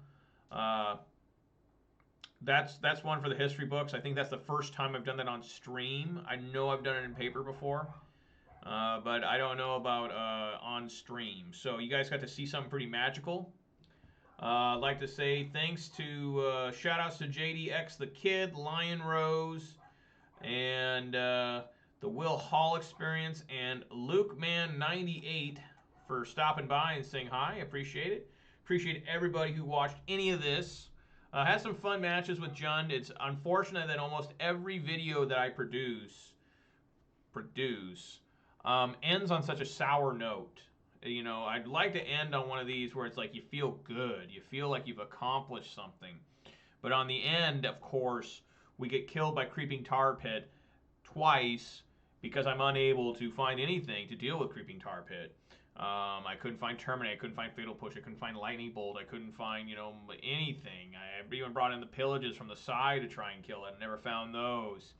That's one for the history books. I think that's the first time I've done that on stream. I know I've done it in paper before. But I don't know about on stream. So you guys got to see something pretty magical. I'd like to say thanks to shout outs to JDX the Kid, Lion Rose, and the Will Hall Experience, and LukeMan98 for stopping by and saying hi. Appreciate it. Appreciate everybody who watched any of this. Had some fun matches with Jund. It's unfortunate that almost every video that I produce ends on such a sour note. You know, I'd like to end on one of these where it's like you feel good. You feel like you've accomplished something. But on the end, of course, we get killed by Creeping Tar Pit twice because I'm unable to find anything to deal with Creeping Tar Pit. I couldn't find Terminate. I couldn't find Fatal Push. I couldn't find Lightning Bolt. I couldn't find, you know, anything. I even brought in the Pillages from the side to try and kill it. I never found those.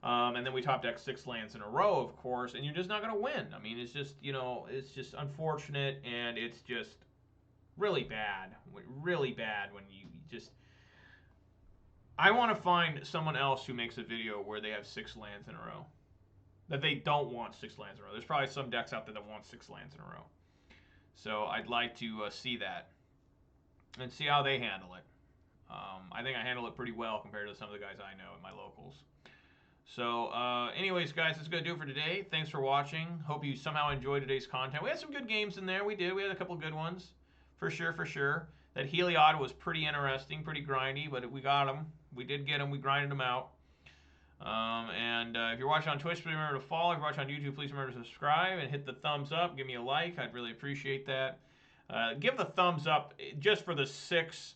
And then we top deck 6 lands in a row, of course, and you're just not going to win. I mean, it's just, you know, it's just unfortunate, and it's just really bad. Really bad when you just... I want to find someone else who makes a video where they have 6 lands in a row. That they don't want 6 lands in a row. There's probably some decks out there that want 6 lands in a row. So I'd like to see that and see how they handle it. I think I handle it pretty well compared to some of the guys I know at my locals. So, anyways, guys, that's going to do it for today. Thanks for watching. Hope you somehow enjoyed today's content. We had some good games in there. We did. We had a couple good ones. For sure, for sure. That Heliod was pretty interesting, pretty grindy, but we got them. We did get them. We grinded them out. If you're watching on Twitch, please remember to follow. If you're watching on YouTube, please remember to subscribe and hit the thumbs up. Give me a like. I'd really appreciate that. Give the thumbs up just for the six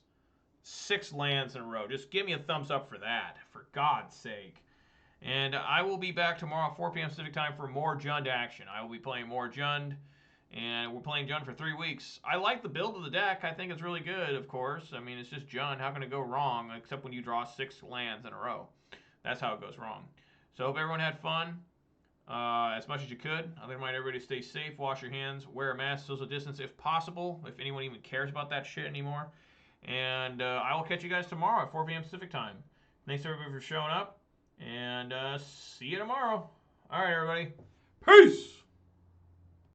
lands in a row. Just give me a thumbs up for that, for God's sake. And I will be back tomorrow at 4 p.m. Pacific time for more Jund action. I will be playing more Jund, and we're playing Jund for 3 weeks. I like the build of the deck. I think it's really good, of course. I mean, it's just Jund. How can it go wrong, except when you draw 6 lands in a row? That's how it goes wrong. So I hope everyone had fun as much as you could. I'd remind everybody to stay safe, wash your hands, wear a mask, social distance if possible, if anyone even cares about that shit anymore. And I will catch you guys tomorrow at 4 p.m. Pacific time. Thanks everybody for showing up. And see you tomorrow. All right, everybody. Peace!